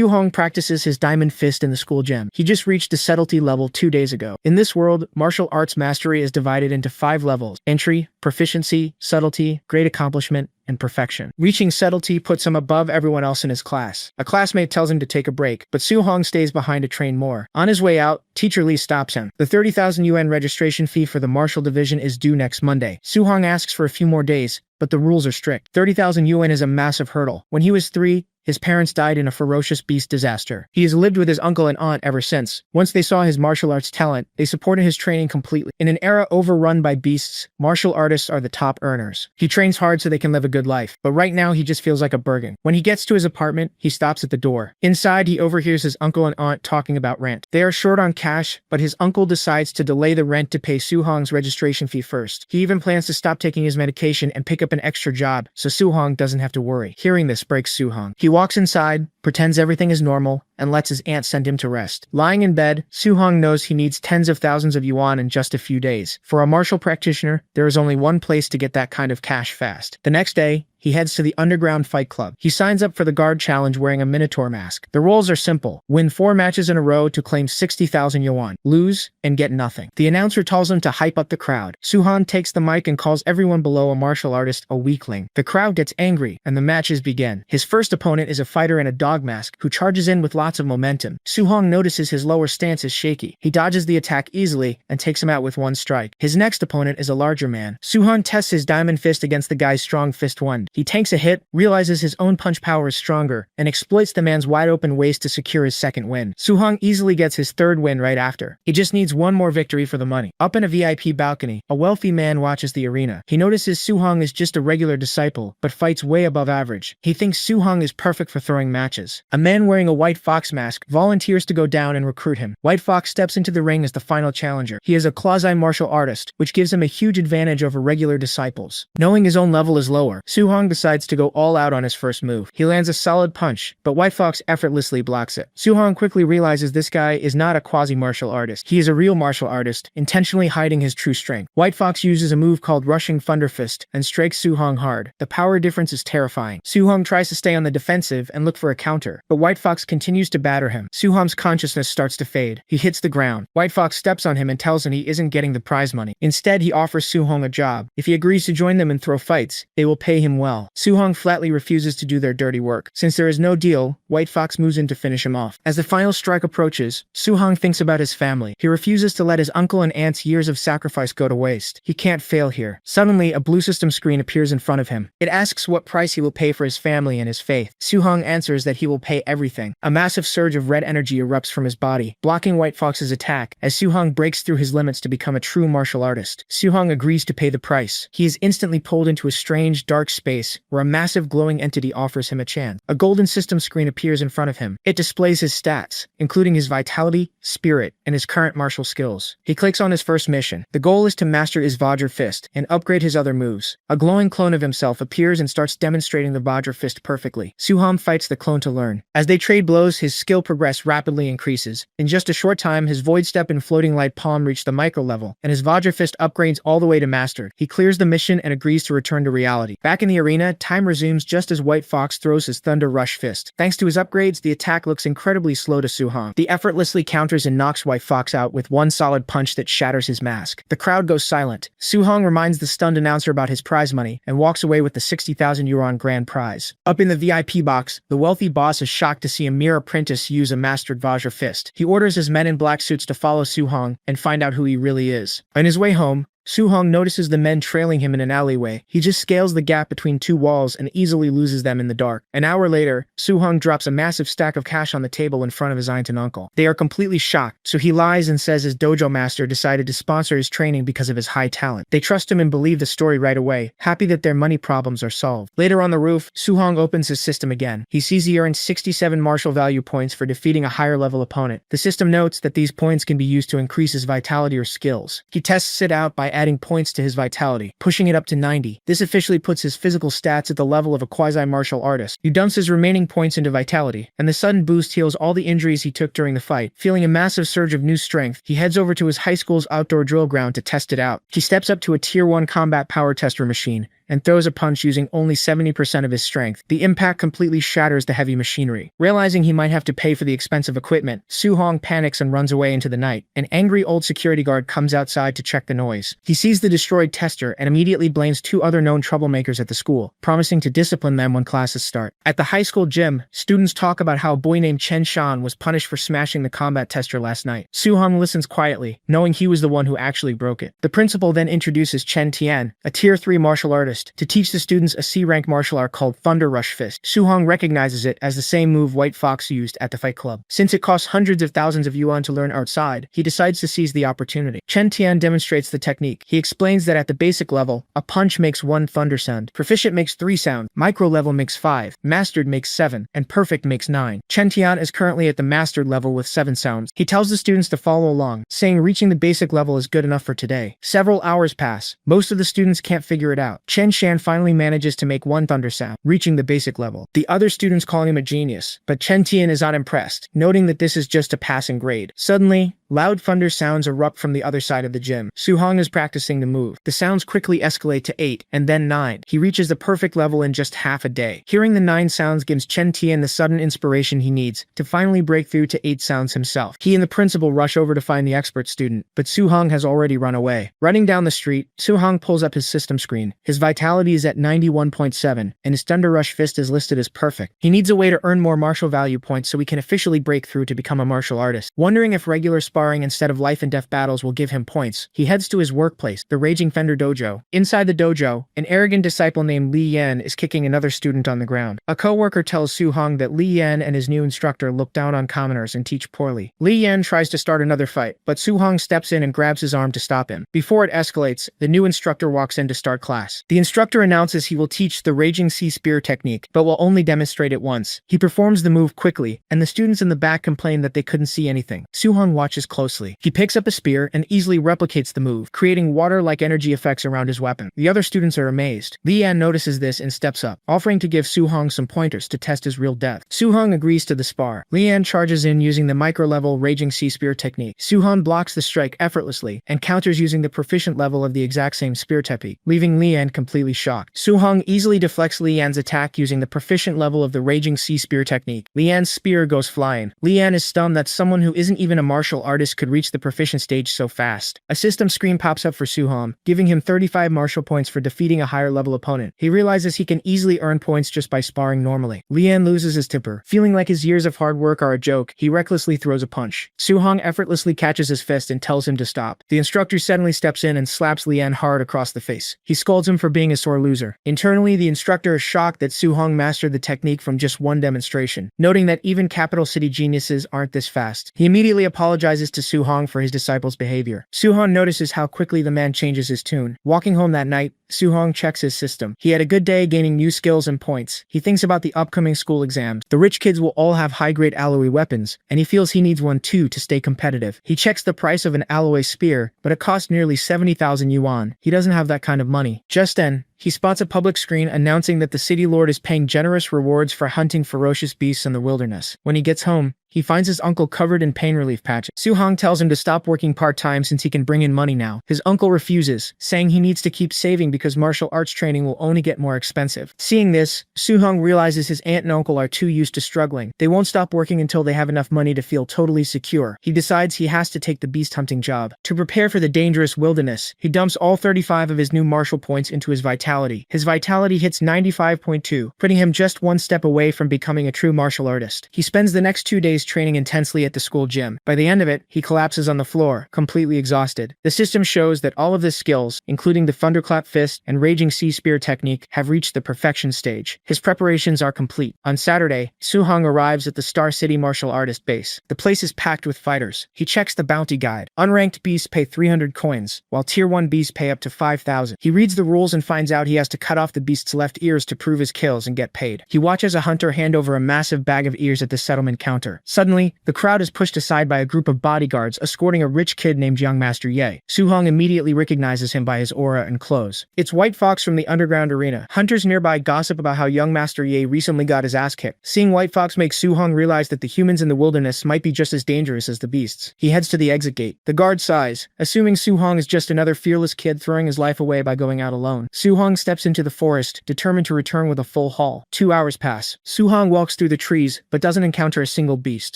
Hong practices his diamond fist in the school gym. He just reached the subtlety level 2 days ago. In this world, martial arts mastery is divided into 5 levels: entry, proficiency, subtlety, great accomplishment, and perfection. Reaching subtlety puts him above everyone else in his class. A classmate tells him to take a break, but Hong stays behind to train more. On his way out, Teacher Lee stops him. The 30,000 yuan registration fee for the martial division is due next Monday. Hong asks for a few more days, but the rules are strict. 30,000 yuan is a massive hurdle. When he was 3, his parents died in a ferocious beast disaster. He has lived with his uncle and aunt ever since. Once they saw his martial arts talent, they supported his training completely. In an era overrun by beasts, martial artists are the top earners. He trains hard so they can live a good life, but right now he just feels like a burden. When he gets to his apartment, he stops at the door. Inside, he overhears his uncle and aunt talking about rent. They are short on cash, but his uncle decides to delay the rent to pay Hong's registration fee first. He even plans to stop taking his medication and pick up an extra job, so Hong doesn't have to worry. Hearing this breaks Hong. He walks inside, pretends everything is normal, and lets his aunt send him to rest. Lying in bed, Hong knows he needs tens of thousands of yuan in just a few days. For a martial practitioner, there is only one place to get that kind of cash fast. The next day, he heads to the underground fight club. He signs up for the guard challenge wearing a minotaur mask. The rules are simple: win 4 matches in a row to claim 60,000 yuan, lose, and get nothing. The announcer tells him to hype up the crowd. Hong takes the mic and calls everyone below a martial artist a weakling. The crowd gets angry, and the matches begin. His first opponent is a fighter in a dog mask who charges in with lots of momentum. Hong notices his lower stance is shaky. He dodges the attack easily and takes him out with one strike. His next opponent is a larger man. Hong tests his diamond fist against the guy's strong fist wand. He tanks a hit, realizes his own punch power is stronger, and exploits the man's wide-open waist to secure his second win. Hong easily gets his third win right after. He just needs one more victory for the money. Up in a VIP balcony, a wealthy man watches the arena. He notices Hong is just a regular disciple, but fights way above average. He thinks Hong is perfect for throwing matches. A man wearing a white fox mask volunteers to go down and recruit him. White Fox steps into the ring as the final challenger. He is a quasi-martial artist, which gives him a huge advantage over regular disciples. Knowing his own level is lower, Hong decides to go all out on his first move. He lands a solid punch, but White Fox effortlessly blocks it. Hong quickly realizes this guy is not a quasi-martial artist. He is a real martial artist, intentionally hiding his true strength. White Fox uses a move called Rushing Thunder Fist and strikes Hong hard. The power difference is terrifying. Hong tries to stay on the defensive and look for a counter, but White Fox continues to batter him. Hong's consciousness starts to fade. He hits the ground. White Fox steps on him and tells him he isn't getting the prize money. Instead, he offers Hong a job. If he agrees to join them and throw fights, they will pay him well. Hong flatly refuses to do their dirty work. Since there is no deal, White Fox moves in to finish him off. As the final strike approaches, Hong thinks about his family. He refuses to let his uncle and aunt's years of sacrifice go to waste. He can't fail here. Suddenly, a blue system screen appears in front of him. It asks what price he will pay for his family and his faith. Hong answers that he will pay everything. A massive surge of red energy erupts from his body, blocking White Fox's attack as Hong breaks through his limits to become a true martial artist. Hong agrees to pay the price. He is instantly pulled into a strange, dark space where a massive glowing entity offers him a chance. A golden system screen appears in front of him. It displays his stats, including his vitality, spirit, and his current martial skills. He clicks on his first mission. The goal is to master his Vajra Fist and upgrade his other moves. A glowing clone of himself appears and starts demonstrating the Vajra Fist perfectly. Hong fights the clone to learn. As they trade blows, his skill progress rapidly increases. In just a short time, his Void Step and Floating Light Palm reach the micro level, and his Vajra Fist upgrades all the way to mastered. He clears the mission and agrees to return to reality. Back in the arena, time resumes just as White Fox throws his Thunder Rush Fist. Thanks to his upgrades, the attack looks incredibly slow to Hong. He effortlessly counters and knocks White Fox out with one solid punch that shatters his mask. The crowd goes silent. Hong reminds the stunned announcer about his prize money and walks away with the 60,000 yuan grand prize. Up in the VIP box, the wealthy boss is shocked to see a mere apprentice use a mastered Vajra Fist. He orders his men in black suits to follow Hong and find out who he really is. On his way home, Hong notices the men trailing him in an alleyway. He just scales the gap between two walls and easily loses them in the dark. An hour later, Hong drops a massive stack of cash on the table in front of his aunt and uncle. They are completely shocked, so he lies and says his dojo master decided to sponsor his training because of his high talent. They trust him and believe the story right away, happy that their money problems are solved. Later on the roof, Hong opens his system again. He sees he earned 67 martial value points for defeating a higher level opponent. The system notes that these points can be used to increase his vitality or skills. He tests it out by adding points to his vitality, pushing it up to 90. This officially puts his physical stats at the level of a quasi-martial artist. He dumps his remaining points into vitality, and the sudden boost heals all the injuries he took during the fight. Feeling a massive surge of new strength, he heads over to his high school's outdoor drill ground to test it out. He steps up to a Tier 1 combat power tester machine and throws a punch using only 70% of his strength. The impact completely shatters the heavy machinery. Realizing he might have to pay for the expensive equipment, Su-hong panics and runs away into the night. An angry old security guard comes outside to check the noise. He sees the destroyed tester and immediately blames 2 other known troublemakers at the school, promising to discipline them when classes start. At the high school gym, students talk about how a boy named Chen Shan was punished for smashing the combat tester last night. Su-hong listens quietly, knowing he was the one who actually broke it. The principal then introduces Chen Tian, a Tier 3 martial artist, to teach the students a C-rank martial art called Thunder Rush Fist. Su-hong recognizes it as the same move White Fox used at the fight club. Since it costs hundreds of thousands of yuan to learn outside, he decides to seize the opportunity. Chen Tian demonstrates the technique. He explains that at the basic level, a punch makes 1 thunder sound, proficient makes 3 sound, micro level makes 5, mastered makes 7, and perfect makes 9. Chen Tian is currently at the mastered level with 7 sounds. He tells the students to follow along, saying reaching the basic level is good enough for today. Several hours pass. Most of the students can't figure it out. Chen Shan finally manages to make 1 thunder sound, reaching the basic level. The other students call him a genius, but Chen Tian is not impressed, noting that this is just a passing grade. Suddenly, loud thunder sounds erupt from the other side of the gym. Su-hong is practicing the move. The sounds quickly escalate to 8, and then 9. He reaches the perfect level in just half a day. Hearing the 9 sounds gives Chen Tian the sudden inspiration he needs to finally break through to 8 sounds himself. He and the principal rush over to find the expert student, but Su-hong has already run away. Running down the street, Su-hong pulls up his system screen. His vitality is at 91.7, and his Thunder Rush Fist is listed as perfect. He needs a way to earn more martial value points so he can officially break through to become a martial artist. Wondering if regular sparring instead of life and death battles will give him points, he heads to his workplace, the Raging Fender Dojo. Inside the dojo, an arrogant disciple named Li Yan is kicking another student on the ground. A co-worker tells Su-hong that Li Yan and his new instructor look down on commoners and teach poorly. Li Yan tries to start another fight, but Su-hong steps in and grabs his arm to stop him. Before it escalates, the new instructor walks in to start class. The instructor announces he will teach the Raging Sea Spear technique, but will only demonstrate it once. He performs the move quickly, and the students in the back complain that they couldn't see anything. Su-hong watches closely. He picks up a spear and easily replicates the move, creating water-like energy effects around his weapon. The other students are amazed. Li Yan notices this and steps up, offering to give Su-hong some pointers to test his real depth. Su-hong agrees to the spar. Li Yan charges in using the micro-level Raging Sea Spear technique. Su-hong blocks the strike effortlessly and counters using the proficient level of the exact same spear technique, leaving Li Yan completely shocked. Su-hong easily deflects Li Yan's attack using the proficient level of the Raging Sea Spear technique. Li Yan's spear goes flying. Li Yan is stunned that someone who isn't even a martial artist could reach the proficient stage so fast. A system screen pops up for Su-hong, giving him 35 martial points for defeating a higher level opponent. He realizes he can easily earn points just by sparring normally. Li Yan loses his temper. Feeling like his years of hard work are a joke, he recklessly throws a punch. Su-hong effortlessly catches his fist and tells him to stop. The instructor suddenly steps in and slaps Li Yan hard across the face. He scolds him for being a sore loser. Internally, the instructor is shocked that Su-hong mastered the technique from just 1 demonstration, noting that even capital city geniuses aren't this fast. He immediately apologizes to Su-hong for his disciple's behavior. Su-hong notices how quickly the man changes his tune. Walking home that night, Su-hong checks his system. He had a good day gaining new skills and points. He thinks about the upcoming school exams. The rich kids will all have high-grade alloy weapons, and he feels he needs one too to stay competitive. He checks the price of an alloy spear, but it costs nearly 70,000 yuan. He doesn't have that kind of money. Just then, he spots a public screen announcing that the city lord is paying generous rewards for hunting ferocious beasts in the wilderness. When he gets home, he finds his uncle covered in pain relief patches. Su-hong tells him to stop working part-time since he can bring in money now. His uncle refuses, saying he needs to keep saving because martial arts training will only get more expensive. Seeing this, Su-hong realizes his aunt and uncle are too used to struggling. They won't stop working until they have enough money to feel totally secure. He decides he has to take the beast hunting job. To prepare for the dangerous wilderness, he dumps all 35 of his new martial points into his vitality. His vitality hits 95.2, putting him just 1 step away from becoming a true martial artist. He spends the next 2 days training intensely at the school gym. By the end of it, he collapses on the floor, completely exhausted. The system shows that all of his skills, including the Thunderclap Fist and Raging Sea Spear technique, have reached the perfection stage. His preparations are complete. On Saturday, Su-hong arrives at the Star City Martial Artist base. The place is packed with fighters. He checks the bounty guide. Unranked beasts pay 300 coins, while Tier 1 beasts pay up to 5,000. He reads the rules and finds out he has to cut off the beast's left ears to prove his kills and get paid. He watches a hunter hand over a massive bag of ears at the settlement counter. Suddenly, the crowd is pushed aside by a group of bodyguards escorting a rich kid named Young Master Ye. Su-hong immediately recognizes him by his aura and clothes. It's White Fox from the underground arena. Hunters nearby gossip about how Young Master Ye recently got his ass kicked. Seeing White Fox makes Su-hong realize that the humans in the wilderness might be just as dangerous as the beasts. He heads to the exit gate. The guard sighs, assuming Su-hong is just another fearless kid throwing his life away by going out alone. Su-hong steps into the forest, determined to return with a full haul. 2 hours pass. Su-hong walks through the trees, but doesn't encounter a single beast.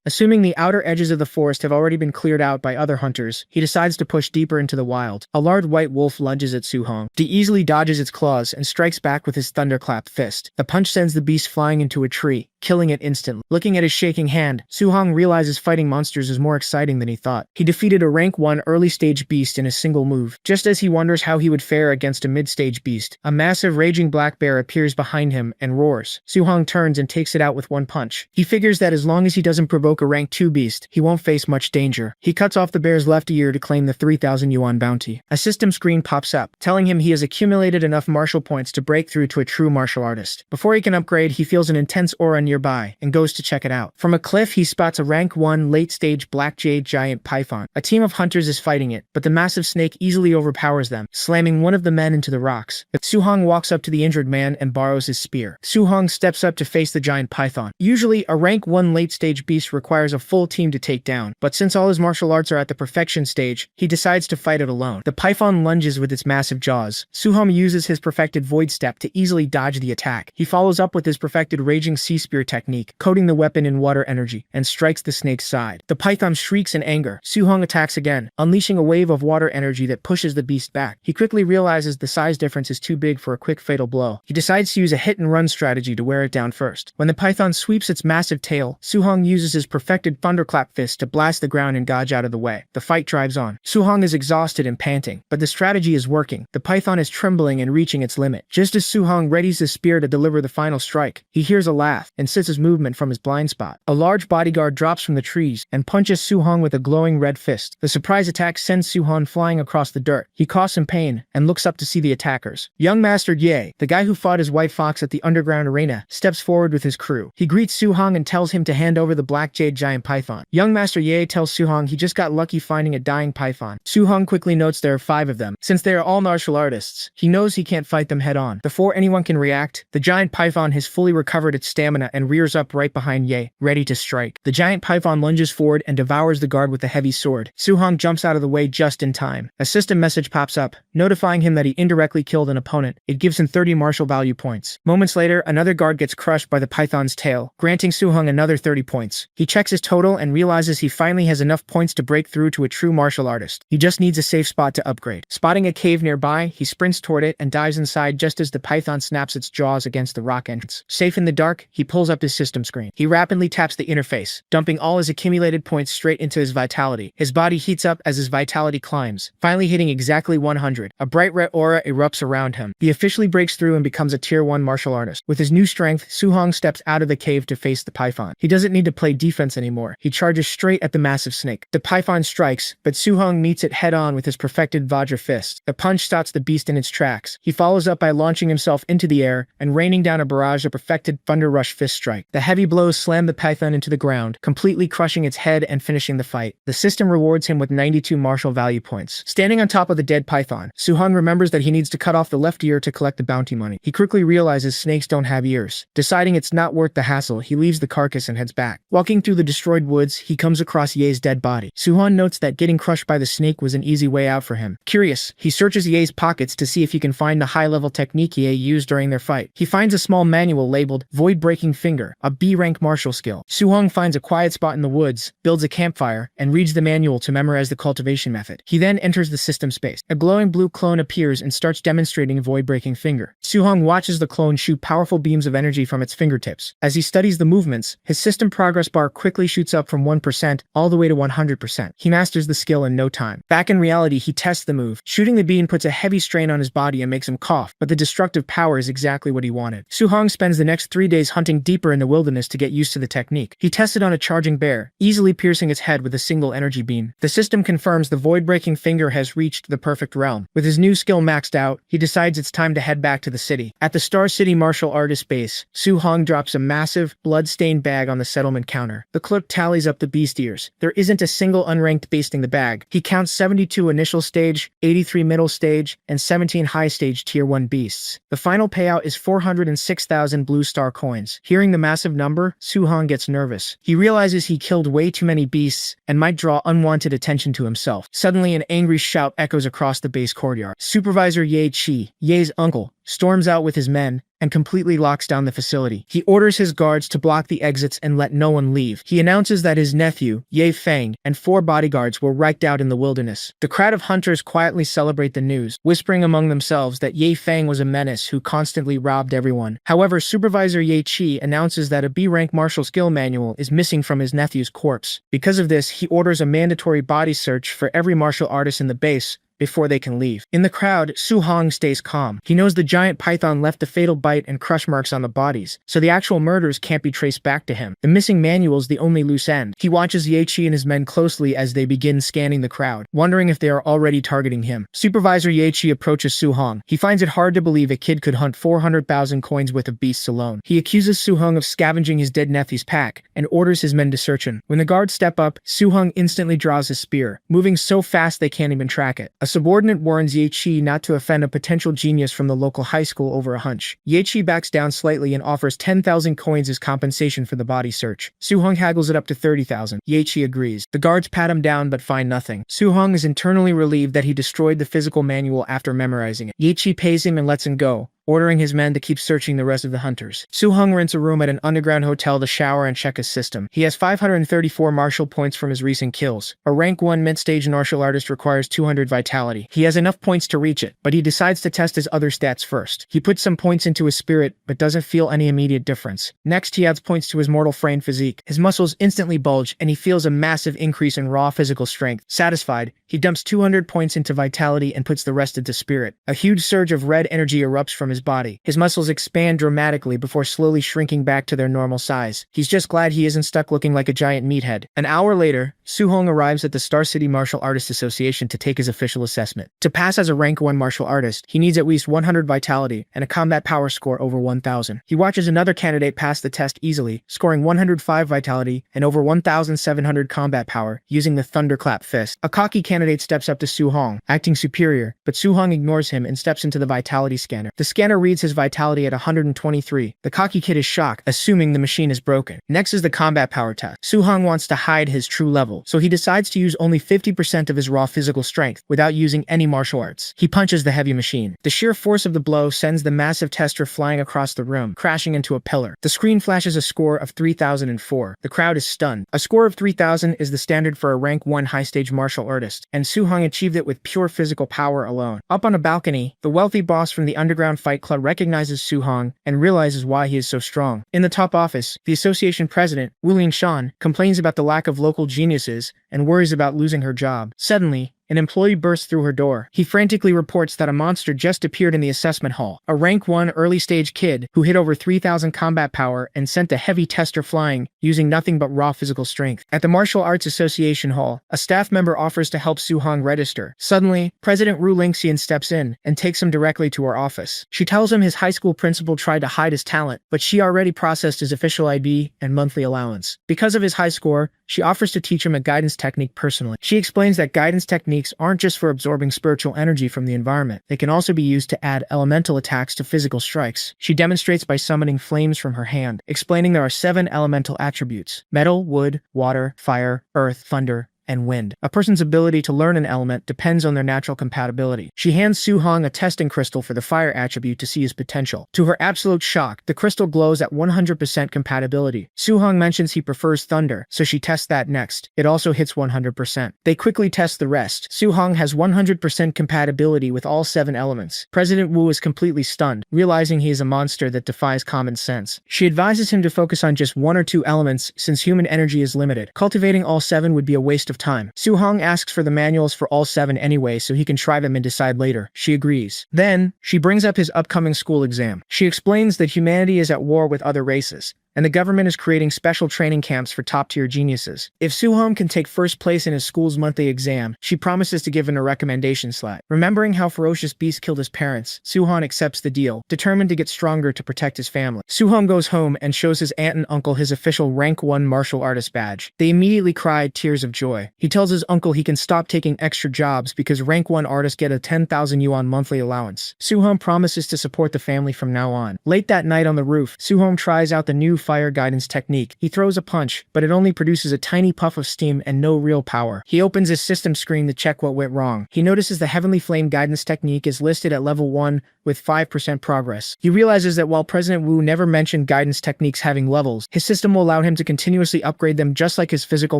Assuming the outer edges of the forest have already been cleared out by other hunters, he decides to push deeper into the wild. A large white wolf lunges at Su-hong. He easily dodges its claws and strikes back with his thunderclap fist. The punch sends the beast flying into a tree, killing it instantly. Looking at his shaking hand, Su-hong realizes fighting monsters is more exciting than he thought. He defeated a rank 1 early-stage beast in a single move. Just as he wonders how he would fare against a mid-stage beast, a massive raging black bear appears behind him and roars. Su-hong turns and takes it out with one punch. He figures that as long as he doesn't provoke a rank 2 beast, he won't face much danger. He cuts off the bear's left ear to claim the 3,000 yuan bounty. A system screen pops up, telling him he has accumulated enough martial points to break through to a true martial artist. Before he can upgrade, he feels an intense aura nearby and goes to check it out. From a cliff, he spots a rank 1 late-stage black jade giant python. A team of hunters is fighting it, but the massive snake easily overpowers them, slamming one of the men into the rocks. Su-hong walks up to the injured man and borrows his spear. Su-hong steps up to face the giant python. Usually, a rank 1 late-stage beast requires a full team to take down, but since all his martial arts are at the perfection stage, he decides to fight it alone. The python lunges with its massive jaws. Su-hong uses his perfected void step to easily dodge the attack. He follows up with his perfected raging sea spear technique, coating the weapon in water energy, and strikes the snake's side. The python shrieks in anger. Su-hong attacks again, unleashing a wave of water energy that pushes the beast back. He quickly realizes the size difference is too big for a quick fatal blow. He decides to use a hit-and-run strategy to wear it down first. When the python sweeps its massive tail, Su-hong uses his perfected thunderclap fist to blast the ground and dodge out of the way. The fight drives on. Su-hong is exhausted and panting, but the strategy is working. The python is trembling and reaching its limit. Just as Su-hong readies his spear to deliver the final strike, he hears a laugh and sits his movement from his blind spot. A large bodyguard drops from the trees and punches Su-hong with a glowing red fist. The surprise attack sends Su-hong flying across the dirt. He coughs in pain and looks up to see the attackers. Young Master Ye, the guy who fought his White Fox at the underground arena, steps forward with his crew. He greets Su-hong and tells him to hand over the black jade giant python. Young Master Ye tells Su-hong he just got lucky finding a dying python. Su-hong quickly notes there are 5 of them. Since they are all martial artists, he knows he can't fight them head on. Before anyone can react, the giant python has fully recovered its stamina and rears up right behind Ye, ready to strike. The giant python lunges forward and devours the guard with a heavy sword. Su-hong jumps out of the way just in time. A system message pops up, notifying him that he indirectly killed an opponent. It gives him 30 martial value points. Moments later, another guard gets crushed by the python's tail, granting Su-hong another 30 points. He checks his total and realizes he finally has enough points to break through to a true martial artist. He just needs a safe spot to upgrade. Spotting a cave nearby, he sprints toward it and dives inside just as the python snaps its jaws against the rock entrance. Safe in the dark, he pulls up his system screen. He rapidly taps the interface, dumping all his accumulated points straight into his vitality. His body heats up as his vitality climbs, finally hitting exactly 100. A bright red aura erupts around him. He officially breaks through and becomes a tier 1 martial artist. With his new strength, Su-hong steps out of the cave to face the python. He doesn't need to play defense anymore. He charges straight at the massive snake. The python strikes, but Su-hong meets it head-on with his perfected Vajra fist. The punch stops the beast in its tracks. He follows up by launching himself into the air and raining down a barrage of perfected Thunder Rush fist strike. The heavy blows slam the python into the ground, completely crushing its head and finishing the fight. The system rewards him with 92 martial value points. Standing on top of the dead python, Su-hong remembers that he needs to cut off the left ear to collect the bounty money. He quickly realizes snakes don't have ears. Deciding it's not worth the hassle, he leaves the carcass and heads back. Walking through the destroyed woods, he comes across Ye's dead body. Su-hong notes that getting crushed by the snake was an easy way out for him. Curious, he searches Ye's pockets to see if he can find the high-level technique Ye used during their fight. He finds a small manual labeled Void Breaking Finger, a B-rank martial skill. Su-hong finds a quiet spot in the woods, builds a campfire, and reads the manual to memorize the cultivation method. He then enters the system space. A glowing blue clone appears and starts demonstrating Void Breaking Finger. Su-hong watches the clone shoot powerful beams of energy from its fingertips. As he studies the movements, his system progress bar quickly shoots up from 1% all the way to 100%. He masters the skill in no time. Back in reality, he tests the move. Shooting the beam puts a heavy strain on his body and makes him cough, but the destructive power is exactly what he wanted. Su-hong spends the next 3 days hunting deeper in the wilderness to get used to the technique. He tested on a charging bear, easily piercing its head with a single energy beam. The system confirms the void-breaking finger has reached the perfect realm. With his new skill maxed out, he decides it's time to head back to the city. At the Star City martial artist base, Su-hong drops a massive, blood-stained bag on the settlement counter. The clerk tallies up the beast ears. There isn't a single unranked beast in the bag. He counts 72 initial stage, 83 middle stage, and 17 high stage tier 1 beasts. The final payout is 406,000 blue star coins. Hearing the massive number, Su-hong gets nervous. He realizes he killed way too many beasts and might draw unwanted attention to himself. Suddenly, an angry shout echoes across the base courtyard. Supervisor Ye Chi, Ye's uncle, storms out with his men and completely locks down the facility. He orders his guards to block the exits and let no one leave. He announces that his nephew, Ye Feng, and 4 bodyguards were wiped out in the wilderness. The crowd of hunters quietly celebrate the news, whispering among themselves that Ye Feng was a menace who constantly robbed everyone. However, Supervisor Ye Chi announces that a B-rank martial skill manual is missing from his nephew's corpse. Because of this, he orders a mandatory body search for every martial artist in the base before they can leave. In the crowd, Su-hong stays calm. He knows the giant python left the fatal bite and crush marks on the bodies, so the actual murders can't be traced back to him. The missing manual's the only loose end. He watches Ye Chi and his men closely as they begin scanning the crowd, wondering if they are already targeting him. Supervisor Ye Chi approaches Su-hong. He finds it hard to believe a kid could hunt 400,000 coins worth of beasts alone. He accuses Su-hong of scavenging his dead nephew's pack and orders his men to search him. When the guards step up, Su-hong instantly draws his spear, moving so fast they can't even track it. A subordinate warns Ye Chi not to offend a potential genius from the local high school over a hunch. Ye Chi backs down slightly and offers 10,000 coins as compensation for the body search. Su-hong haggles it up to 30,000. Ye Chi agrees. The guards pat him down but find nothing. Su-hong is internally relieved that he destroyed the physical manual after memorizing it. Ye Chi pays him and lets him go, ordering his men to keep searching the rest of the hunters. Su-hong rents a room at an underground hotel to shower and check his system. He has 534 martial points from his recent kills. A rank 1 mid-stage martial artist requires 200 vitality. He has enough points to reach it, but he decides to test his other stats first. He puts some points into his spirit, but doesn't feel any immediate difference. Next, he adds points to his mortal frame physique. His muscles instantly bulge, and he feels a massive increase in raw physical strength. Satisfied, he dumps 200 points into vitality and puts the rest into spirit. A huge surge of red energy erupts from his body. His muscles expand dramatically before slowly shrinking back to their normal size. He's just glad he isn't stuck looking like a giant meathead. An hour later, Su-hong arrives at the Star City Martial Artists Association to take his official assessment. To pass as a rank 1 martial artist, he needs at least 100 vitality and a combat power score over 1,000. He watches another candidate pass the test easily, scoring 105 vitality and over 1,700 combat power using the thunderclap fist. A cocky candidate steps up to Su-hong, acting superior, but Su-hong ignores him and steps into the vitality scanner. The scanner reads his vitality at 123. The cocky kid is shocked, assuming the machine is broken. Next is the combat power test. Su-hong wants to hide his true level, so he decides to use only 50% of his raw physical strength without using any martial arts. He punches the heavy machine. The sheer force of the blow sends the massive tester flying across the room, crashing into a pillar. The screen flashes a score of 3,004. The crowd is stunned. A score of 3,000 is the standard for a rank 1 high-stage martial artist, and Su-hong achieved it with pure physical power alone. Up on a balcony, the wealthy boss from the underground fight club recognizes Su-hong and realizes why he is so strong. In the top office, the association president, Wu Shan, complains about the lack of local geniuses and worries about losing her job. Suddenly, an employee bursts through her door. He frantically reports that a monster just appeared in the assessment hall. A rank 1 early-stage kid who hit over 3,000 combat power and sent a heavy tester flying, using nothing but raw physical strength. At the Martial Arts Association hall, a staff member offers to help Su-hong register. Suddenly, President Ru Lingxian steps in and takes him directly to her office. She tells him his high school principal tried to hide his talent, but she already processed his official ID and monthly allowance. Because of his high score, she offers to teach him a guidance technique personally. She explains that guidance techniques aren't just for absorbing spiritual energy from the environment. They can also be used to add elemental attacks to physical strikes. She demonstrates by summoning flames from her hand, explaining there are 7 elemental attributes: metal, wood, water, fire, earth, thunder, and wind. A person's ability to learn an element depends on their natural compatibility. She hands Su-hong a testing crystal for the fire attribute to see his potential. To her absolute shock, the crystal glows at 100% compatibility. Su-hong mentions he prefers thunder, so she tests that next. It also hits 100%. They quickly test the rest. Su-hong has 100% compatibility with all 7 elements. President Wu is completely stunned, realizing he is a monster that defies common sense. She advises him to focus on just 1 or 2 elements since human energy is limited. Cultivating all 7 would be a waste of time. Su-hong asks for the manuals for all 7 anyway so he can try them and decide later. She agrees. Then, she brings up his upcoming school exam. She explains that humanity is at war with other races, and the government is creating special training camps for top-tier geniuses. If Soo-hong can take first place in his school's monthly exam, she promises to give him a recommendation slot. Remembering how ferocious Beast killed his parents, Soo-hong accepts the deal, determined to get stronger to protect his family. Soo-hong goes home and shows his aunt and uncle his official rank 1 martial artist badge. They immediately cried tears of joy. He tells his uncle he can stop taking extra jobs because rank 1 artists get a 10,000 yuan monthly allowance. Soo-hong promises to support the family from now on. Late that night on the roof, Soo-hong tries out the new fire guidance technique. He throws a punch, but it only produces a tiny puff of steam and no real power. He opens his system screen to check what went wrong. He notices the heavenly flame guidance technique is listed at level 1 with 5% progress. He realizes that while President Wu never mentioned guidance techniques having levels, his system will allow him to continuously upgrade them just like his physical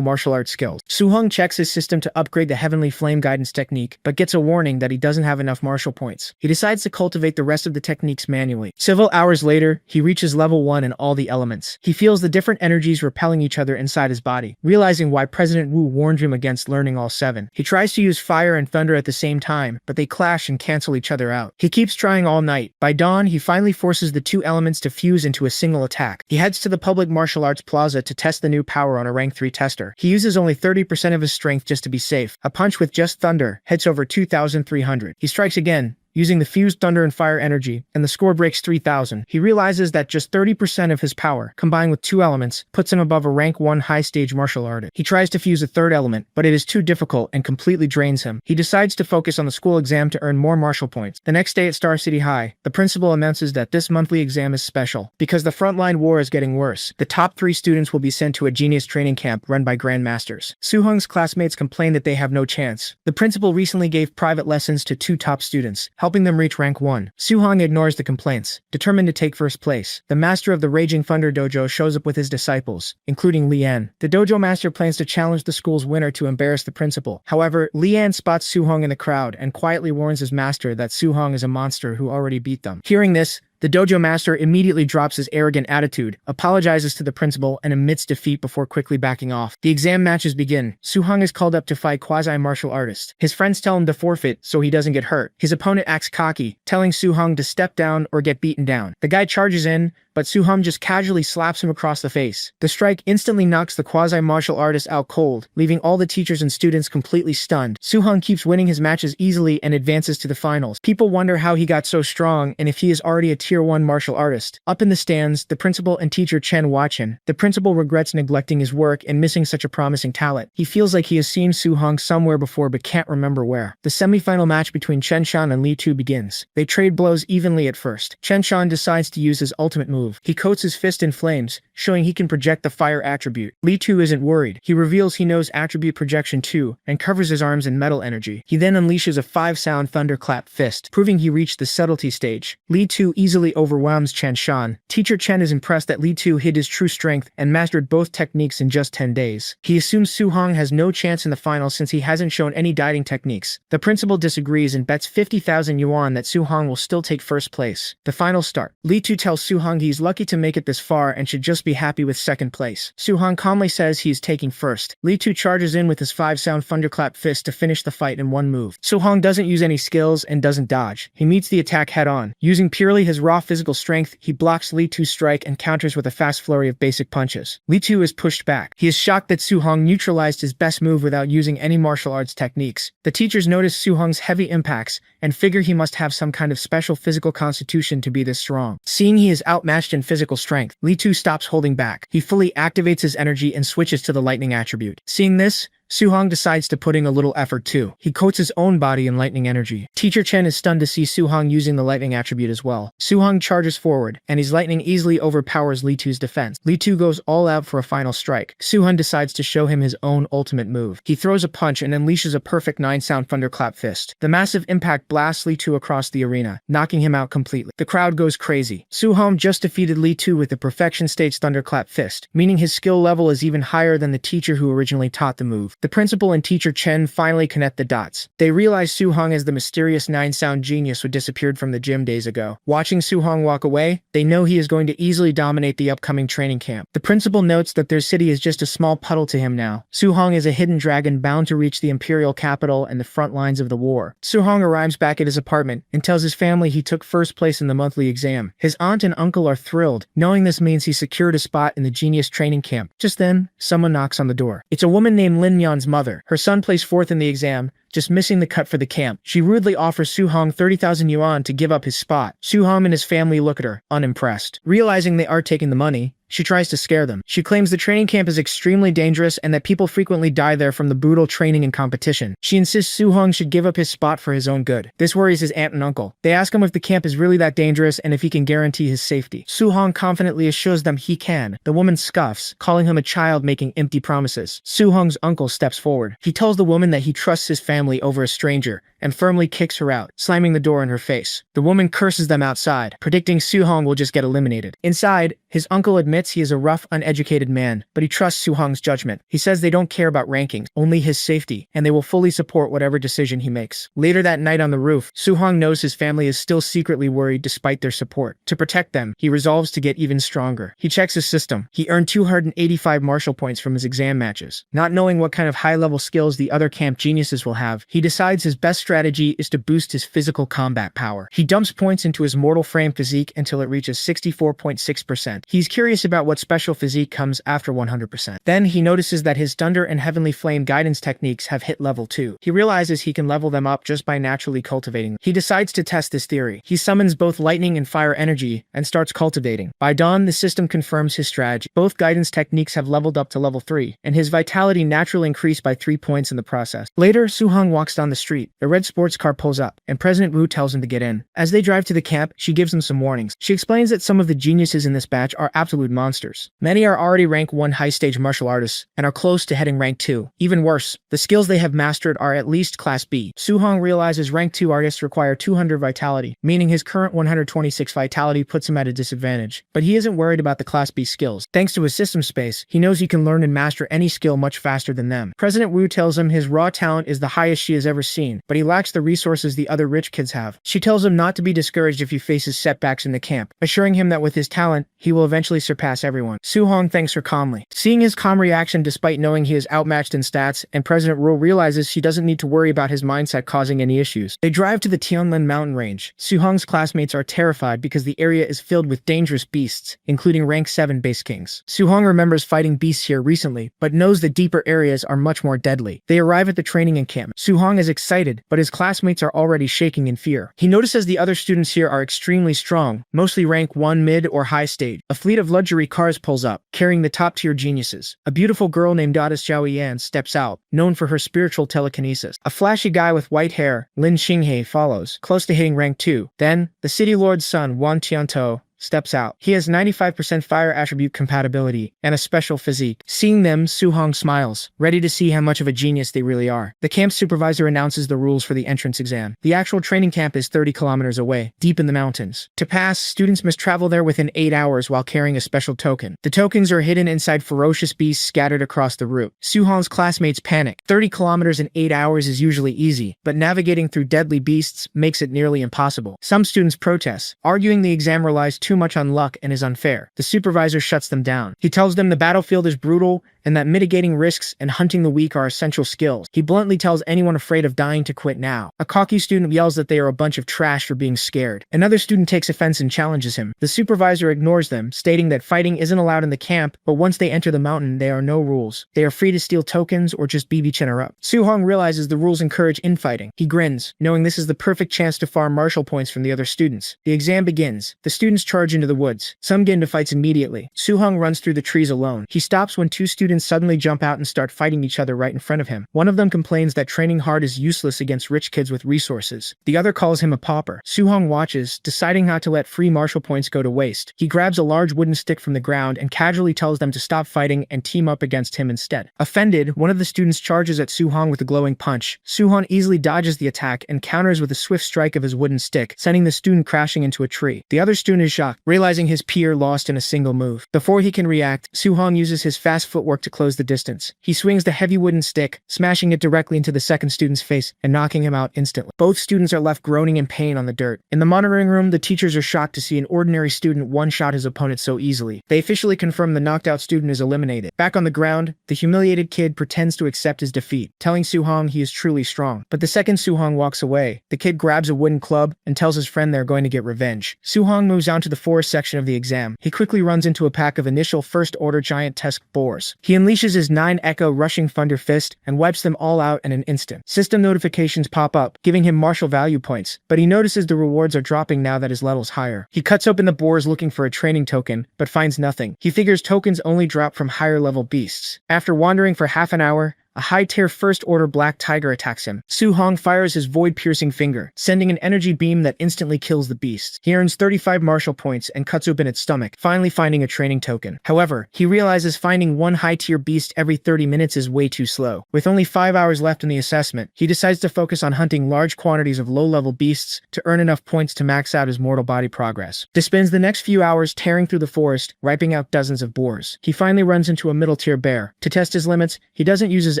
martial arts skills. Soo-hong checks his system to upgrade the heavenly flame guidance technique, but gets a warning that he doesn't have enough martial points. He decides to cultivate the rest of the techniques manually. Several hours later, he reaches level 1 in all the elements. He feels the different energies repelling each other inside his body, realizing why President Wu warned him against learning all 7. He tries to use fire and thunder at the same time, but they clash and cancel each other out. He keeps trying all night. By dawn, he finally forces the 2 elements to fuse into a single attack. He heads to the public martial arts plaza to test the new power on a rank 3 tester. He uses only 30% of his strength just to be safe. A punch with just thunder hits over 2,300. He strikes again, using the fused thunder and fire energy, and the score breaks 3,000. He realizes that just 30% of his power, combined with 2 elements, puts him above a rank 1 high-stage martial artist. He tries to fuse a 3rd element, but it is too difficult and completely drains him. He decides to focus on the school exam to earn more martial points. The next day at Star City High, the principal announces that this monthly exam is special. Because the frontline war is getting worse, the top 3 students will be sent to a genius training camp run by grandmasters. Soo-hong's classmates complain that they have no chance. The principal recently gave private lessons to 2 top students, helping them reach rank 1. Soo-hong ignores the complaints, determined to take first place. The master of the Raging Thunder Dojo shows up with his disciples, including Lian. The dojo master plans to challenge the school's winner to embarrass the principal. However, Lian spots Soo-hong in the crowd and quietly warns his master that Soo-hong is a monster who already beat them. Hearing this, the dojo master immediately drops his arrogant attitude, apologizes to the principal, and admits defeat before quickly backing off. The exam matches begin. Soo-hong is called up to fight quasi-martial artists. His friends tell him to forfeit so he doesn't get hurt. His opponent acts cocky, telling Soo-hong to step down or get beaten down. The guy charges in, but Soo-hong just casually slaps him across the face. The strike instantly knocks the quasi-martial artist out cold, leaving all the teachers and students completely stunned. Soo-hong keeps winning his matches easily and advances to the finals. People wonder how he got so strong and if he is already a Tier 1 martial artist. Up in the stands, the principal and teacher Chen watch him. The principal regrets neglecting his work and missing such a promising talent. He feels like he has seen Soo-hong somewhere before but can't remember where. The semi-final match between Chen Shan and Li Tu begins. They trade blows evenly at first. Chen Shan decides to use his ultimate move. He coats his fist in flames, showing he can project the fire attribute. Li Tu isn't worried. He reveals he knows attribute projection too, and covers his arms in metal energy. He then unleashes a 5-sound thunderclap fist, proving he reached the subtlety stage. Li Tu easily overwhelms Chen Shan. Teacher Chen is impressed that Li Tu hid his true strength and mastered both techniques in just 10 days. He assumes Soo-hong has no chance in the final since he hasn't shown any dieting techniques. The principal disagrees and bets 50,000 yuan that Soo-hong will still take first place. The finals start. Li Tu tells Soo-hong he's lucky to make it this far and should just be happy with second place. Soo-hong calmly says he is taking first. Li Tu charges in with his 5-sound thunderclap fist to finish the fight in one move. Soo-hong doesn't use any skills and doesn't dodge. He meets the attack head-on. Using purely his raw physical strength, he blocks Li Tu's strike and counters with a fast flurry of basic punches. Li Tu is pushed back. He is shocked that Soo-hong neutralized his best move without using any martial arts techniques. The teachers notice Soo-hong's heavy impacts and figure he must have some kind of special physical constitution to be this strong. Seeing he is outmatched in physical strength, Li Tu stops holding back. He fully activates his energy and switches to the lightning attribute. Seeing this, Soo-hong decides to put in a little effort too. He coats his own body in lightning energy. Teacher Chen is stunned to see Soo-hong using the lightning attribute as well. Soo-hong charges forward, and his lightning easily overpowers Li Tu's defense. Li Tu goes all out for a final strike. Soo-hong decides to show him his own ultimate move. He throws a punch and unleashes a perfect 9-sound thunderclap fist. The massive impact blasts Li Tu across the arena, knocking him out completely. The crowd goes crazy. Soo-hong just defeated Li Tu with the perfection stage thunderclap fist, meaning his skill level is even higher than the teacher who originally taught the move. The principal and teacher Chen finally connect the dots. They realize Su-hong as the mysterious nine-sound genius who disappeared from the gym days ago. Watching Su-hong walk away, they know he is going to easily dominate the upcoming training camp. The principal notes that their city is just a small puddle to him now. Su-hong is a hidden dragon bound to reach the imperial capital and the front lines of the war. Su-hong arrives back at his apartment and tells his family he took first place in the monthly exam. His aunt and uncle are thrilled, knowing this means he secured a spot in the genius training camp. Just then, someone knocks on the door. It's a woman named Lin Yan's mother. Her son placed fourth in the exam, just missing the cut for the camp. She rudely offers Su-hong 30,000 yuan to give up his spot. Su-hong and his family look at her, unimpressed. Realizing they are taking the money, she tries to scare them. She claims the training camp is extremely dangerous and that people frequently die there from the brutal training and competition. She insists Su-hong should give up his spot for his own good. This worries his aunt and uncle. They ask him if the camp is really that dangerous and if he can guarantee his safety. Su-hong confidently assures them he can. The woman scoffs, calling him a child making empty promises. Su-hong's uncle steps forward. He tells the woman that he trusts his family over a stranger and firmly kicks her out, slamming the door in her face. The woman curses them outside, predicting Su-hong will just get eliminated. Inside, his uncle admits he is a rough, uneducated man, but he trusts Su-hong's judgment. He says they don't care about rankings, only his safety, and they will fully support whatever decision he makes. Later that night on the roof, Su-hong knows his family is still secretly worried despite their support. To protect them, he resolves to get even stronger. He checks his system. He earned 285 martial points from his exam matches. Not knowing what kind of high-level skills the other camp geniuses will have, he decides his best strategy is to boost his physical combat power. He dumps points into his mortal frame physique until it reaches 64.6%. He's curious about what special physique comes after 100%. Then he notices that his Thunder and Heavenly Flame guidance techniques have hit level 2. He realizes he can level them up just by naturally cultivating them. He decides to test this theory. He summons both lightning and fire energy and starts cultivating. By dawn, the system confirms his strategy. Both guidance techniques have leveled up to level 3, and his vitality naturally increased by 3 points in the process. Later, Su-hong walks down the street. A red sports car pulls up, and President Wu tells him to get in. As they drive to the camp, she gives them some warnings. She explains that some of the geniuses in this batch are absolute monsters. Many are already rank 1 high-stage martial artists, and are close to heading rank 2. Even worse, the skills they have mastered are at least class B. Su-hong realizes rank 2 artists require 200 vitality, meaning his current 126 vitality puts him at a disadvantage. But he isn't worried about the class B skills. Thanks to his system space, he knows he can learn and master any skill much faster than them. President Wu tells him his raw talent is the highest she has ever seen, but he lacks the resources the other rich kids have. She tells him not to be discouraged if he faces setbacks in the camp, assuring him that with his talent, he will eventually surpass everyone. Su-hong thanks her calmly. Seeing his calm reaction despite knowing he is outmatched in stats, and President Wu realizes she doesn't need to worry about his mindset causing any issues. They drive to the Tianlin mountain range. Su-hong's classmates are terrified because the area is filled with dangerous beasts, including rank 7 base kings. Su-hong remembers fighting beasts here recently, but knows the deeper areas are much more deadly. They arrive at the training encampment. Su-hong is excited, but his classmates are already shaking in fear. He notices the other students here are extremely strong, mostly rank 1 mid or high stage. A fleet of luxury cars pulls up, carrying the top-tier geniuses. A beautiful girl named Goddess Zhao Yan steps out, known for her spiritual telekinesis. A flashy guy with white hair, Lin Xinghe, follows, close to hitting rank 2. Then, the city lord's son, Wan Tiantou, steps out. He has 95% fire attribute compatibility and a special physique. Seeing them, Su-hong smiles, ready to see how much of a genius they really are. The camp supervisor announces the rules for the entrance exam. The actual training camp is 30 kilometers away, deep in the mountains. To pass, students must travel there within 8 hours while carrying a special token. The tokens are hidden inside ferocious beasts scattered across the route. Su-hong's classmates panic. 30 kilometers in 8 hours is usually easy, but navigating through deadly beasts makes it nearly impossible. Some students protest, arguing the exam relies too much on luck and is unfair. The supervisor shuts them down. He tells them the battlefield is brutal and that mitigating risks and hunting the weak are essential skills. He bluntly tells anyone afraid of dying to quit now. A cocky student yells that they are a bunch of trash for being scared. Another student takes offense and challenges him. The supervisor ignores them, stating that fighting isn't allowed in the camp, but once they enter the mountain, there are no rules. They are free to steal tokens or just BB Chinner up. Su-hong realizes the rules encourage infighting. He grins, knowing this is the perfect chance to farm martial points from the other students. The exam begins. The students charge into the woods. Some get into fights immediately. Su-hong runs through the trees alone. He stops when 2 students suddenly jump out and start fighting each other right in front of him. One of them complains that training hard is useless against rich kids with resources. The other calls him a pauper. Su-hong watches, deciding not to let free martial points go to waste. He grabs a large wooden stick from the ground and casually tells them to stop fighting and team up against him instead. Offended, one of the students charges at Su-hong with a glowing punch. Su-hong easily dodges the attack and counters with a swift strike of his wooden stick, sending the student crashing into a tree. The other student is shocked, realizing his peer lost in a single move. Before he can react, Su-hong uses his fast footwork to close the distance. He swings the heavy wooden stick, smashing it directly into the second student's face and knocking him out instantly. Both students are left groaning in pain on the dirt. In the monitoring room, the teachers are shocked to see an ordinary student one-shot his opponent so easily. They officially confirm the knocked-out student is eliminated. Back on the ground, the humiliated kid pretends to accept his defeat, telling Soo-hong he is truly strong. But the second Soo-hong walks away, the kid grabs a wooden club and tells his friend they're going to get revenge. Soo-hong moves on to the forest section of the exam. He quickly runs into a pack of initial first-order giant tusk boars. He unleashes his 9 Echo rushing Thunder Fist and wipes them all out in an instant. System notifications pop up, giving him martial value points, but he notices the rewards are dropping now that his level's higher. He cuts open the boars looking for a training token, but finds nothing. He figures tokens only drop from higher-level beasts. After wandering for half an hour, a high-tier first-order black tiger attacks him. Soo-hong fires his void-piercing finger, sending an energy beam that instantly kills the beast. He earns 35 martial points and cuts open its stomach, finally finding a training token. However, he realizes finding one high-tier beast every 30 minutes is way too slow. With only 5 hours left in the assessment, he decides to focus on hunting large quantities of low-level beasts to earn enough points to max out his mortal body progress. He spends the next few hours tearing through the forest, wiping out dozens of boars. He finally runs into a middle-tier bear. To test his limits, he doesn't use his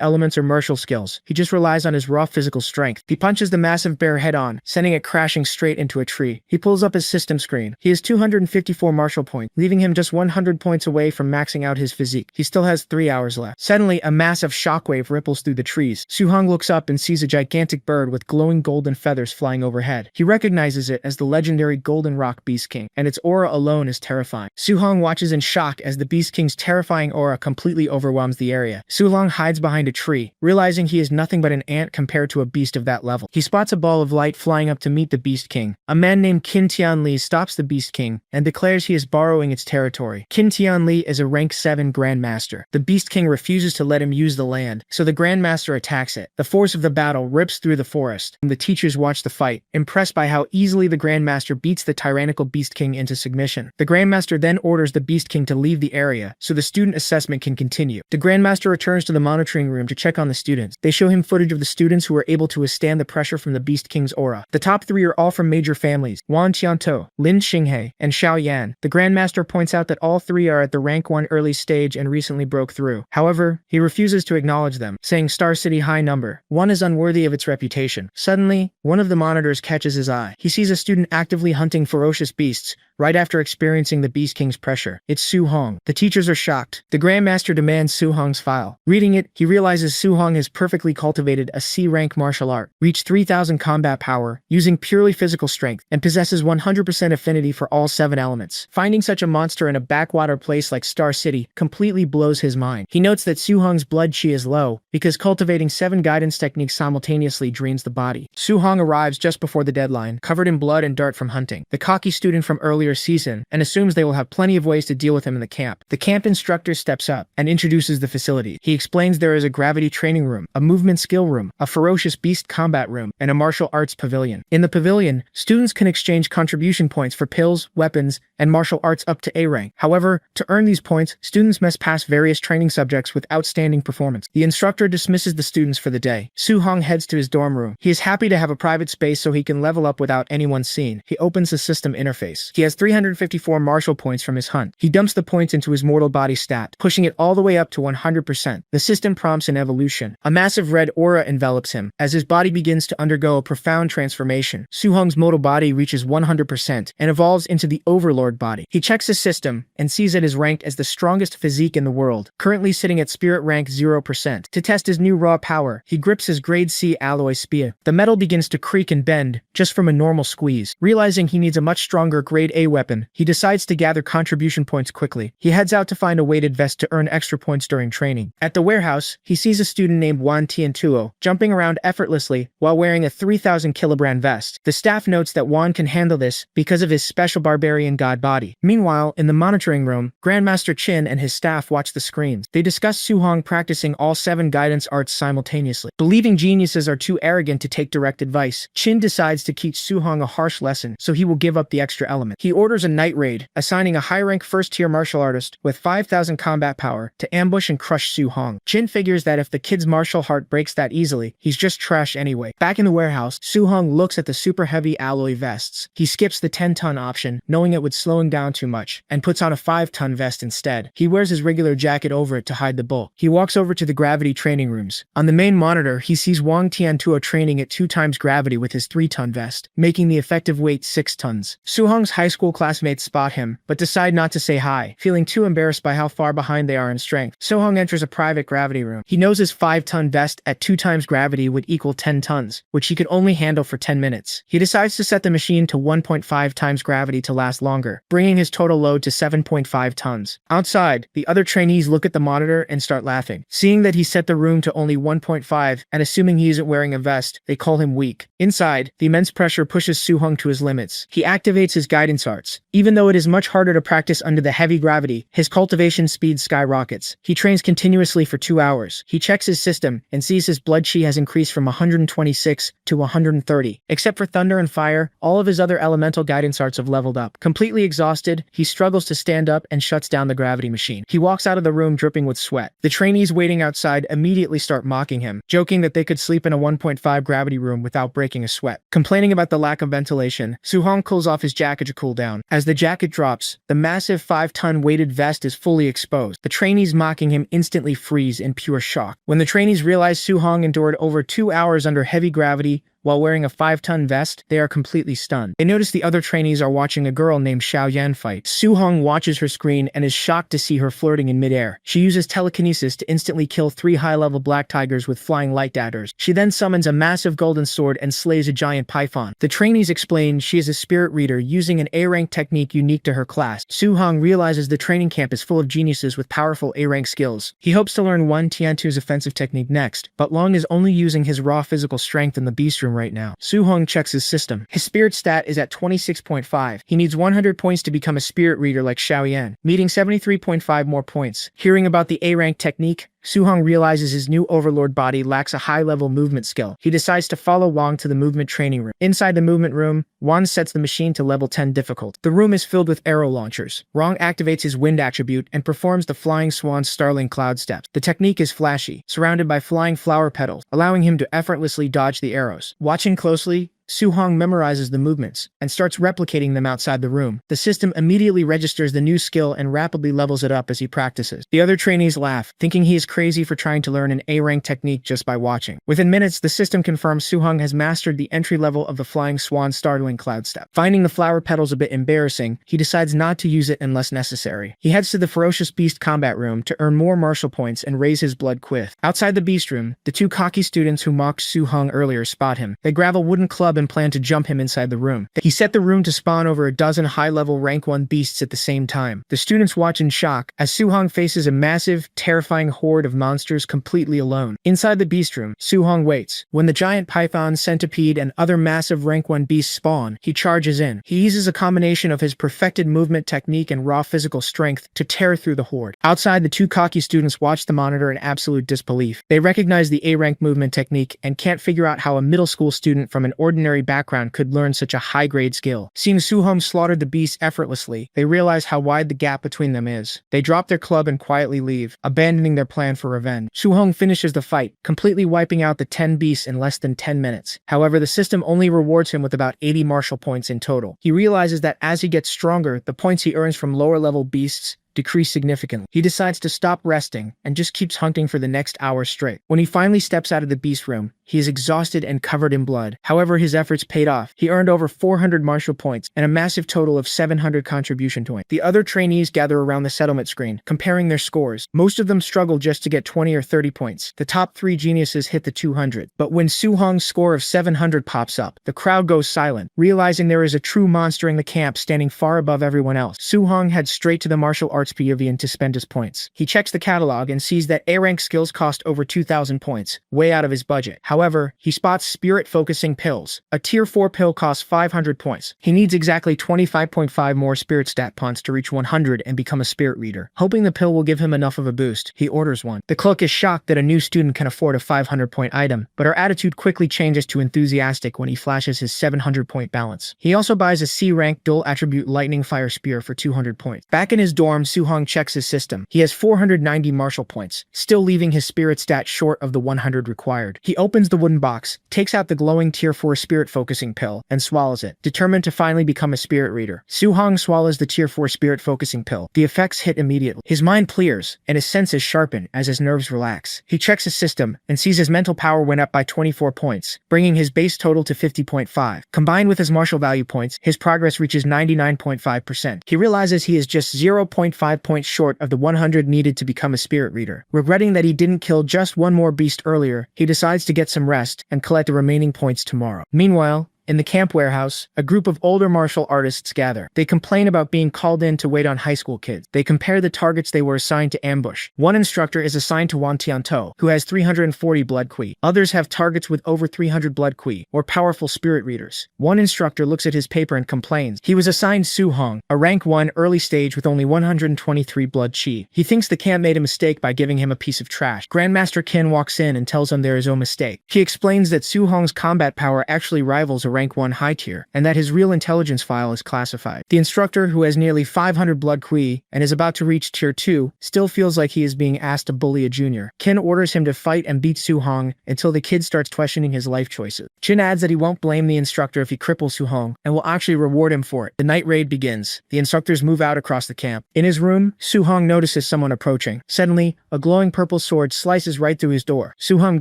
elements or martial skills. He just relies on his raw physical strength. He punches the massive bear head-on, sending it crashing straight into a tree. He pulls up his system screen. He has 254 martial points, leaving him just 100 points away from maxing out his physique. He still has 3 hours left. Suddenly, a massive shockwave ripples through the trees. Soo-hong looks up and sees a gigantic bird with glowing golden feathers flying overhead. He recognizes it as the legendary Golden Rock Beast King, and its aura alone is terrifying. Soo-hong watches in shock as the Beast King's terrifying aura completely overwhelms the area. Soo-hong hides behind a tree, realizing he is nothing but an ant compared to a beast of that level. He spots a ball of light flying up to meet the Beast King. A man named Qin Tianli stops the Beast King and declares he is borrowing its territory. Qin Tianli is a rank 7 Grandmaster. The Beast King refuses to let him use the land, so the Grandmaster attacks it. The force of the battle rips through the forest. The teachers watch the fight, impressed by how easily the Grandmaster beats the tyrannical Beast King into submission. The Grandmaster then orders the Beast King to leave the area, so the student assessment can continue. The Grandmaster returns to the monitoring room to check on the students. They show him footage of the students who were able to withstand the pressure from the Beast King's aura. The top 3 are all from major families: Wan Qiantou, Lin Xinghe, and Xiao Yan. The Grandmaster points out that all 3 are at the rank 1 early stage and recently broke through. However, he refuses to acknowledge them, saying Star City high number. 1 is unworthy of its reputation. Suddenly, one of the monitors catches his eye. He sees a student actively hunting ferocious beasts, right after experiencing the Beast King's pressure. It's Soo-hong. The teachers are shocked. The Grandmaster demands Soo-hong's file. Reading it, he realizes Soo-hong has perfectly cultivated a C-rank martial art, reached 3,000 combat power, using purely physical strength, and possesses 100% affinity for all 7 elements. Finding such a monster in a backwater place like Star City completely blows his mind. He notes that Soo-hong's blood chi is low, because cultivating 7 guidance techniques simultaneously drains the body. Soo-hong arrives just before the deadline, covered in blood and dirt from hunting. The cocky student from earlier season, and assumes they will have plenty of ways to deal with him in the camp. The camp instructor steps up and introduces the facility. He explains there is a gravity training room, a movement skill room, a ferocious beast combat room, and a martial arts pavilion. In the pavilion, students can exchange contribution points for pills, weapons, and martial arts up to A rank. However, to earn these points, students must pass various training subjects with outstanding performance. The instructor dismisses the students for the day. Soo-hong heads to his dorm room. He is happy to have a private space so he can level up without anyone seeing. He opens the system interface. He has 354 martial points from his hunt. He dumps the points into his mortal body stat, pushing it all the way up to 100%. The system prompts an evolution. A massive red aura envelops him, as his body begins to undergo a profound transformation. Soo-hong's mortal body reaches 100% and evolves into the Overlord body. He checks his system and sees it is ranked as the strongest physique in the world, currently sitting at spirit rank 0%. To test his new raw power, he grips his grade C alloy spear. The metal begins to creak and bend, just from a normal squeeze. Realizing he needs a much stronger grade A weapon, he decides to gather contribution points quickly. He heads out to find a weighted vest to earn extra points during training. At the warehouse, he sees a student named Wan Tiantuo jumping around effortlessly while wearing a 3,000 kilogram vest. The staff notes that Wan can handle this because of his special barbarian god body. Meanwhile, in the monitoring room, Grandmaster Qin and his staff watch the screens. They discuss Soo-hong practicing all 7 guidance arts simultaneously. Believing geniuses are too arrogant to take direct advice, Qin decides to teach Soo-hong a harsh lesson, so he will give up the extra element. He He orders a night raid, assigning a high-rank first-tier martial artist with 5,000 combat power to ambush and crush Su-hong. Jin figures that if the kid's martial heart breaks that easily, he's just trash anyway. Back in the warehouse, Su-hong looks at the super heavy alloy vests. He skips the 10-ton option, knowing it would slow him down too much, and puts on a 5-ton vest instead. He wears his regular jacket over it to hide the bulk. He walks over to the gravity training rooms. On the main monitor, he sees Wang Tiantuo training at 2 times gravity with his 3-ton vest, making the effective weight 6 tons. Su-hong's high school classmates spot him, but decide not to say hi, feeling too embarrassed by how far behind they are in strength. Su-hong enters a private gravity room. He knows his 5-ton vest at 2 times gravity would equal 10 tons, which he could only handle for 10 minutes. He decides to set the machine to 1.5 times gravity to last longer, bringing his total load to 7.5 tons. Outside, the other trainees look at the monitor and start laughing. Seeing that he set the room to only 1.5 and assuming he isn't wearing a vest, they call him weak. Inside, the immense pressure pushes Su-hong to his limits. He activates his guidance arts. Even though it is much harder to practice under the heavy gravity, his cultivation speed skyrockets. He trains continuously for 2 hours. He checks his system and sees his blood chi has increased from 126 to 130. Except for thunder and fire, all of his other elemental guidance arts have leveled up. Completely exhausted, he struggles to stand up and shuts down the gravity machine. He walks out of the room dripping with sweat. The trainees waiting outside immediately start mocking him, joking that they could sleep in a 1.5 gravity room without breaking a sweat. Complaining about the lack of ventilation, Su-hong pulls off his jacket to cool down. As the jacket drops, the massive 5-ton weighted vest is fully exposed. The trainees mocking him instantly freeze in pure shock. When the trainees realize Su-hong endured over 2 hours under heavy gravity while wearing a 5-ton vest, they are completely stunned. They notice the other trainees are watching a girl named Xiaoyan fight. Su-hong watches her screen and is shocked to see her flirting in midair. She uses telekinesis to instantly kill 3 high-level black tigers with flying light daggers. She then summons a massive golden sword and slays a giant python. The trainees explain she is a spirit reader using an A-rank technique unique to her class. Su-hong realizes the training camp is full of geniuses with powerful A-rank skills. He hopes to learn Wang Tiantuo's offensive technique next, but Long is only using his raw physical strength in the beast room right now. Su-hong checks his system. His spirit stat is at 26.5. He needs 100 points to become a spirit reader like Xiaoyan, needing 73.5 more points. Hearing about the A-rank technique, Su-hong realizes his new overlord body lacks a high-level movement skill. He decides to follow Wang to the movement training room. Inside the movement room, Wang sets the machine to level 10 difficult. The room is filled with arrow launchers. Wang activates his wind attribute and performs the Flying Swan Starling Cloud Steps. The technique is flashy, surrounded by flying flower petals, allowing him to effortlessly dodge the arrows. Watching closely, Su-hong memorizes the movements and starts replicating them outside the room. The system immediately registers the new skill and rapidly levels it up as he practices. The other trainees laugh, thinking he is crazy for trying to learn an A-rank technique just by watching. Within minutes, the system confirms Su-hong has mastered the entry level of the Flying Swan Startling Cloud Step. Finding the flower petals a bit embarrassing, he decides not to use it unless necessary. He heads to the Ferocious Beast combat room to earn more martial points and raise his blood quiff. Outside the beast room, the 2 cocky students who mocked Su-hong earlier spot him. They grab a wooden club and plan to jump him inside the room. He set the room to spawn over a dozen high-level rank 1 beasts at the same time. The students watch in shock as Su-hong faces a massive, terrifying horde of monsters completely alone. Inside the beast room, Su-hong waits. When the giant python, centipede, and other massive rank 1 beasts spawn, he charges in. He uses a combination of his perfected movement technique and raw physical strength to tear through the horde. Outside, the 2 cocky students watch the monitor in absolute disbelief. They recognize the A-rank movement technique and can't figure out how a middle school student from an ordinary background could learn such a high-grade skill. Seeing Su-hong slaughter the beasts effortlessly, they realize how wide the gap between them is. They drop their club and quietly leave, abandoning their plan for revenge. Su-hong finishes the fight, completely wiping out the 10 beasts in less than 10 minutes. However, the system only rewards him with about 80 martial points in total. He realizes that as he gets stronger, the points he earns from lower-level beasts decrease significantly. He decides to stop resting and just keeps hunting for the next hour straight. When he finally steps out of the beast room, he is exhausted and covered in blood. However, his efforts paid off. He earned over 400 martial points and a massive total of 700 contribution points. The other trainees gather around the settlement screen, comparing their scores. Most of them struggle just to get 20 or 30 points. The top 3 geniuses hit the 200. But when Su-hong's score of 700 pops up, the crowd goes silent, realizing there is a true monster in the camp standing far above everyone else. Su-hong heads straight to the martial arts pavilion to spend his points. He checks the catalog and sees that A-rank skills cost over 2,000 points, way out of his budget. However, However, he spots spirit-focusing pills. A tier 4 pill costs 500 points. He needs exactly 25.5 more spirit stat points to reach 100 and become a spirit reader. Hoping the pill will give him enough of a boost, he orders one. The clerk is shocked that a new student can afford a 500-point item, but her attitude quickly changes to enthusiastic when he flashes his 700-point balance. He also buys a C-rank dual attribute lightning fire spear for 200 points. Back in his dorm, Soo-hong checks his system. He has 490 martial points, still leaving his spirit stat short of the 100 required. He opens the wooden box, takes out the glowing tier 4 spirit focusing pill, and swallows it, determined to finally become a spirit reader. Soo-hong swallows the tier 4 spirit focusing pill. The effects hit immediately. His mind clears, and his senses sharpen as his nerves relax. He checks his system and sees his mental power went up by 24 points, bringing his base total to 50.5. Combined with his martial value points, his progress reaches 99.5%. He realizes he is just 0.5 points short of the 100 needed to become a spirit reader. Regretting that he didn't kill just one more beast earlier, he decides to get some rest and collect the remaining points tomorrow. Meanwhile, in the camp warehouse, a group of older martial artists gather. They complain about being called in to wait on high school kids. They compare the targets they were assigned to ambush. One instructor is assigned to Wan Tiantou, who has 340 blood qui. Others have targets with over 300 blood qui, or powerful spirit readers. One instructor looks at his paper and complains. He was assigned Soo-hong, a rank 1 early stage with only 123 blood chi. He thinks the camp made a mistake by giving him a piece of trash. Grandmaster Qin walks in and tells him there is no mistake. He explains that Soo-hong's combat power actually rivals a rank 1 high tier, and that his real intelligence file is classified. The instructor, who has nearly 500 blood qui and is about to reach tier 2, still feels like he is being asked to bully a junior. Qin orders him to fight and beat Soo-hong until the kid starts questioning his life choices. Qin adds that he won't blame the instructor if he cripples Soo-hong and will actually reward him for it. The night raid begins. The instructors move out across the camp. In his room, Soo-hong notices someone approaching. Suddenly, a glowing purple sword slices right through his door. Soo-hong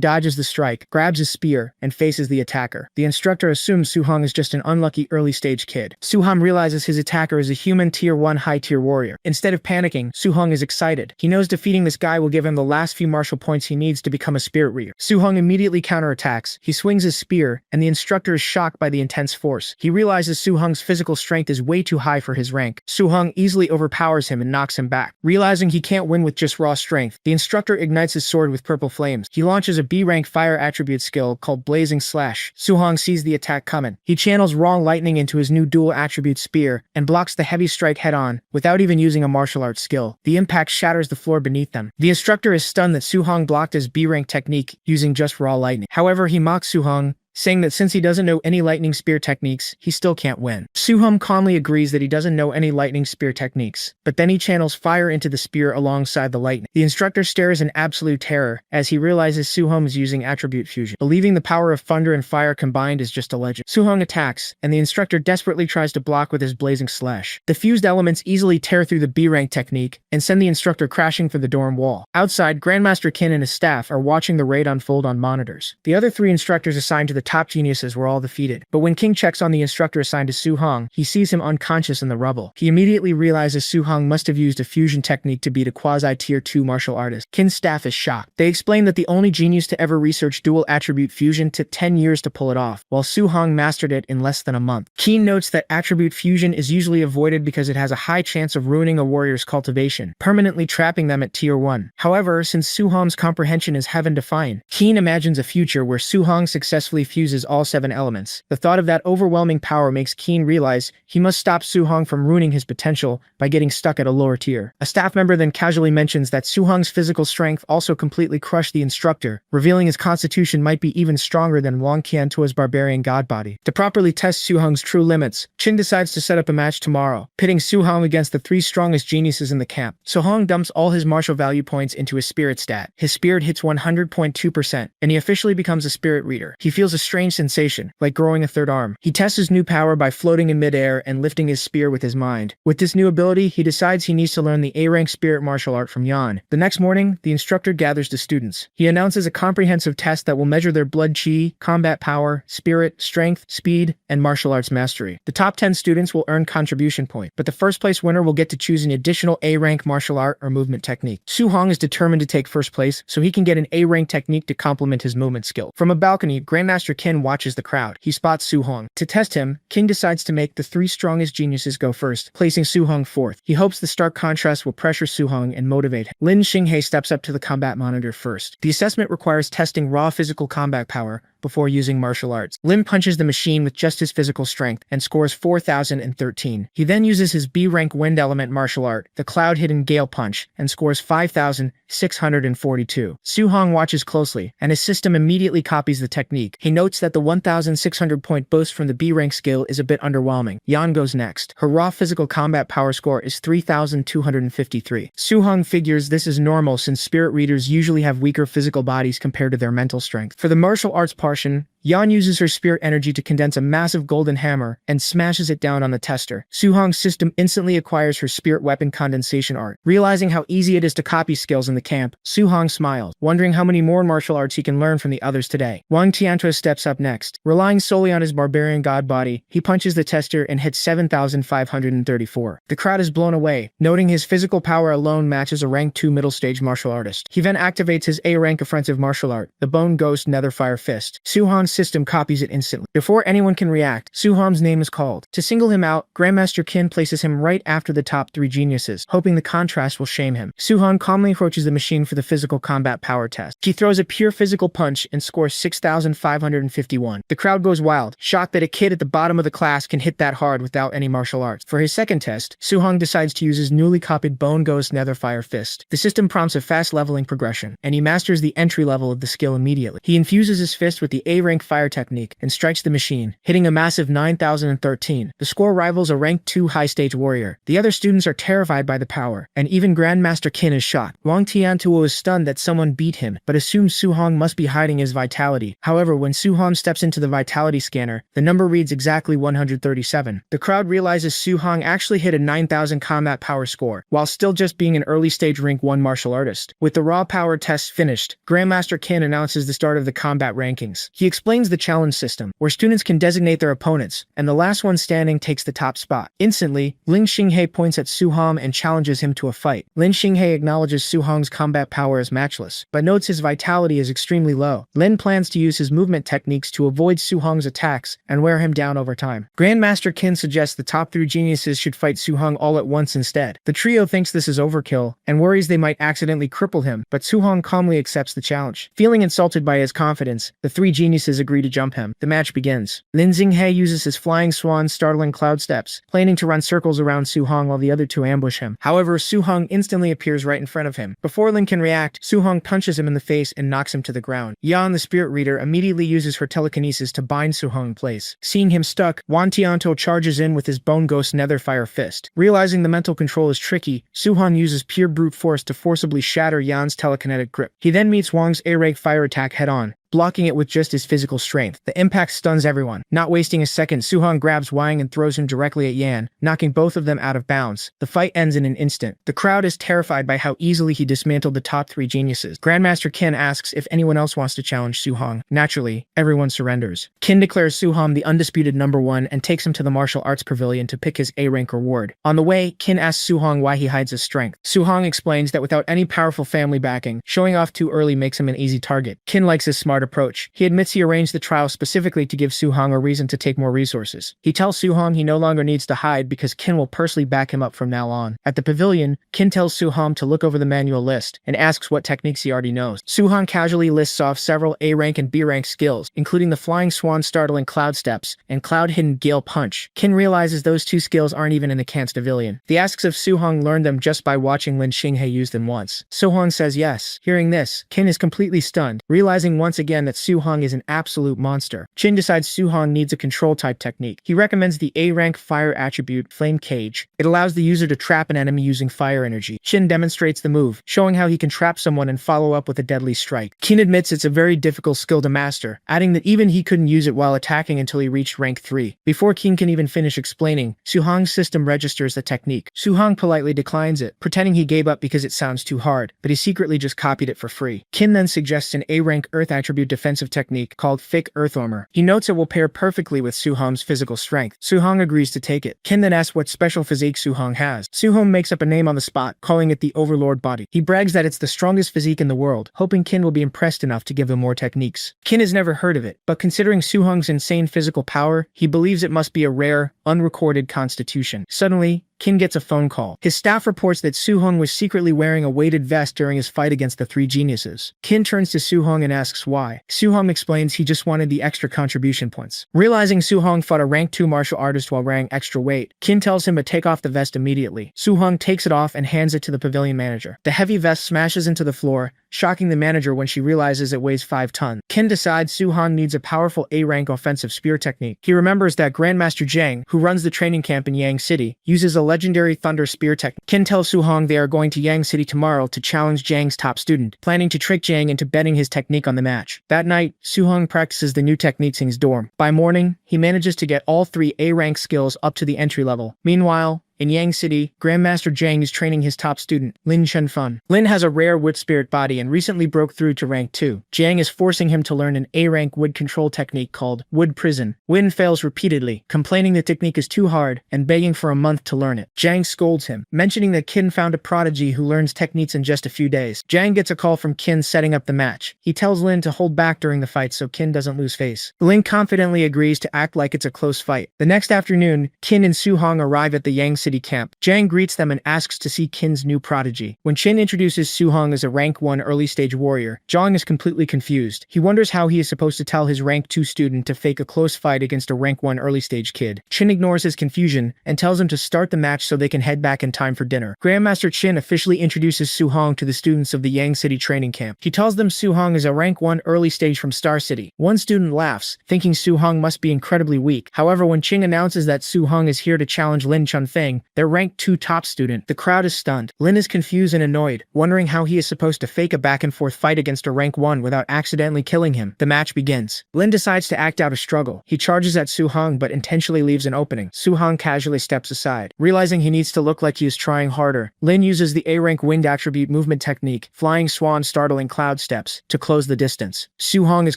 dodges the strike, grabs his spear, and faces the attacker. The instructor assumes Soo-hong is just an unlucky early-stage kid. Soo-hong realizes his attacker is a human tier 1 high-tier warrior. Instead of panicking, Soo-hong is excited. He knows defeating this guy will give him the last few martial points he needs to become a spirit reader. Soo-hong immediately counterattacks. He swings his spear, and the instructor is shocked by the intense force. He realizes Soo-hong's physical strength is way too high for his rank. Soo-hong easily overpowers him and knocks him back. Realizing he can't win with just raw strength, the instructor ignites his sword with purple flames. He launches a B-rank fire attribute skill called Blazing Slash. Soo-hong sees the attack coming. He channels raw lightning into his new dual attribute spear and blocks the heavy strike head-on without even using a martial arts skill. The impact shatters the floor beneath them. The instructor is stunned that Soo-hong blocked his B-rank technique using just raw lightning. However, he mocks Soo-hong, saying that since he doesn't know any lightning spear techniques, he still can't win. Soo-hong calmly agrees that he doesn't know any lightning spear techniques, but then he channels fire into the spear alongside the lightning. The instructor stares in absolute terror as he realizes Soo-hong is using attribute fusion, believing the power of thunder and fire combined is just a legend. Soo-hong attacks, and the instructor desperately tries to block with his blazing slash. The fused elements easily tear through the B-rank technique and send the instructor crashing through the dorm wall. Outside, Grandmaster Qin and his staff are watching the raid unfold on monitors. The other 3 instructors assigned to the top geniuses were all defeated, but when King checks on the instructor assigned to Soo-hong, he sees him unconscious in the rubble. He immediately realizes Soo-hong must have used a fusion technique to beat a quasi-tier 2 martial artist. Kin's staff is shocked. They explain that the only genius to ever research dual attribute fusion took 10 years to pull it off, while Soo-hong mastered it in less than a month. Keen notes that attribute fusion is usually avoided because it has a high chance of ruining a warrior's cultivation, permanently trapping them at tier 1. However, since Soo-hong's comprehension is heaven-defying, Keen imagines a future where Soo-hong successfully fuses all 7 elements. The thought of that overwhelming power makes Keen realize he must stop Soo-hong from ruining his potential by getting stuck at a lower tier. A staff member then casually mentions that Soo-hong's physical strength also completely crushed the instructor, revealing his constitution might be even stronger than Wang Qiantuo's barbarian god body. To properly test Soo-hong's true limits, Qin decides to set up a match tomorrow, pitting Soo-hong against the 3 strongest geniuses in the camp. Soo-hong dumps all his martial value points into his spirit stat. His spirit hits 100.2%, and he officially becomes a spirit reader. He feels a strange sensation, like growing a 3rd arm. He tests his new power by floating in midair and lifting his spear with his mind. With this new ability, he decides he needs to learn the A-rank spirit martial art from Yan. The next morning, the instructor gathers the students. He announces a comprehensive test that will measure their blood chi, combat power, spirit, strength, speed, and martial arts mastery. The top 10 students will earn contribution point, but the first place winner will get to choose an additional A-rank martial art or movement technique. Soo-hong is determined to take first place so he can get an A-rank technique to complement his movement skill. From a balcony, Grandmaster Qin watches the crowd. He spots Soo-hong. To test him, King decides to make the 3 strongest geniuses go first, placing Soo-hong 4th. He hopes the stark contrast will pressure Soo-hong and motivate him. Lin Xinghe steps up to the combat monitor first. The assessment requires testing raw physical combat power, before using martial arts. Lin punches the machine with just his physical strength and scores 4,013. He then uses his B-rank wind element martial art, the cloud-hidden gale punch, and scores 5,642. Su-hong watches closely, and his system immediately copies the technique. He notes that the 1,600-point boost from the B-rank skill is a bit underwhelming. Yan goes next. Her raw physical combat power score is 3,253. Su-hong figures this is normal since spirit readers usually have weaker physical bodies compared to their mental strength. For the martial arts portion, Yan uses her spirit energy to condense a massive golden hammer and smashes it down on the tester. Su-hong's system instantly acquires her spirit weapon condensation art. Realizing how easy it is to copy skills in the camp, Su-hong smiles, wondering how many more martial arts he can learn from the others today. Wang Tiantuo steps up next. Relying solely on his barbarian god body, he punches the tester and hits 7,534. The crowd is blown away, noting his physical power alone matches a rank 2 middle stage martial artist. He then activates his A-rank offensive martial art, the Bone Ghost Netherfire Fist. Su-hong's system copies it instantly. Before anyone can react, Su-hong's name is called. To single him out, Grandmaster Qin places him right after the top 3 geniuses, hoping the contrast will shame him. Su-hong calmly approaches the machine for the physical combat power test. She throws a pure physical punch and scores 6,551. The crowd goes wild, shocked that a kid at the bottom of the class can hit that hard without any martial arts. For his second test, Su-hong decides to use his newly copied Bone Ghost Netherfire Fist. The system prompts a fast leveling progression, and he masters the entry level of the skill immediately. He infuses his fist with the A-rank fire technique and strikes the machine, hitting a massive 9,013. The score rivals a rank 2 high-stage warrior. The other students are terrified by the power, and even Grandmaster Qin is shocked. Wang Tiantuo is stunned that someone beat him, but assumes Su-hong must be hiding his vitality. However, when Su-hong steps into the vitality scanner, the number reads exactly 137. The crowd realizes Su-hong actually hit a 9,000 combat power score, while still just being an early-stage rank 1 martial artist. With the raw power test finished, Grandmaster Qin announces the start of the combat rankings. He explains the challenge system, where students can designate their opponents, and the last one standing takes the top spot. Instantly, Lin Xinghe points at Su-hong and challenges him to a fight. Lin Xinghe acknowledges Su-hong's combat power as matchless, but notes his vitality is extremely low. Lin plans to use his movement techniques to avoid Su-hong's attacks and wear him down over time. Grandmaster Qin suggests the top 3 geniuses should fight Su-hong all at once instead. The trio thinks this is overkill and worries they might accidentally cripple him, but Su-hong calmly accepts the challenge. Feeling insulted by his confidence, the 3 geniuses agree to jump him. The match begins. Lin Xinghe uses his flying swan startling cloud steps, planning to run circles around Su-hong while the other 2 ambush him. However, Su-hong instantly appears right in front of him. Before Lin can react, Su-hong punches him in the face and knocks him to the ground. Yan, the spirit reader, immediately uses her telekinesis to bind Su-hong in place. Seeing him stuck, Wang Tiantuo charges in with his Bone Ghost Netherfire Fist. Realizing the mental control is tricky, Su-hong uses pure brute force to forcibly shatter Yan's telekinetic grip. He then meets Wang's A-rank fire attack head-on, blocking it with just his physical strength. The impact stuns everyone. Not wasting a second, Su-hong grabs Wang and throws him directly at Yan, knocking both of them out of bounds. The fight ends in an instant. The crowd is terrified by how easily he dismantled the top 3 geniuses. Grandmaster Qin asks if anyone else wants to challenge Su-hong. Naturally, everyone surrenders. Qin declares Su-hong the undisputed number 1 and takes him to the martial arts pavilion to pick his A-rank reward. On the way, Qin asks Su-hong why he hides his strength. Su-hong explains that without any powerful family backing, showing off too early makes him an easy target. Qin likes his smart approach. He admits he arranged the trial specifically to give Su-hong a reason to take more resources. He tells Su-hong he no longer needs to hide because Qin will personally back him up from now on. At the pavilion, Qin tells Su-hong to look over the manual list and asks what techniques he already knows. Su-hong casually lists off several A-rank and B-rank skills, including the Flying Swan Startling Cloud Steps and Cloud Hidden Gale Punch. Qin realizes those 2 skills aren't even in the Khan's pavilion. He asks if Su-hong learned them just by watching Lin Xinghe use them once. Su-hong says yes. Hearing this, Qin is completely stunned, realizing once again that Su-hong is an absolute monster. Qin decides Su-hong needs a control-type technique. He recommends the A-rank fire attribute, Flame Cage. It allows the user to trap an enemy using fire energy. Qin demonstrates the move, showing how he can trap someone and follow up with a deadly strike. Qin admits it's a very difficult skill to master, adding that even he couldn't use it while attacking until he reached rank 3. Before Qin can even finish explaining, Su-hong's system registers the technique. Su-hong politely declines it, pretending he gave up because it sounds too hard, but he secretly just copied it for free. Qin then suggests an A-rank earth attribute defensive technique called Thick Earth Armor. He notes it will pair perfectly with Su-hong's physical strength. Su-hong agrees to take it. Qin then asks what special physique Su-hong has. Su-hong makes up a name on the spot, calling it the Overlord Body. He brags that it's the strongest physique in the world, hoping Qin will be impressed enough to give him more techniques. Qin has never heard of it, but considering Su-hong's insane physical power, he believes it must be a rare, unrecorded constitution. Suddenly, Kin gets a phone call. His staff reports that Soo-hong was secretly wearing a weighted vest during his fight against the three geniuses. Kin turns to Soo-hong and asks why. Soo-hong explains he just wanted the extra contribution points. Realizing Soo-hong fought a rank 2 martial artist while wearing extra weight, Kin tells him to take off the vest immediately. Soo-hong takes it off and hands it to the pavilion manager. The heavy vest smashes into the floor, shocking the manager when she realizes it weighs 5 tons. Kin decides Soo-hong needs a powerful A-rank offensive spear technique. He remembers that Grandmaster Jang, who runs the training camp in Yang City, uses a legendary thunder spear technique. Kin tells Soo-hong they are going to Yang City tomorrow to challenge Jang's top student, planning to trick Jang into betting his technique on the match. That night, Soo-hong practices the new techniques in his dorm. By morning, he manages to get all 3 A-rank skills up to the entry level. Meanwhile, in Yang City, Grandmaster Jang is training his top student, Lin Chunfun. Lin has a rare wood spirit body and recently broke through to rank 2. Jang is forcing him to learn an A-rank wood control technique called wood prison. Lin fails repeatedly, complaining the technique is too hard and begging for a month to learn it. Jang scolds him, mentioning that Kin found a prodigy who learns techniques in just a few days. Jang gets a call from Kin setting up the match. He tells Lin to hold back during the fight so Kin doesn't lose face. Lin confidently agrees to act like it's a close fight. The next afternoon, Kin and Soo-hong arrive at the Yang City camp. Jang greets them and asks to see Kin's new prodigy. When Chin introduces Soo-hong as a rank 1 early stage warrior, Jang is completely confused. He wonders how he is supposed to tell his rank 2 student to fake a close fight against a rank 1 early stage kid. Chin ignores his confusion and tells him to start the match so they can head back in time for dinner. Grandmaster Chin officially introduces Soo-hong to the students of the Yang City training camp. He tells them Soo-hong is a rank 1 early stage from Star City. One student laughs, thinking Soo-hong must be incredibly weak. However, when Ching announces that Soo-hong is here to challenge Lin Chunfeng, their rank 2 top student, the crowd is stunned. Lin is confused and annoyed, wondering how he is supposed to fake a back-and-forth fight against a rank 1 without accidentally killing him. The match begins. Lin decides to act out a struggle. He charges at Soo-hong but intentionally leaves an opening. Soo-hong casually steps aside. Realizing he needs to look like he is trying harder, Lin uses the A-rank wind attribute movement technique, flying swan startling cloud steps, to close the distance. Soo-hong is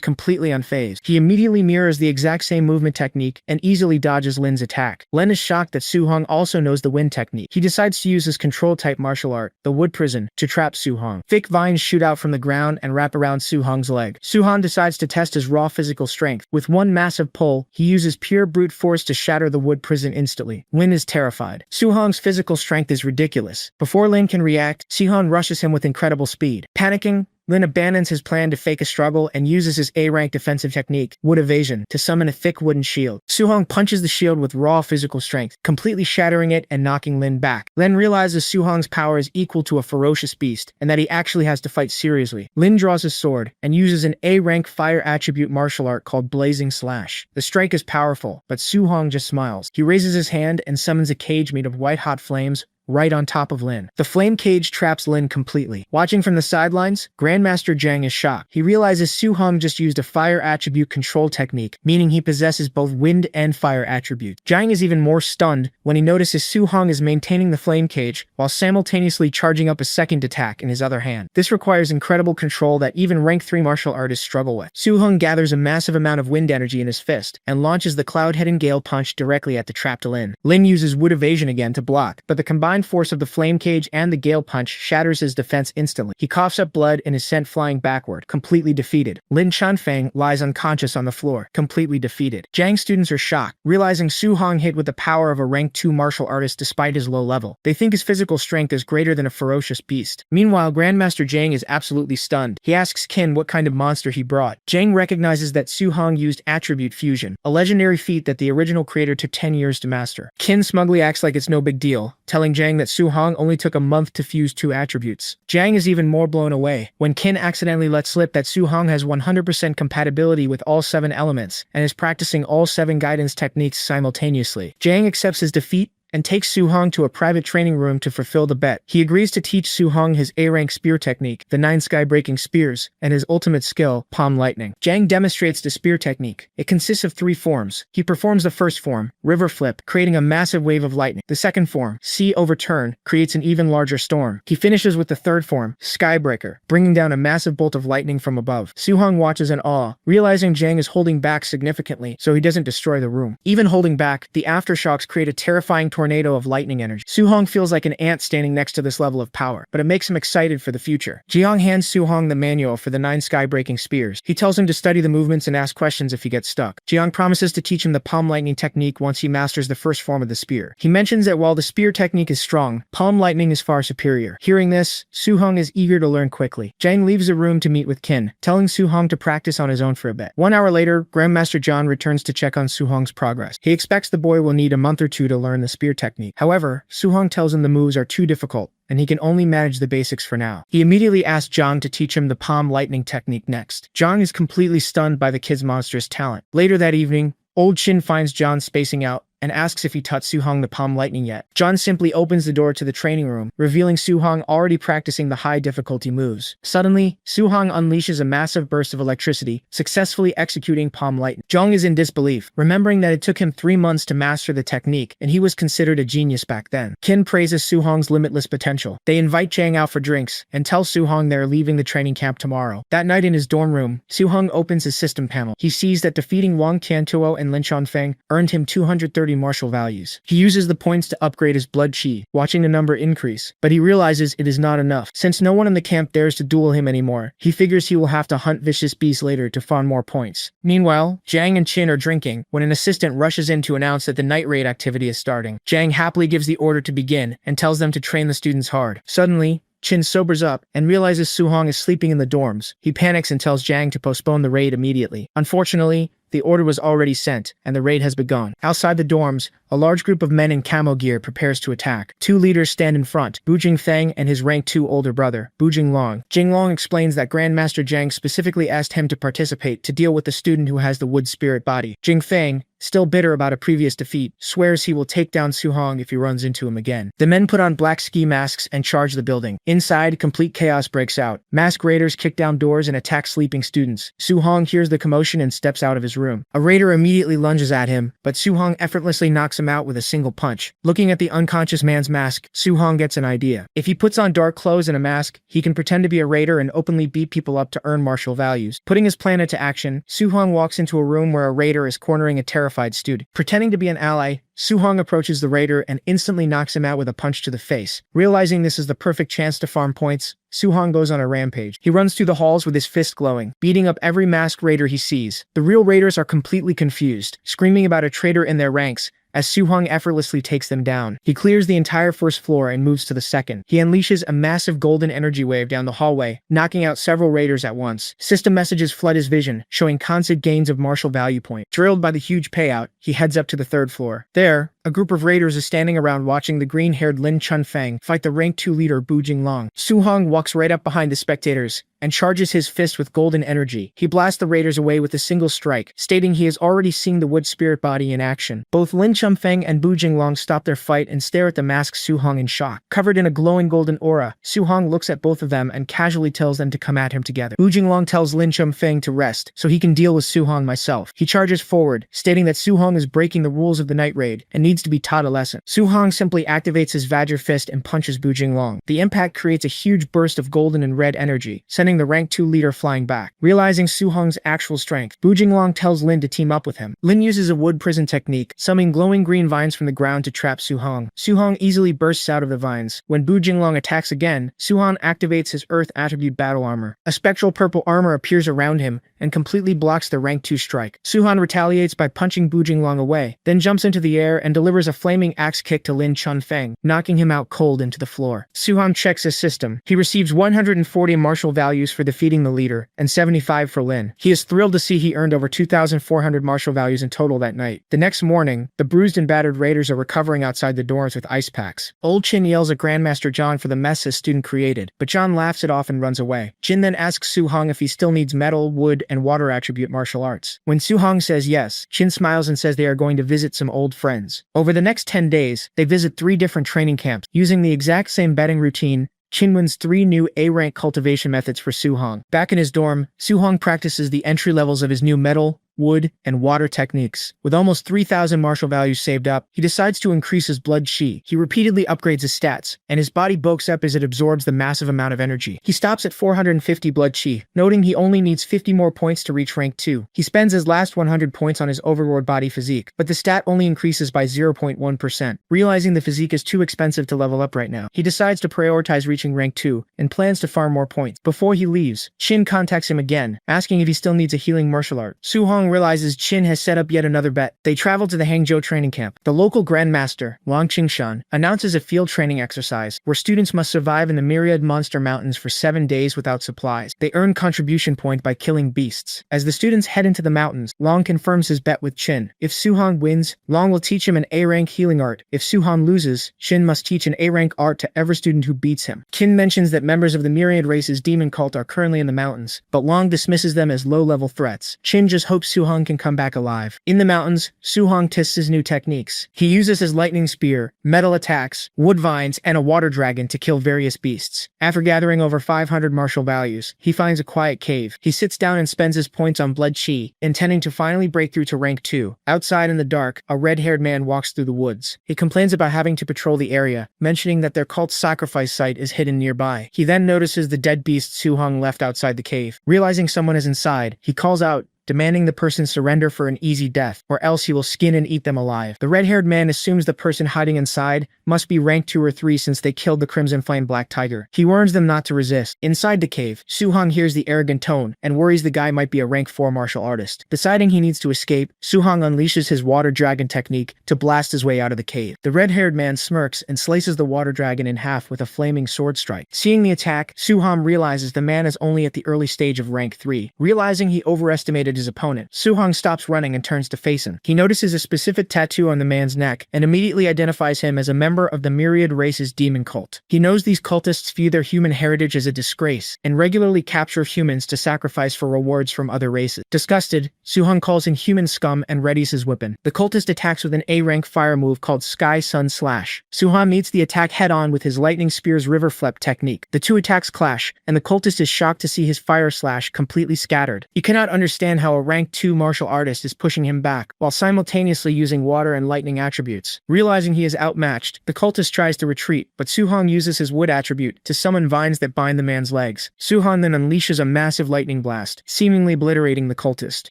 completely unfazed. He immediately mirrors the exact same movement technique and easily dodges Lin's attack. Lin is shocked that Soo-hong also knows the wind technique. He decides to use his control-type martial art, the wood prison, to trap Soo-hong. Thick vines shoot out from the ground and wrap around Soo-hong's leg. Soo-hong decides to test his raw physical strength. With one massive pull, he uses pure brute force to shatter the wood prison instantly. Lin is terrified. Soo-hong's physical strength is ridiculous. Before Lin can react, Soo-hong rushes him with incredible speed. Panicking, Lin abandons his plan to fake a struggle and uses his A-rank defensive technique, wood evasion, to summon a thick wooden shield. Soo-hong punches the shield with raw physical strength, completely shattering it and knocking Lin back. Lin realizes Soo-hong's power is equal to a ferocious beast, and that he actually has to fight seriously. Lin draws his sword, and uses an A-rank fire attribute martial art called Blazing Slash. The strike is powerful, but Soo-hong just smiles. He raises his hand and summons a cage made of white-hot flames, right on top of Lin. The flame cage traps Lin completely. Watching from the sidelines, Grandmaster Jang is shocked. He realizes Soo-hong just used a fire attribute control technique, meaning he possesses both wind and fire attributes. Jang is even more stunned when he notices Soo-hong is maintaining the flame cage while simultaneously charging up a second attack in his other hand. This requires incredible control that even rank 3 martial artists struggle with. Soo-hong gathers a massive amount of wind energy in his fist and launches the cloud-headed gale punch directly at the trapped Lin. Lin uses wood evasion again to block, but the combined force of the flame cage and the gale punch shatters his defense instantly. He coughs up blood and is sent flying backward, completely defeated. Lin Chunfeng lies unconscious on the floor, completely defeated. Jang's students are shocked, realizing Soo-hong hit with the power of a rank 2 martial artist despite his low level. They think his physical strength is greater than a ferocious beast. Meanwhile, Grandmaster Jang is absolutely stunned. He asks Kin what kind of monster he brought. Jang recognizes that Soo-hong used attribute fusion, a legendary feat that the original creator took 10 years to master. Kin smugly acts like it's no big deal, telling Jang that Soo-hong only took a month to fuse 2 attributes. Jang is even more blown away when Kin accidentally lets slip that Soo-hong has 100% compatibility with all 7 elements and is practicing all 7 guidance techniques simultaneously. Jang accepts his defeat and takes Soo-hong to a private training room to fulfill the bet. He agrees to teach Soo-hong his A-rank spear technique, the 9 sky-breaking spears, and his ultimate skill, palm lightning. Jang demonstrates the spear technique. It consists of 3 forms. He performs the first form, river flip, creating a massive wave of lightning. The second form, sea overturn, creates an even larger storm. He finishes with the third form, skybreaker, bringing down a massive bolt of lightning from above. Soo-hong watches in awe, realizing Jang is holding back significantly so he doesn't destroy the room. Even holding back, the aftershocks create a terrifying tornado tornado of lightning energy. Su-hong feels like an ant standing next to this level of power, but it makes him excited for the future. Jiang hands Su-hong the manual for the 9 sky-breaking spears. He tells him to study the movements and ask questions if he gets stuck. Jiang promises to teach him the palm lightning technique once he masters the first form of the spear. He mentions that while the spear technique is strong, palm lightning is far superior. Hearing this, Su-hong is eager to learn quickly. Jiang leaves the room to meet with Qin, telling Su-hong to practice on his own for a bit. 1 hour later, Grandmaster John returns to check on Su-hong's progress. He expects the boy will need a month or two to learn the spear technique. However, Su-hong tells him the moves are too difficult, and he can only manage the basics for now. He immediately asks Zhang to teach him the palm lightning technique next. Zhang is completely stunned by the kid's monstrous talent. Later that evening, old Qin finds John spacing out and asks if he taught Su-hong the palm lightning yet. John simply opens the door to the training room, revealing Su-hong already practicing the high difficulty moves. Suddenly, Su-hong unleashes a massive burst of electricity, successfully executing palm lightning. Zhang is in disbelief, remembering that it took him 3 months to master the technique, and he was considered a genius back then. Qin praises Su-hong's limitless potential. They invite Zhang out for drinks, and tell Su-hong they are leaving the training camp tomorrow. That night in his dorm room, Su-hong opens his system panel. He sees that defeating Wang Tiantuo and Lin Chonfeng earned him 230 martial values. He uses the points to upgrade his blood chi, watching the number increase, but he realizes it is not enough. Since no one in the camp dares to duel him anymore, he figures he will have to hunt vicious beasts later to farm more points. Meanwhile, Zhang and Qin are drinking when an assistant rushes in to announce that the night raid activity is starting. Zhang happily gives the order to begin and tells them to train the students hard. Suddenly, Qin sobers up and realizes Su-hong is sleeping in the dorms. He panics and tells Zhang to postpone the raid immediately. Unfortunately, the order was already sent, and the raid has begun. Outside the dorms, a large group of men in camo gear prepares to attack. 2 leaders stand in front, Bu Jingfeng and his rank 2 older brother, Bu Jinglong. Jinglong explains that Grandmaster Zhang specifically asked him to participate to deal with the student who has the wood spirit body. Jingfeng, still bitter about a previous defeat, swears he will take down Su-hong if he runs into him again. The men put on black ski masks and charge the building. Inside, complete chaos breaks out. Masked raiders kick down doors and attack sleeping students. Su-hong hears the commotion and steps out of his room. A raider immediately lunges at him, but Su-hong effortlessly knocks him out with a single punch. Looking at the unconscious man's mask, Su-hong gets an idea. If he puts on dark clothes and a mask, he can pretend to be a raider and openly beat people up to earn martial values. Putting his plan into action, Su-hong walks into a room where a raider is cornering a terrified student. Pretending to be an ally, Su-hong approaches the raider and instantly knocks him out with a punch to the face. Realizing this is the perfect chance to farm points, Su-hong goes on a rampage. He runs through the halls with his fist glowing, beating up every masked raider he sees. The real raiders are completely confused, screaming about a traitor in their ranks, as Su-hong effortlessly takes them down. He clears the entire first floor and moves to the second. He unleashes a massive golden energy wave down the hallway, knocking out several raiders at once. System messages flood his vision, showing constant gains of martial value point. Thrilled by the huge payout, he heads up to the 3rd floor. There, a group of raiders is standing around watching the green-haired Lin Chunfeng fight the rank 2 leader Bu Jinglong. Su-hong walks right up behind the spectators and charges his fist with golden energy. He blasts the raiders away with a single strike, stating he has already seen the wood spirit body in action. Both Lin Chunfeng and Bu Jinglong stop their fight and stare at the masked Su-hong in shock. Covered in a glowing golden aura, Su-hong looks at both of them and casually tells them to come at him together. Bu Jinglong tells Lin Chunfeng to rest, so he can deal with Su-hong myself. He charges forward, stating that Su-hong is breaking the rules of the night raid and needs to be taught a lesson. Su-hong simply activates his Vajra fist and punches Bu Jinglong. The impact creates a huge burst of golden and red energy, sending the rank 2 leader flying back. Realizing Su-hong's actual strength, Bu Jinglong tells Lin to team up with him. Lin uses a wood prison technique, summoning glowing green vines from the ground to trap Su-hong. Su-hong easily bursts out of the vines. When Bu Jinglong attacks again, Su-hong activates his earth attribute battle armor. A spectral purple armor appears around him and completely blocks the rank 2 strike. Su-hong retaliates by punching Bu Jinglong away, then jumps into the air and delivers a flaming axe kick to Lin Chunfeng, knocking him out cold into the floor. Su-hong checks his system. He receives 140 martial values for defeating the leader, and 75 for Lin. He is thrilled to see he earned over 2,400 martial values in total that night. The next morning, the bruised and battered raiders are recovering outside the dorms with ice packs. Old Qin yells at Grandmaster John for the mess his student created, but John laughs it off and runs away. Qin then asks Su-hong if he still needs metal, wood, and water attribute martial arts. When Su-hong says yes, Qin smiles and says they are going to visit some old friends. Over the next 10 days, they visit 3 different training camps. Using the exact same betting routine, Qin wins 3 new A-rank cultivation methods for Su-hong. Back in his dorm, Su-hong practices the entry levels of his new metal, wood, and water techniques. With almost 3,000 martial values saved up, he decides to increase his blood chi. He repeatedly upgrades his stats, and his body bulks up as it absorbs the massive amount of energy. He stops at 450 blood chi, noting he only needs 50 more points to reach rank 2. He spends his last 100 points on his overlord body physique, but the stat only increases by 0.1%. Realizing the physique is too expensive to level up right now, he decides to prioritize reaching rank 2 and plans to farm more points. Before he leaves, Chin contacts him again, asking if he still needs a healing martial art. Su-hong realizes Chin has set up yet another bet. They travel to the Hangzhou training camp. The local grandmaster, Wang Qingshan, announces a field training exercise where students must survive in the myriad monster mountains for 7 days without supplies. They earn contribution point by killing beasts. As the students head into the mountains, Long confirms his bet with Chin. If Su-hong wins, Long will teach him an A-rank healing art. If Su-hong loses, Chin must teach an A-rank art to every student who beats him. Qin mentions that members of the myriad race's demon cult are currently in the mountains, but Long dismisses them as low-level threats. Qin just hopes Su-hong can come back alive. In the mountains, Su-hong tests his new techniques. He uses his lightning spear, metal attacks, wood vines, and a water dragon to kill various beasts. After gathering over 500 martial values, he finds a quiet cave. He sits down and spends his points on blood chi, intending to finally break through to rank 2. Outside in the dark, a red-haired man walks through the woods. He complains about having to patrol the area, mentioning that their cult's sacrifice site is hidden nearby. He then notices the dead beast Su-hong left outside the cave. Realizing someone is inside, he calls out, demanding the person surrender for an easy death, or else he will skin and eat them alive. The red-haired man assumes the person hiding inside must be rank 2 or 3 since they killed the Crimson Flame Black Tiger. He warns them not to resist. Inside the cave, Su-hong hears the arrogant tone and worries the guy might be a rank 4 martial artist. Deciding he needs to escape, Su-hong unleashes his water dragon technique to blast his way out of the cave. The red-haired man smirks and slices the water dragon in half with a flaming sword strike. Seeing the attack, Su-hong realizes the man is only at the early stage of rank 3. Realizing he overestimated his opponent, Su-hong stops running and turns to face him. He notices a specific tattoo on the man's neck and immediately identifies him as a member of the myriad race's demon cult. He knows these cultists view their human heritage as a disgrace and regularly capture humans to sacrifice for rewards from other races. Disgusted, Su-hong calls in human scum and readies his weapon. The cultist attacks with an A-rank fire move called Sky Sun Slash. Su-hong meets the attack head-on with his lightning spear's river flip technique. The two attacks clash, and the cultist is shocked to see his fire slash completely scattered. He cannot understand how a rank 2 martial artist is pushing him back, while simultaneously using water and lightning attributes. Realizing he is outmatched, the cultist tries to retreat, but Su-hong uses his wood attribute to summon vines that bind the man's legs. Su-hong then unleashes a massive lightning blast, seemingly obliterating the cultist.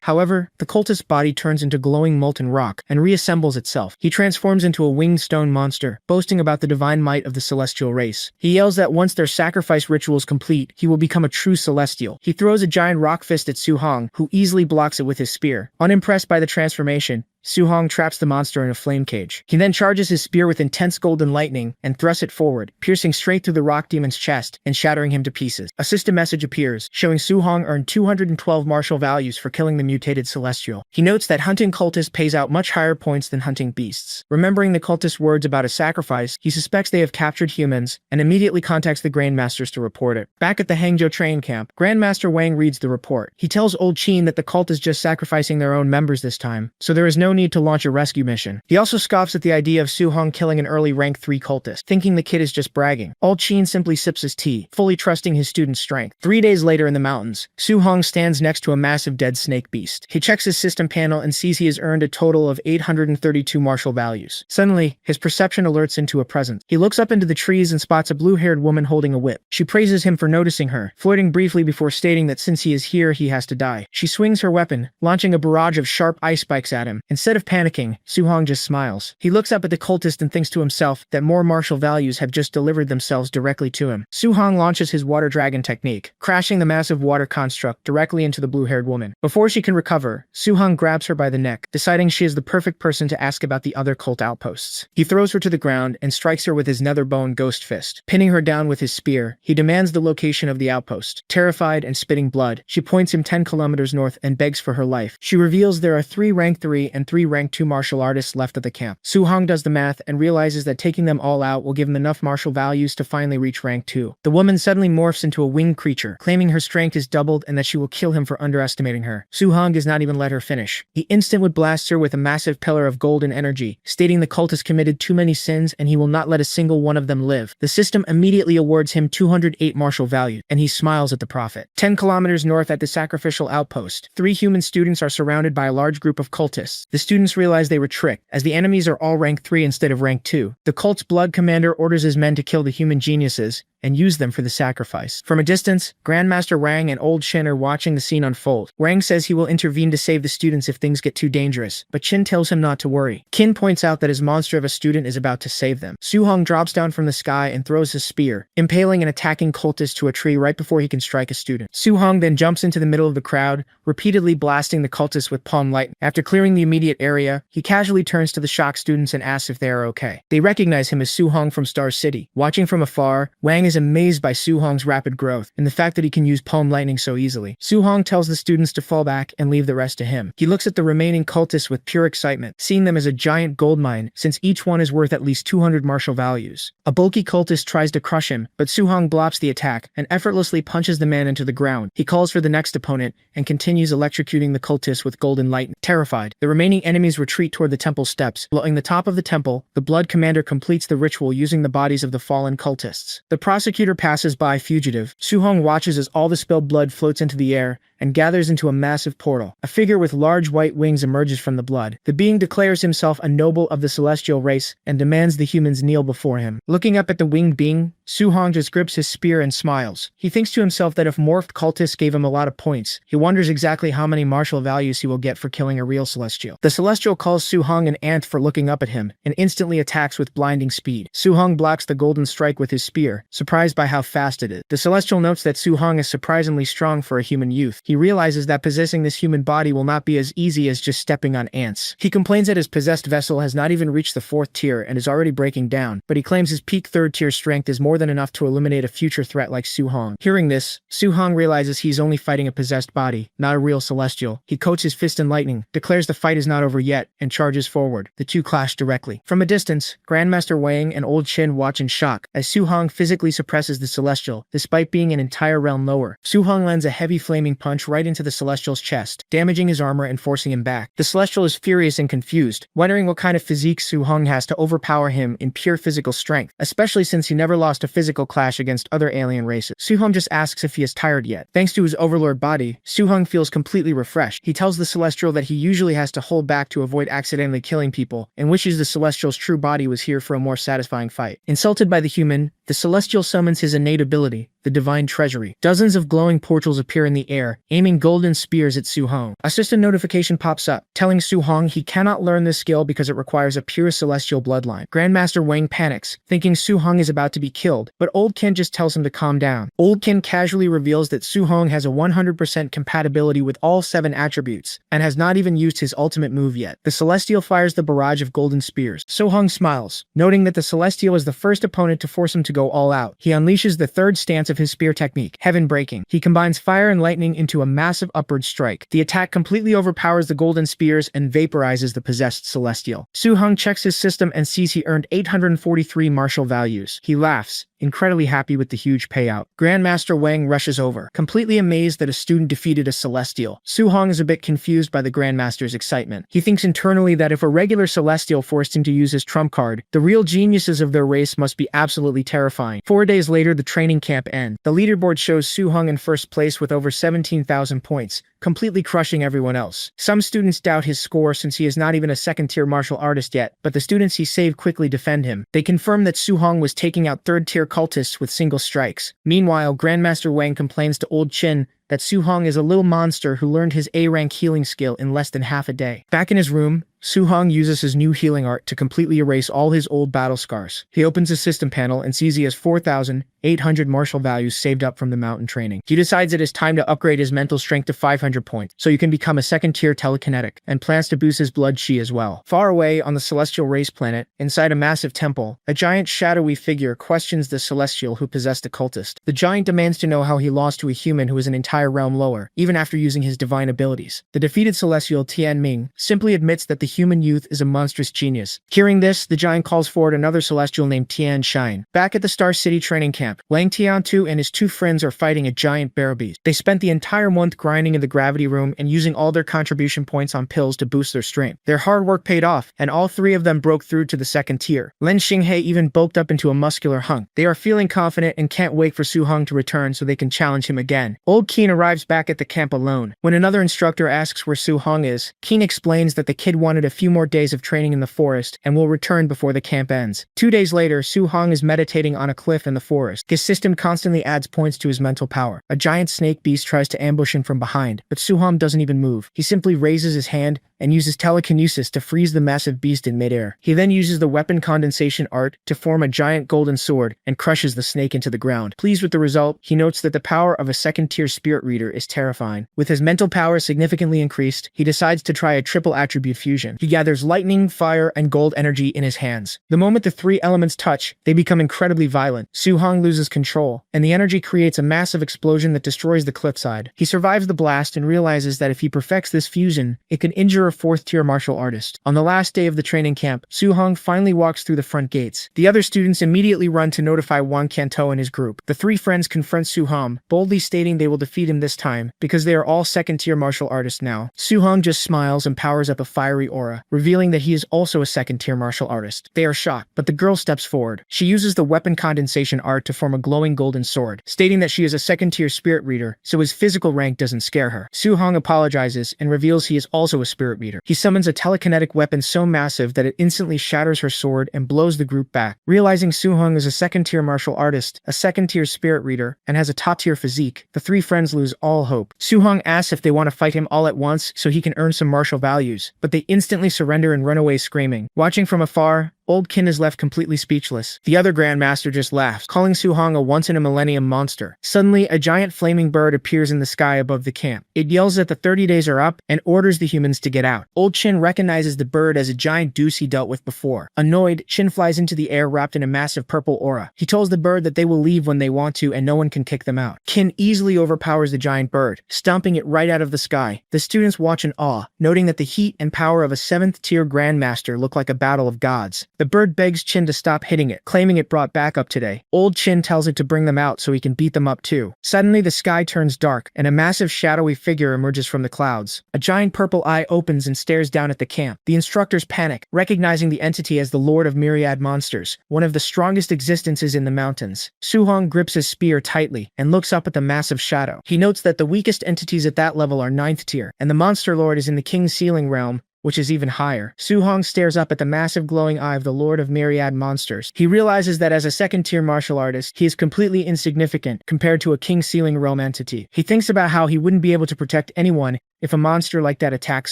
However, the cultist's body turns into glowing molten rock and reassembles itself. He transforms into a winged stone monster, boasting about the divine might of the celestial race. He yells that once their sacrifice ritual is complete, he will become a true celestial. He throws a giant rock fist at Su-hong, who easily blocks it with his spear. Unimpressed by the transformation, Su-hong traps the monster in a flame cage. He then charges his spear with intense golden lightning and thrusts it forward, piercing straight through the rock demon's chest and shattering him to pieces. A system message appears, showing Su-hong earned 212 martial values for killing the mutated celestial. He notes that hunting cultists pays out much higher points than hunting beasts. Remembering the cultist's words about a sacrifice, he suspects they have captured humans and immediately contacts the Grandmasters to report it. Back at the Hangzhou train camp, Grandmaster Wang reads the report. He tells Old Qin that the cult is just sacrificing their own members this time, so there is no need to launch a rescue mission. He also scoffs at the idea of Su-hong killing an early rank 3 cultist, thinking the kid is just bragging. Old Qin simply sips his tea, fully trusting his student's strength. 3 days later in the mountains, Su-hong stands next to a massive dead snake beast. He checks his system panel and sees he has earned a total of 832 martial values. Suddenly, his perception alerts him to a presence. He looks up into the trees and spots a blue-haired woman holding a whip. She praises him for noticing her, flirting briefly before stating that since he is here, he has to die. She swings her weapon, launching a barrage of sharp ice spikes at him. Instead of panicking, Su-hong just smiles. He looks up at the cultist and thinks to himself that more martial values have just delivered themselves directly to him. Su-hong launches his water dragon technique, crashing the massive water construct directly into the blue-haired woman. Before she can recover, Su-hong grabs her by the neck, deciding she is the perfect person to ask about the other cult outposts. He throws her to the ground and strikes her with his netherbone ghost fist. Pinning her down with his spear, he demands the location of the outpost. Terrified and spitting blood, she points him 10 kilometers north and begs for her life. She reveals there are 3 rank 3 and 3 3 rank 2 martial artists left at the camp. Su-hong does the math and realizes that taking them all out will give him enough martial values to finally reach rank 2. The woman suddenly morphs into a winged creature, claiming her strength is doubled and that she will kill him for underestimating her. Su-hong does not even let her finish. He instantly blasts her with a massive pillar of golden energy, stating the cultist committed too many sins and he will not let a single one of them live. The system immediately awards him 208 martial value, and he smiles at the prophet. 10 kilometers north at the sacrificial outpost, 3 human students are surrounded by a large group of cultists. The students realize they were tricked, as the enemies are all rank 3 instead of rank 2. The cult's blood commander orders his men to kill the human geniuses and use them for the sacrifice. From a distance, Grandmaster Wang and Old Chin are watching the scene unfold. Wang says he will intervene to save the students if things get too dangerous, but Chin tells him not to worry. Qin points out that his monster of a student is about to save them. Su-hong drops down from the sky and throws his spear, impaling an attacking cultist to a tree right before he can strike a student. Su-hong then jumps into the middle of the crowd, repeatedly blasting the cultist with palm lightning. After clearing the immediate area, he casually turns to the shocked students and asks if they are okay. They recognize him as Su-hong from Star City. Watching from afar, Wang is amazed by Su-hong's rapid growth and the fact that he can use palm lightning so easily. Su-hong tells the students to fall back and leave the rest to him. He looks at the remaining cultists with pure excitement, seeing them as a giant gold mine since each one is worth at least 200 martial values. A bulky cultist tries to crush him, but Su-hong blocks the attack and effortlessly punches the man into the ground. He calls for the next opponent and continues electrocuting the cultist with golden lightning. Terrified, the remaining enemies retreat toward the temple steps. Blowing the top of the temple, the blood commander completes the ritual using the bodies of the fallen cultists. The prosecutor passes by fugitive. Su-hong watches as all the spilled blood floats into the air and gathers into a massive portal. A figure with large white wings emerges from the blood. The being declares himself a noble of the celestial race and demands the humans kneel before him. Looking up at the winged being, Su-hong just grips his spear and smiles. He thinks to himself that if morphed cultists gave him a lot of points, he wonders exactly how many martial values he will get for killing a real celestial. The celestial calls Su-hong an ant for looking up at him and instantly attacks with blinding speed. Su-hong blocks the golden strike with his spear, surprised by how fast it is. The celestial notes that Su-hong is surprisingly strong for a human youth. He realizes that possessing this human body will not be as easy as just stepping on ants. He complains that his possessed vessel has not even reached the 4th tier and is already breaking down, but he claims his peak 3rd tier strength is more than enough to eliminate a future threat like Su-hong. Hearing this, Su-hong realizes he's only fighting a possessed body, not a real celestial. He coats his fist in lightning, declares the fight is not over yet, and charges forward. The two clash directly. From a distance, Grandmaster Wang and Old Chin watch in shock as Su-hong physically suppresses the celestial, despite being an entire realm lower. Su-hong lands a heavy flaming punch right into the celestial's chest, damaging his armor and forcing him back. The celestial is furious and confused, wondering what kind of physique Su-hong has to overpower him in pure physical strength, especially since he never lost a physical clash against other alien races. Su-hong just asks if he is tired yet. Thanks to his overlord body, Su-hong feels completely refreshed. He tells the celestial that he usually has to hold back to avoid accidentally killing people, and wishes the celestial's true body was here for a more satisfying fight. Insulted by the human, the celestial summons his innate ability, the divine treasury. Dozens of glowing portals appear in the air, aiming golden spears at Su-hong. A system notification pops up, telling Su-hong he cannot learn this skill because it requires a pure celestial bloodline. Grandmaster Wang panics, thinking Su-hong is about to be killed, but Old Kin just tells him to calm down. Old Kin casually reveals that Su-hong has a 100% compatibility with all 7 attributes, and has not even used his ultimate move yet. The celestial fires the barrage of golden spears. Su-hong smiles, noting that the celestial is the first opponent to force him to go all out. He unleashes the 3rd stance of his spear technique, heaven breaking. He combines fire and lightning into a massive upward strike. The attack completely overpowers the golden spears and vaporizes the possessed celestial. Su-hong checks his system and sees he earned 843 martial values. He laughs, incredibly happy with the huge payout. Grandmaster Wang rushes over, completely amazed that a student defeated a celestial. Su-hong is a bit confused by the Grandmaster's excitement. He thinks internally that if a regular celestial forced him to use his trump card, the real geniuses of their race must be absolutely terrifying. 4 days later, the training camp ends. The leaderboard shows Su-hong in first place with over 17,000 points, completely crushing everyone else. Some students doubt his score since he is not even a 2nd-tier martial artist yet, but the students he saved quickly defend him. They confirm that Su-hong was taking out 3rd-tier cultists with single strikes. Meanwhile, Grandmaster Wang complains to Old Chin that Su-hong is a little monster who learned his A-rank healing skill in less than half a day. Back in his room, Su-hong uses his new healing art to completely erase all his old battle scars. He opens his system panel and sees he has 4,800 martial values saved up from the mountain training. He decides it is time to upgrade his mental strength to 500 points, so he can become a 2nd-tier telekinetic, and plans to boost his blood chi as well. Far away on the celestial race planet, inside a massive temple, a giant shadowy figure questions the celestial who possessed the cultist. The giant demands to know how he lost to a human who is an entire realm lower, even after using his divine abilities. The defeated celestial Tian Ming simply admits that the human youth is a monstrous genius. Hearing this, the giant calls forward another celestial named Tian Shine. Back at the Star City training camp, Wang Tiantu and his two friends are fighting a giant bear beast. They spent the entire month grinding in the gravity room and using all their contribution points on pills to boost their strength. Their hard work paid off, and all three of them broke through to the second tier. Lin Xinghe even bulked up into a muscular hunk. They are feeling confident and can't wait for Su Hong to return so they can challenge him again. Old Keen arrives back at the camp alone. When another instructor asks where Su Hong is, Keen explains that the kid wanted a few more days of training in the forest and will return before the camp ends. 2 days later, Su Hong is meditating on a cliff in the forest. His system constantly adds points to his mental power. A giant snake beast tries to ambush him from behind, but Su Hong doesn't even move. He simply raises his hand and uses telekinesis to freeze the massive beast in midair. He then uses the weapon condensation art to form a giant golden sword and crushes the snake into the ground. Pleased with the result, he notes that the power of a second-tier spirit reader is terrifying. With his mental power significantly increased, he decides to try a triple attribute fusion. He gathers lightning, fire, and gold energy in his hands. The moment the three elements touch, they become incredibly violent. Su Hong loses control, and the energy creates a massive explosion that destroys the cliffside. He survives the blast and realizes that if he perfects this fusion, it can injure a fourth-tier martial artist. On the last day of the training camp, Su Hong finally walks through the front gates. The other students immediately run to notify Wang Qiantou and his group. The three friends confront Su Hong, boldly stating they will defeat him this time, because they are all second-tier martial artists now. Su Hong just smiles and powers up a fiery aura, revealing that he is also a second-tier martial artist. They are shocked, but the girl steps forward. She uses the weapon condensation art to form a glowing golden sword, stating that she is a second-tier spirit reader, so his physical rank doesn't scare her. Su Hong apologizes and reveals he is also a spirit reader. He summons a telekinetic weapon so massive that it instantly shatters her sword and blows the group back. Realizing Su Hong is a second-tier martial artist, a second-tier spirit reader, and has a top-tier physique, the three friends lose all hope. Su Hong asks if they want to fight him all at once so he can earn some martial values, but they instantly surrender and run away screaming. Watching from afar, Old Kin is left completely speechless. The other Grandmaster just laughs, calling Su Hong a once-in-a-millennium monster. Suddenly, a giant flaming bird appears in the sky above the camp. It yells that the 30 days are up and orders the humans to get out. Old Chin recognizes the bird as a giant deuce he dealt with before. Annoyed, Chin flies into the air wrapped in a massive purple aura. He tells the bird that they will leave when they want to and no one can kick them out. Kin easily overpowers the giant bird, stomping it right out of the sky. The students watch in awe, noting that the heat and power of a 7th-tier Grandmaster look like a battle of gods. The bird begs Chin to stop hitting it, claiming it brought backup today. Old Chin tells it to bring them out so he can beat them up too. Suddenly, the sky turns dark, and a massive shadowy figure emerges from the clouds. A giant purple eye opens and stares down at the camp. The instructors panic, recognizing the entity as the Lord of Myriad Monsters, one of the strongest existences in the mountains. Su Hong grips his spear tightly and looks up at the massive shadow. He notes that the weakest entities at that level are 9th tier, and the Monster Lord is in the King's Ceiling realm, which is even higher. Su Hong stares up at the massive glowing eye of the Lord of Myriad Monsters. He realizes that as a second-tier martial artist, he is completely insignificant compared to a King's Ceiling realm entity. He thinks about how he wouldn't be able to protect anyone if a monster like that attacks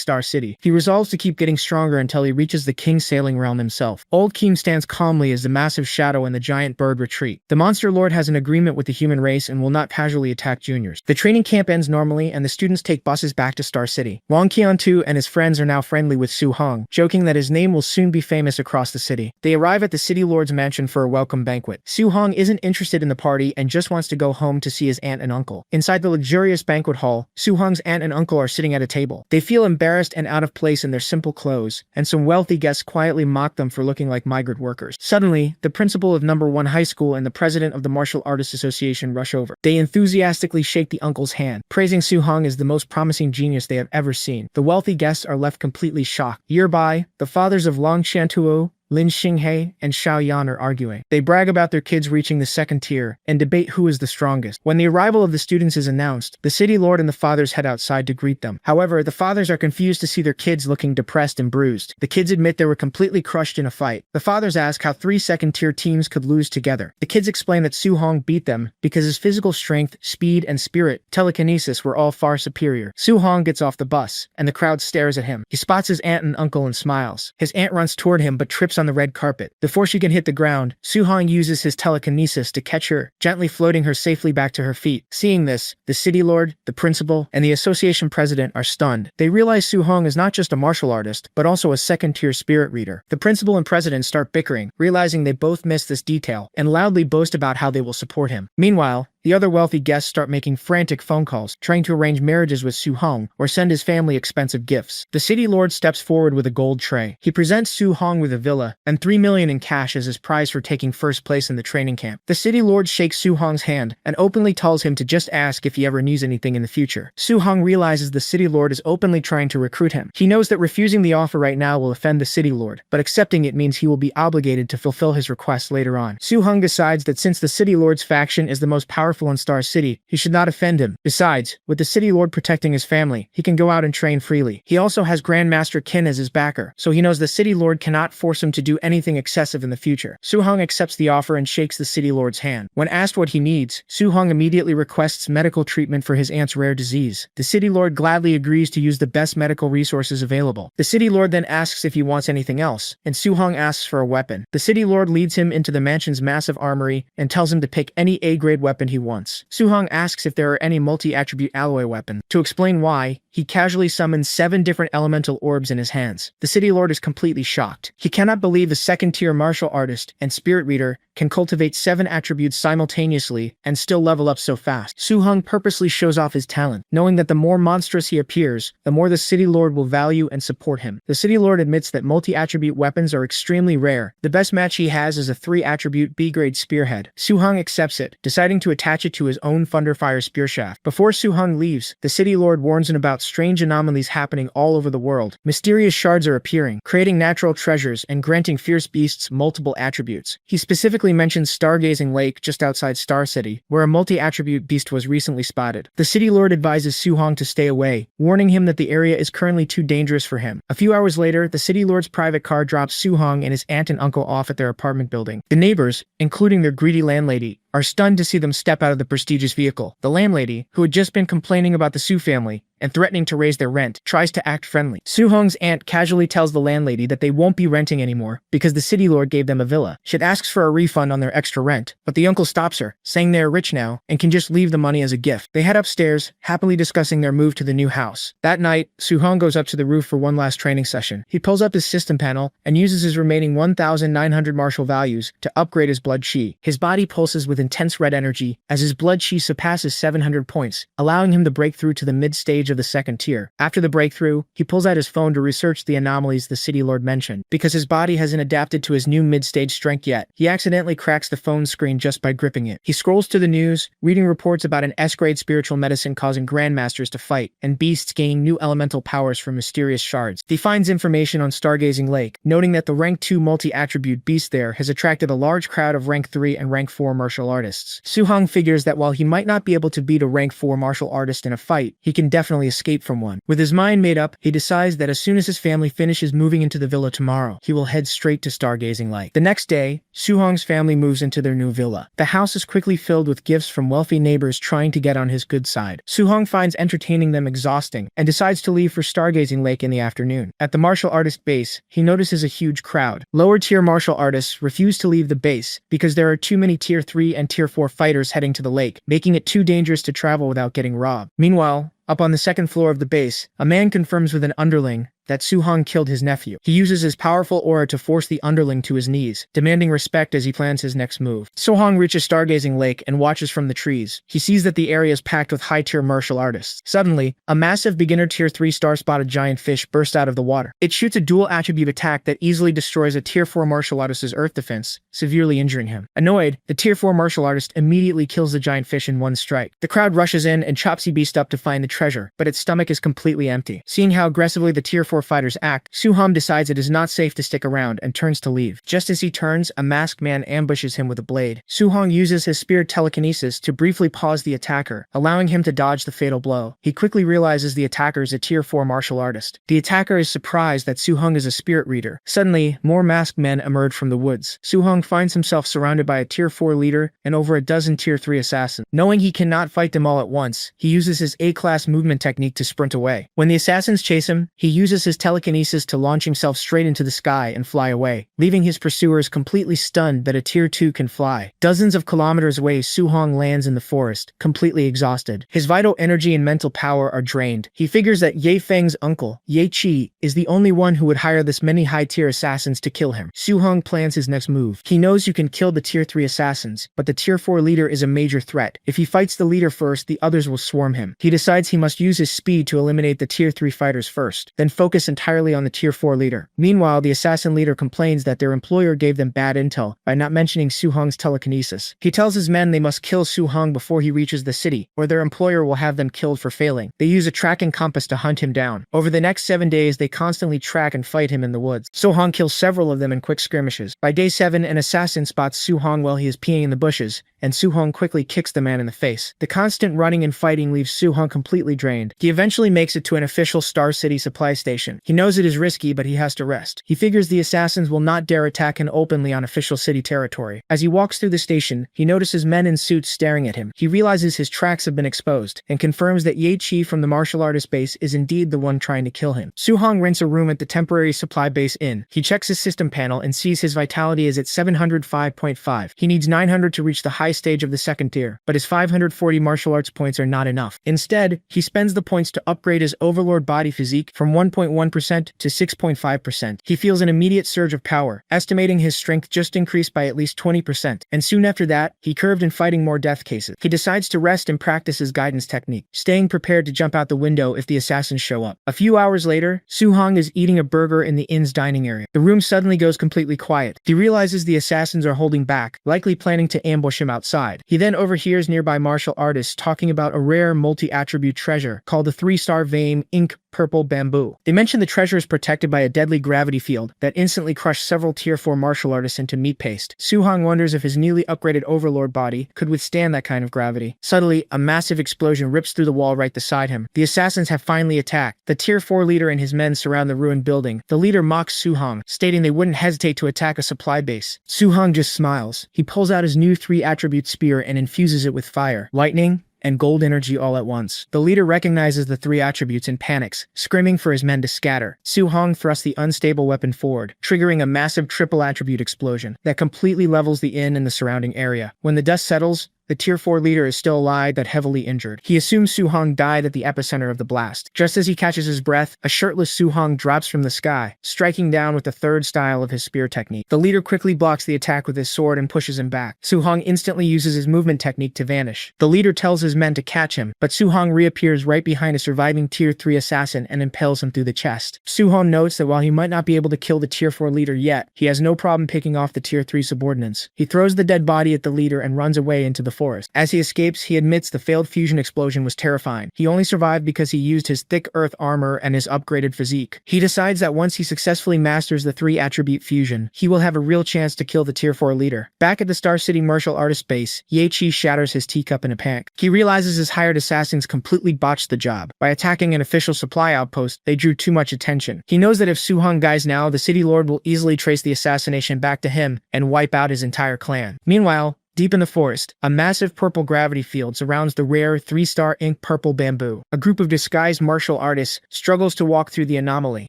Star City. He resolves to keep getting stronger until he reaches the King's Sailing Realm himself. Old Keem stands calmly as the massive shadow and the giant bird retreat. The Monster Lord has an agreement with the human race and will not casually attack juniors. The training camp ends normally and the students take buses back to Star City. Wang Qiantu and his friends are now friendly with Su Hong, joking that his name will soon be famous across the city. They arrive at the City Lord's mansion for a welcome banquet. Su Hong isn't interested in the party and just wants to go home to see his aunt and uncle. Inside the luxurious banquet hall, Su Hong's aunt and uncle are sitting at a table. They feel embarrassed and out of place in their simple clothes, and some wealthy guests quietly mock them for looking like migrant workers. Suddenly, the principal of number 1 high school and the president of the Martial Artists Association rush over. They enthusiastically shake the uncle's hand, praising Su Hong as the most promising genius they have ever seen. The wealthy guests are left completely shocked. Nearby, the fathers of Long Qiantuo, Lin Xinghe, and Xiao Yan are arguing. They brag about their kids reaching the 2nd tier and debate who is the strongest. When the arrival of the students is announced, the city lord and the fathers head outside to greet them. However, the fathers are confused to see their kids looking depressed and bruised. The kids admit they were completely crushed in a fight. The fathers ask how 3 2nd-tier teams could lose together. The kids explain that Su Hong beat them because his physical strength, speed, and spirit, telekinesis were all far superior. Su Hong gets off the bus, and the crowd stares at him. He spots his aunt and uncle and smiles. His aunt runs toward him but trips on the red carpet. Before she can hit the ground, Su Hong uses his telekinesis to catch her, gently floating her safely back to her feet. Seeing this, the city lord, the principal, and the association president are stunned. They realize Su Hong is not just a martial artist, but also a 2nd-tier spirit reader. The principal and president start bickering, realizing they both missed this detail, and loudly boast about how they will support him. Meanwhile, The other wealthy guests start making frantic phone calls, trying to arrange marriages with Su Hong or send his family expensive gifts. The city lord steps forward with a gold tray. He presents Su Hong with a villa and 3 million in cash as his prize for taking first place in the training camp. The city lord shakes Su Hong's hand and openly tells him to just ask if he ever needs anything in the future. Su Hong realizes the city lord is openly trying to recruit him. He knows that refusing the offer right now will offend the city lord, but accepting it means he will be obligated to fulfill his request later on. Su Hong decides that since the city lord's faction is the most powerful in Star City, he should not offend him. Besides, with the city lord protecting his family, he can go out and train freely. He also has Grandmaster Qin as his backer, so he knows the city lord cannot force him to do anything excessive in the future. Su Hong accepts the offer and shakes the city lord's hand. When asked what he needs, Su Hong immediately requests medical treatment for his aunt's rare disease. The city lord gladly agrees to use the best medical resources available. The city lord then asks if he wants anything else, and Su Hong asks for a weapon. The city lord leads him into the mansion's massive armory and tells him to pick any A-grade weapon he wants. Su Hong asks if there are any multi-attribute alloy weapons. To explain why, he casually summons 7 different elemental orbs in his hands. The city lord is completely shocked. He cannot believe the second-tier martial artist and spirit reader can cultivate 7 attributes simultaneously and still level up so fast. Su Hong purposely shows off his talent, knowing that the more monstrous he appears, the more the city lord will value and support him. The city lord admits that multi-attribute weapons are extremely rare. The best match he has is a 3-attribute B-grade spearhead. Su Hong accepts it, deciding to attach it to his own Thunderfire spear shaft. Before Su Hong leaves, the city lord warns him about strange anomalies happening all over the world. Mysterious shards are appearing, creating natural treasures and granting fierce beasts multiple attributes. He specifically mentions Stargazing Lake just outside Star City, where a multi-attribute beast was recently spotted. The city lord advises Su Hong to stay away, warning him that the area is currently too dangerous for him. A few hours later, the city lord's private car drops Su Hong and his aunt and uncle off at their apartment building. The neighbors, including their greedy landlady, are stunned to see them step out of the prestigious vehicle. The landlady, who had just been complaining about the Su family and threatening to raise their rent, tries to act friendly. Su Hong's aunt casually tells the landlady that they won't be renting anymore because the city lord gave them a villa. She asks for a refund on their extra rent, but the uncle stops her, saying they are rich now and can just leave the money as a gift. They head upstairs, happily discussing their move to the new house. That night, Su Hong goes up to the roof for one last training session. He pulls up his system panel and uses his remaining 1,900 martial values to upgrade his blood chi. His body pulses with intense red energy as his blood chi surpasses 700 points, allowing him to break through to the mid-stage of the second tier. After the breakthrough, he pulls out his phone to research the anomalies the city lord mentioned. Because his body hasn't adapted to his new mid-stage strength yet, he accidentally cracks the phone screen just by gripping it. He scrolls to the news, reading reports about an S-grade spiritual medicine causing grandmasters to fight, and beasts gaining new elemental powers from mysterious shards. He finds information on Stargazing Lake, noting that the rank 2 multi-attribute beast there has attracted a large crowd of rank 3 and rank 4 martial artists. Su Hong figures that while he might not be able to beat a rank 4 martial artist in a fight, he can definitely escape from one. With his mind made up, he decides that as soon as his family finishes moving into the villa tomorrow, he will head straight to Stargazing Lake. The next day, Su Hong's family moves into their new villa. The house is quickly filled with gifts from wealthy neighbors trying to get on his good side. Su Hong finds entertaining them exhausting and decides to leave for Stargazing Lake in the afternoon. At the martial artist base, he notices a huge crowd. Lower tier martial artists refuse to leave the base because there are too many tier 3 and tier 4 fighters heading to the lake, making it too dangerous to travel without getting robbed. Meanwhile, up on the second floor of the base, a man confirms with an underling that Su Hong killed his nephew. He uses his powerful aura to force the underling to his knees, demanding respect as he plans his next move. Su Hong reaches Stargazing Lake and watches from the trees. He sees that the area is packed with high-tier martial artists. Suddenly, a massive beginner tier 3 star-spotted giant fish bursts out of the water. It shoots a dual attribute attack that easily destroys a tier 4 martial artist's earth defense, severely injuring him. Annoyed, the tier 4 martial artist immediately kills the giant fish in one strike. The crowd rushes in and chops the beast up to find the treasure, but its stomach is completely empty. Seeing how aggressively the tier 4 fighters act, Su Hong decides it is not safe to stick around and turns to leave. Just as he turns, a masked man ambushes him with a blade. Su Hong uses his spirit telekinesis to briefly pause the attacker, allowing him to dodge the fatal blow. He quickly realizes the attacker is a tier 4 martial artist. The attacker is surprised that Su Hong is a spirit reader. Suddenly, more masked men emerge from the woods. Su Hong finds himself surrounded by a tier 4 leader and over a dozen tier 3 assassins. Knowing he cannot fight them all at once, he uses his A-class movement technique to sprint away. When the assassins chase him, he uses uses his telekinesis to launch himself straight into the sky and fly away, leaving his pursuers completely stunned that a Tier 2 can fly. Dozens of kilometers away, Su-hong lands in the forest, completely exhausted. His vital energy and mental power are drained. He figures that Ye Feng's uncle, Ye Qi, is the only one who would hire this many high-tier assassins to kill him. Su-hong plans his next move. He knows you can kill the Tier 3 assassins, but the Tier 4 leader is a major threat. If he fights the leader first, the others will swarm him. He decides he must use his speed to eliminate the Tier 3 fighters first, then focus entirely on the Tier 4 leader. Meanwhile, the assassin leader complains that their employer gave them bad intel by not mentioning Su-hong's telekinesis. He tells his men they must kill Su-hong before he reaches the city, or their employer will have them killed for failing. They use a tracking compass to hunt him down. Over the next 7 days, they constantly track and fight him in the woods. Su-hong kills several of them in quick skirmishes. By day 7, an assassin spots Su-hong while he is peeing in the bushes, and Su-hong quickly kicks the man in the face. The constant running and fighting leaves Su-hong completely drained. He eventually makes it to an official Star City supply station. He knows it is risky, but he has to rest. He figures the assassins will not dare attack him openly on official city territory. As he walks through the station, he notices men in suits staring at him. He realizes his tracks have been exposed, and confirms that Ye Qi from the martial artist base is indeed the one trying to kill him. Su-hong rents a room at the temporary supply base inn. He checks his system panel and sees his vitality is at 705.5. He needs 900 to reach the high stage of the second tier, but his 540 martial arts points are not enough. Instead, he spends the points to upgrade his overlord body physique from 1.1% to 6.5%. He feels an immediate surge of power, estimating his strength just increased by at least 20%, and soon after that, he curved in fighting more death cases. He decides to rest and practice his guidance technique, staying prepared to jump out the window if the assassins show up. A few hours later, Su-hong is eating a burger in the inn's dining area. The room suddenly goes completely quiet. He realizes the assassins are holding back, likely planning to ambush him outside. He then overhears nearby martial artists talking about a rare multi-attribute treasure called the 3-star vein ink purple bamboo. They mention the treasure is protected by a deadly gravity field that instantly crushed several Tier 4 martial artists into meat paste. Su-hong wonders if his newly upgraded overlord body could withstand that kind of gravity. Suddenly, a massive explosion rips through the wall right beside him. The assassins have finally attacked. The Tier 4 leader and his men surround the ruined building. The leader mocks Su-hong, stating they wouldn't hesitate to attack a supply base. Su-hong just smiles. He pulls out his new 3-attribute spear and infuses it with fire, lightning, and gold energy all at once. The leader recognizes the 3 attributes and panics, screaming for his men to scatter. Su-hong thrusts the unstable weapon forward, triggering a massive triple attribute explosion that completely levels the inn and the surrounding area. When the dust settles, the Tier 4 leader is still alive but heavily injured. He assumes Su-hong died at the epicenter of the blast. Just as he catches his breath, a shirtless Su-hong drops from the sky, striking down with the 3rd style of his spear technique. The leader quickly blocks the attack with his sword and pushes him back. Su-hong instantly uses his movement technique to vanish. The leader tells his men to catch him, but Su-hong reappears right behind a surviving Tier 3 assassin and impales him through the chest. Su-hong notes that while he might not be able to kill the Tier 4 leader yet, he has no problem picking off the Tier 3 subordinates. He throws the dead body at the leader and runs away into the forest. As he escapes, he admits the failed fusion explosion was terrifying. He only survived because he used his thick earth armor and his upgraded physique. He decides that once he successfully masters the 3-attribute fusion, he will have a real chance to kill the Tier 4 leader. Back at the Star City martial artist base, Ye Qi shatters his teacup in a panic. He realizes his hired assassins completely botched the job. By attacking an official supply outpost, they drew too much attention. He knows that if Su-hong dies now, the city lord will easily trace the assassination back to him and wipe out his entire clan. Meanwhile, deep in the forest, a massive purple gravity field surrounds the rare 3-star ink purple bamboo. A group of disguised martial artists struggles to walk through the anomaly.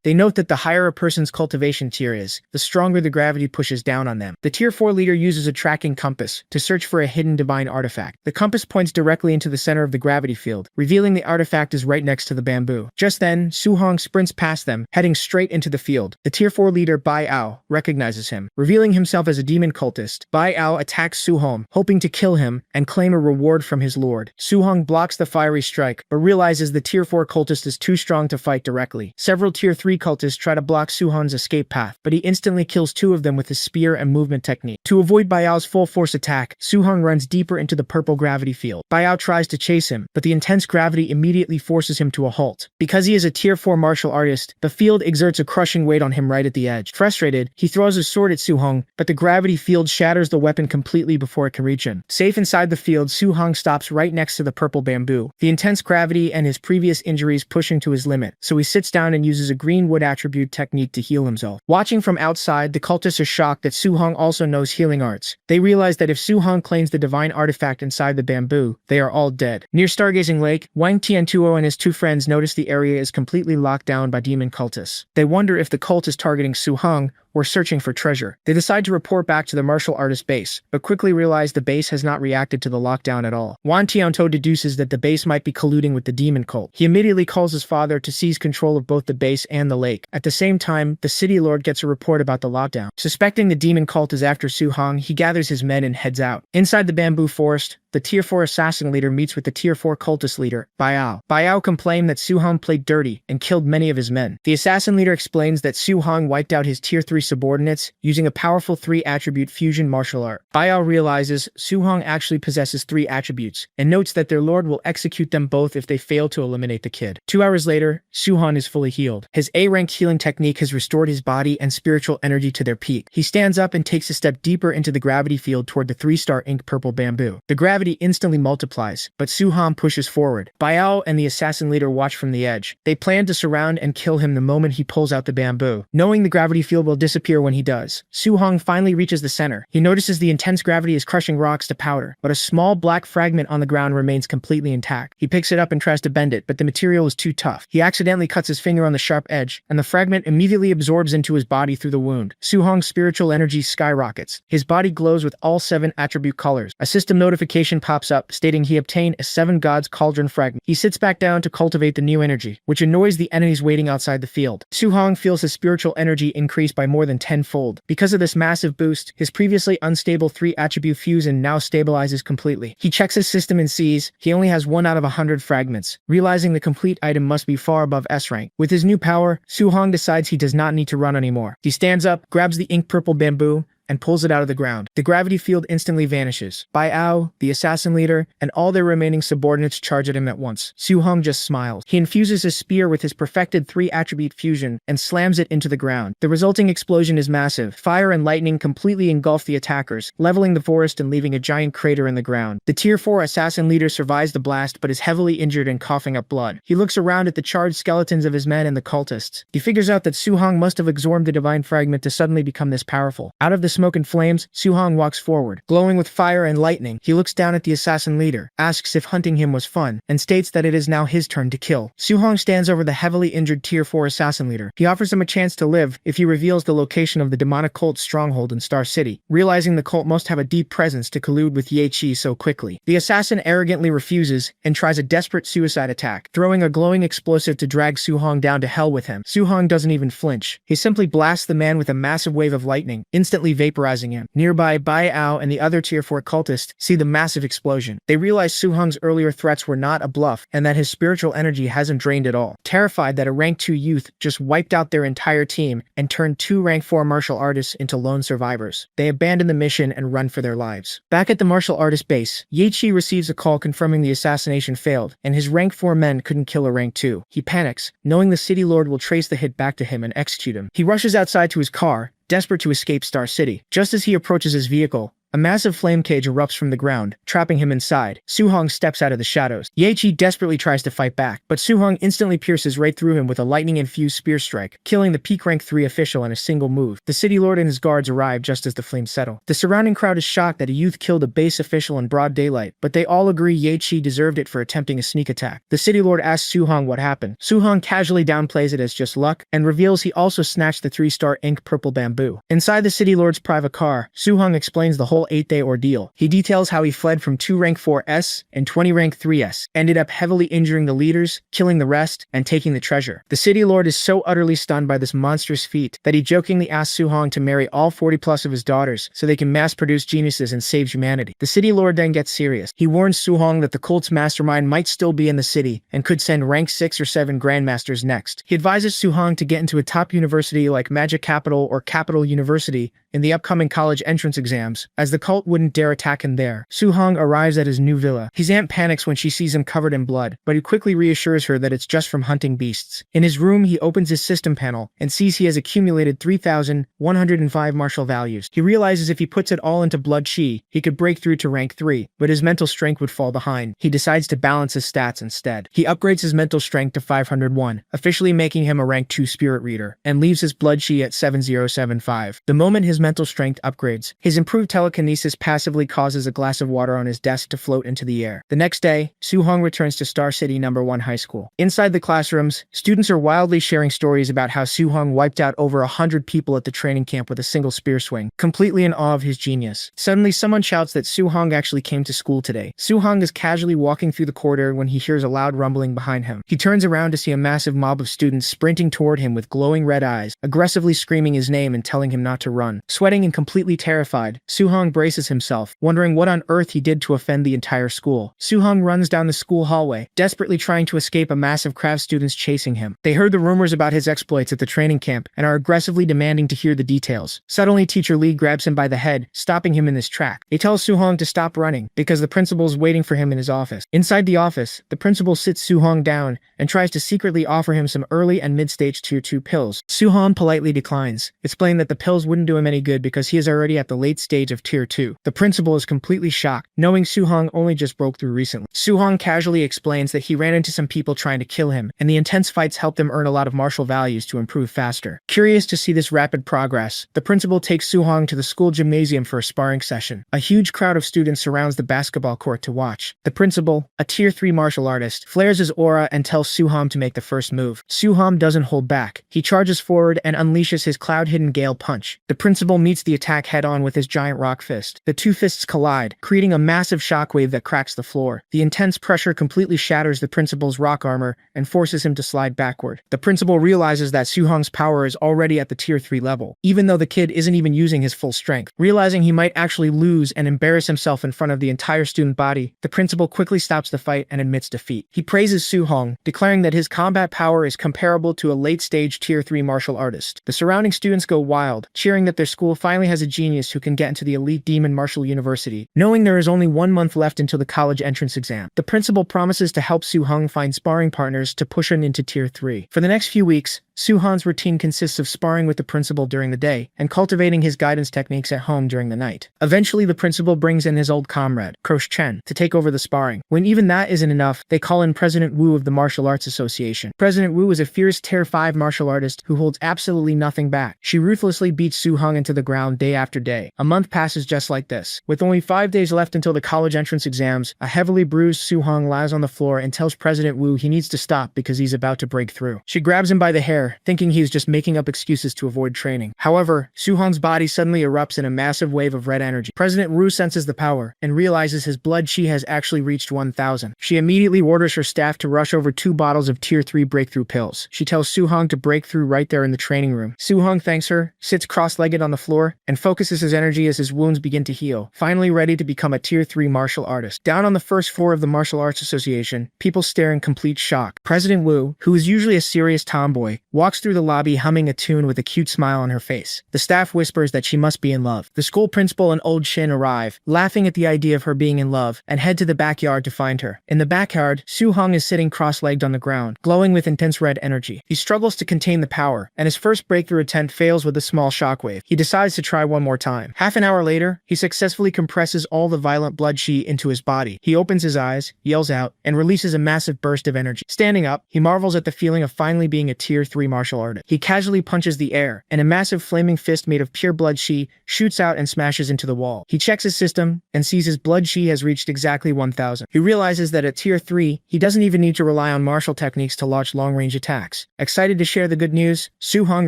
They note that the higher a person's cultivation tier is, the stronger the gravity pushes down on them. The Tier 4 leader uses a tracking compass to search for a hidden divine artifact. The compass points directly into the center of the gravity field, revealing the artifact is right next to the bamboo. Just then, Su-hong sprints past them, heading straight into the field. The Tier 4 leader Bai Ao recognizes him. Revealing himself as a demon cultist, Bai Ao attacks Su-hong, hoping to kill him and claim a reward from his lord. Su-hong blocks the fiery strike, but realizes the Tier 4 cultist is too strong to fight directly. Several Tier 3 cultists try to block Su-hong's escape path, but he instantly kills 2 of them with his spear and movement technique. To avoid Baiao's full force attack, Su-hong runs deeper into the purple gravity field. Baiao tries to chase him, but the intense gravity immediately forces him to a halt. Because he is a Tier 4 martial artist, the field exerts a crushing weight on him right at the edge. Frustrated, he throws his sword at Su-hong, but the gravity field shatters the weapon completely before before it can reach him. Safe inside the field, Su-hong stops right next to the purple bamboo. The intense gravity and his previous injuries push him to his limit, so he sits down and uses a green wood attribute technique to heal himself. Watching from outside, the cultists are shocked that Su-hong also knows healing arts. They realize that if Su-hong claims the divine artifact inside the bamboo, they are all dead. Near Stargazing Lake, Wang Tiantuo and his two friends notice the area is completely locked down by demon cultists. They wonder if the cult is targeting Su-hong or searching for treasure. They decide to report back to the martial artist base, but quickly realize the base has not reacted to the lockdown at all. Wang Tiantuo deduces that the base might be colluding with the demon cult. He immediately calls his father to seize control of both the base and the lake. At the same time, the city lord gets a report about the lockdown. Suspecting the demon cult is after Su-hong, he gathers his men and heads out. Inside the bamboo forest, the Tier 4 assassin leader meets with the Tier 4 cultist leader, Biao. Biao complained that Su-hong played dirty and killed many of his men. The assassin leader explains that Su-hong wiped out his Tier 3 subordinates using a powerful 3-attribute fusion martial art. Biao realizes Su-hong actually possesses 3 attributes, and notes that their lord will execute them both if they fail to eliminate the kid. 2 hours later, Su-hong is fully healed. His A-rank healing technique has restored his body and spiritual energy to their peak. He stands up and takes a step deeper into the gravity field toward the 3-star ink purple bamboo. The gravity instantly multiplies, but Su-hong pushes forward. Biao and the assassin leader watch from the edge. They plan to surround and kill him the moment he pulls out the bamboo. Knowing the gravity field will disappear when he does, Su-hong finally reaches the center. He notices the intense gravity is crushing rocks to powder, but a small black fragment on the ground remains completely intact. He picks it up and tries to bend it, but the material is too tough. He accidentally cuts his finger on the sharp edge, and the fragment immediately absorbs into his body through the wound. Su-hong's spiritual energy skyrockets. His body glows with all 7 attribute colors. A system notification pops up, stating he obtained a 7 Gods Cauldron fragment. He sits back down to cultivate the new energy, which annoys the enemies waiting outside the field. Su-hong feels his spiritual energy increase by more than 10-fold. Because of this massive boost, his previously unstable 3-attribute fusion now stabilizes completely. He checks his system and sees he only has 1 out of 100 fragments, realizing the complete item must be far above S rank. With his new power, Su-hong decides he does not need to run anymore. He stands up, grabs the ink purple bamboo, and pulls it out of the ground. The gravity field instantly vanishes. Biao, the assassin leader, and all their remaining subordinates charge at him at once. Su-hong just smiles. He infuses his spear with his perfected 3-attribute fusion and slams it into the ground. The resulting explosion is massive. Fire and lightning completely engulf the attackers, leveling the forest and leaving a giant crater in the ground. The Tier 4 assassin leader survives the blast but is heavily injured and coughing up blood. He looks around at the charred skeletons of his men and the cultists. He figures out that Su-hong must have absorbed the divine fragment to suddenly become this powerful. Out of the smoke and flames, Su-hong walks forward. Glowing with fire and lightning, he looks down at the assassin leader, asks if hunting him was fun, and states that it is now his turn to kill. Su-hong stands over the heavily injured Tier 4 assassin leader. He offers him a chance to live if he reveals the location of the demonic cult's stronghold in Star City, realizing the cult must have a deep presence to collude with Ye Qi so quickly. The assassin arrogantly refuses and tries a desperate suicide attack, throwing a glowing explosive to drag Su-hong down to hell with him. Su-hong doesn't even flinch. He simply blasts the man with a massive wave of lightning, instantly vaporizing him. Nearby, Biao and the other Tier 4 cultists see the massive explosion. They realize Su-hong's earlier threats were not a bluff and that his spiritual energy hasn't drained at all. Terrified that a rank 2 youth just wiped out their entire team and turned 2 rank 4 martial artists into lone survivors, they abandon the mission and run for their lives. Back at the martial artist base, Ye Qi receives a call confirming the assassination failed and his rank 4 men couldn't kill a rank 2. He panics, knowing the city lord will trace the hit back to him and execute him. He rushes outside to his car, desperate to escape Star City. Just as he approaches his vehicle, a massive flame cage erupts from the ground, trapping him inside. Su-hong steps out of the shadows. Ye Qi desperately tries to fight back, but Su-hong instantly pierces right through him with a lightning-infused spear strike, killing the peak rank 3 official in a single move. The city lord and his guards arrive just as the flames settle. The surrounding crowd is shocked that a youth killed a base official in broad daylight, but they all agree Ye Qi deserved it for attempting a sneak attack. The city lord asks Su-hong what happened. Su-hong casually downplays it as just luck, and reveals he also snatched the 3-star ink purple bamboo. Inside the city lord's private car, Su-hong explains the whole 8-day ordeal. He details how he fled from 2 rank 4S and 20 rank 3S, ended up heavily injuring the leaders, killing the rest, and taking the treasure. The city lord is so utterly stunned by this monstrous feat that he jokingly asks Su-hong to marry all 40 plus of his daughters so they can mass produce geniuses and save humanity. The city lord then gets serious. He warns Su-hong that the cult's mastermind might still be in the city and could send rank 6 or 7 grandmasters next. He advises Su-hong to get into a top university like Magic Capital or Capital University in the upcoming college entrance exams, as the cult wouldn't dare attack him there. Soo-hong arrives at his new villa. His aunt panics when she sees him covered in blood, but he quickly reassures her that it's just from hunting beasts. In his room, he opens his system panel and sees he has accumulated 3,105 martial values. He realizes if he puts it all into blood chi, he could break through to rank 3, but his mental strength would fall behind. He decides to balance his stats instead. He upgrades his mental strength to 501, officially making him a rank 2 spirit reader, and leaves his blood chi at 7075. The moment his mental strength upgrades, his improved telekinesis passively causes a glass of water on his desk to float into the air. The next day, Soo-hong returns to Star City No. 1 High School. Inside the classrooms, students are wildly sharing stories about how Soo-hong wiped out over 100 people at the training camp with a single spear swing, completely in awe of his genius. Suddenly, someone shouts that Soo-hong actually came to school today. Soo-hong is casually walking through the corridor when he hears a loud rumbling behind him. He turns around to see a massive mob of students sprinting toward him with glowing red eyes, aggressively screaming his name and telling him not to run. Sweating and completely terrified, Soo-hong braces himself, wondering what on earth he did to offend the entire school. Soo-hong runs down the school hallway, desperately trying to escape a massive crowd of students chasing him. They heard the rumors about his exploits at the training camp and are aggressively demanding to hear the details. Suddenly, Teacher Lee grabs him by the head, stopping him in his track. They tell Soo-hong to stop running because the principal is waiting for him in his office. Inside the office, the principal sits Soo-hong down and tries to secretly offer him some early and mid-stage tier 2 pills. Soo-hong politely declines, explaining that the pills wouldn't do him any good because he is already at the late stage of tier 2. The principal is completely shocked, knowing Soo-hong only just broke through recently. Soo-hong casually explains that he ran into some people trying to kill him, and the intense fights helped him earn a lot of martial values to improve faster. Curious to see this rapid progress, the principal takes Soo-hong to the school gymnasium for a sparring session. A huge crowd of students surrounds the basketball court to watch. The principal, a tier 3 martial artist, flares his aura and tells Soo-hong to make the first move. Soo-hong doesn't hold back. He charges forward and unleashes his cloud-hidden gale punch. The principal meets the attack head-on with his giant rock fist. The two fists collide, creating a massive shockwave that cracks the floor. The intense pressure completely shatters the principal's rock armor and forces him to slide backward. The principal realizes that Soo-hong's power is already at the tier 3 level, even though the kid isn't even using his full strength. Realizing he might actually lose and embarrass himself in front of the entire student body, the principal quickly stops the fight and admits defeat. He praises Soo-hong, declaring that his combat power is comparable to a late-stage tier 3 martial artist. The surrounding students go wild, cheering that their school finally has a genius who can get into the elite demon martial university. Knowing there is only 1 month left until the college entrance exam, the principal promises to help Soo-hong find sparring partners to push him into tier 3. For the next few weeks, Soo-hong's routine consists of sparring with the principal during the day and cultivating his guidance techniques at home during the night. Eventually, the principal brings in his old comrade, Croce Chen, to take over the sparring. When even that isn't enough, they call in President Wu of the Martial Arts Association. President Wu is a fierce tier 5 martial artist who holds absolutely nothing back. She ruthlessly beats Soo-hong into the ground day after day. A month passes just like this. With only 5 days left until the college entrance exams, a heavily bruised Soo-hong lies on the floor and tells President Wu he needs to stop because he's about to break through. She grabs him by the hair, thinking he's just making up excuses to avoid training. However, Soo-hong's body suddenly erupts in a massive wave of red energy. President Wu senses the power and realizes his blood chi has actually reached 1,000. She immediately orders her staff to rush over 2 bottles of tier 3 breakthrough pills. She tells Soo-hong to break through right there in the training room. Soo-hong thanks her, sits cross-legged on the floor, and focuses his energy as his wounds begin to heal, finally ready to become a tier 3 martial artist. Down on the first floor of the Martial Arts Association, people stare in complete shock. President Wu, who is usually a serious tomboy, walks through the lobby humming a tune with a cute smile on her face. The staff whispers that she must be in love. The school principal and old Shin arrive, laughing at the idea of her being in love, and head to the backyard to find her. In the backyard, Soo-hong is sitting cross-legged on the ground, glowing with intense red energy. He struggles to contain the power, and his first breakthrough attempt fails with a small shockwave. He decides to try one more time. Half an hour later, he successfully compresses all the violent blood chi into his body. He opens his eyes, yells out, and releases a massive burst of energy. Standing up, he marvels at the feeling of finally being a tier 3 martial artist. He casually punches the air, and a massive flaming fist made of pure blood chi shoots out and smashes into the wall. He checks his system and sees his blood chi has reached exactly 1,000. He realizes that at tier 3, he doesn't even need to rely on martial techniques to launch long-range attacks. Excited to share the good news, Soo-hong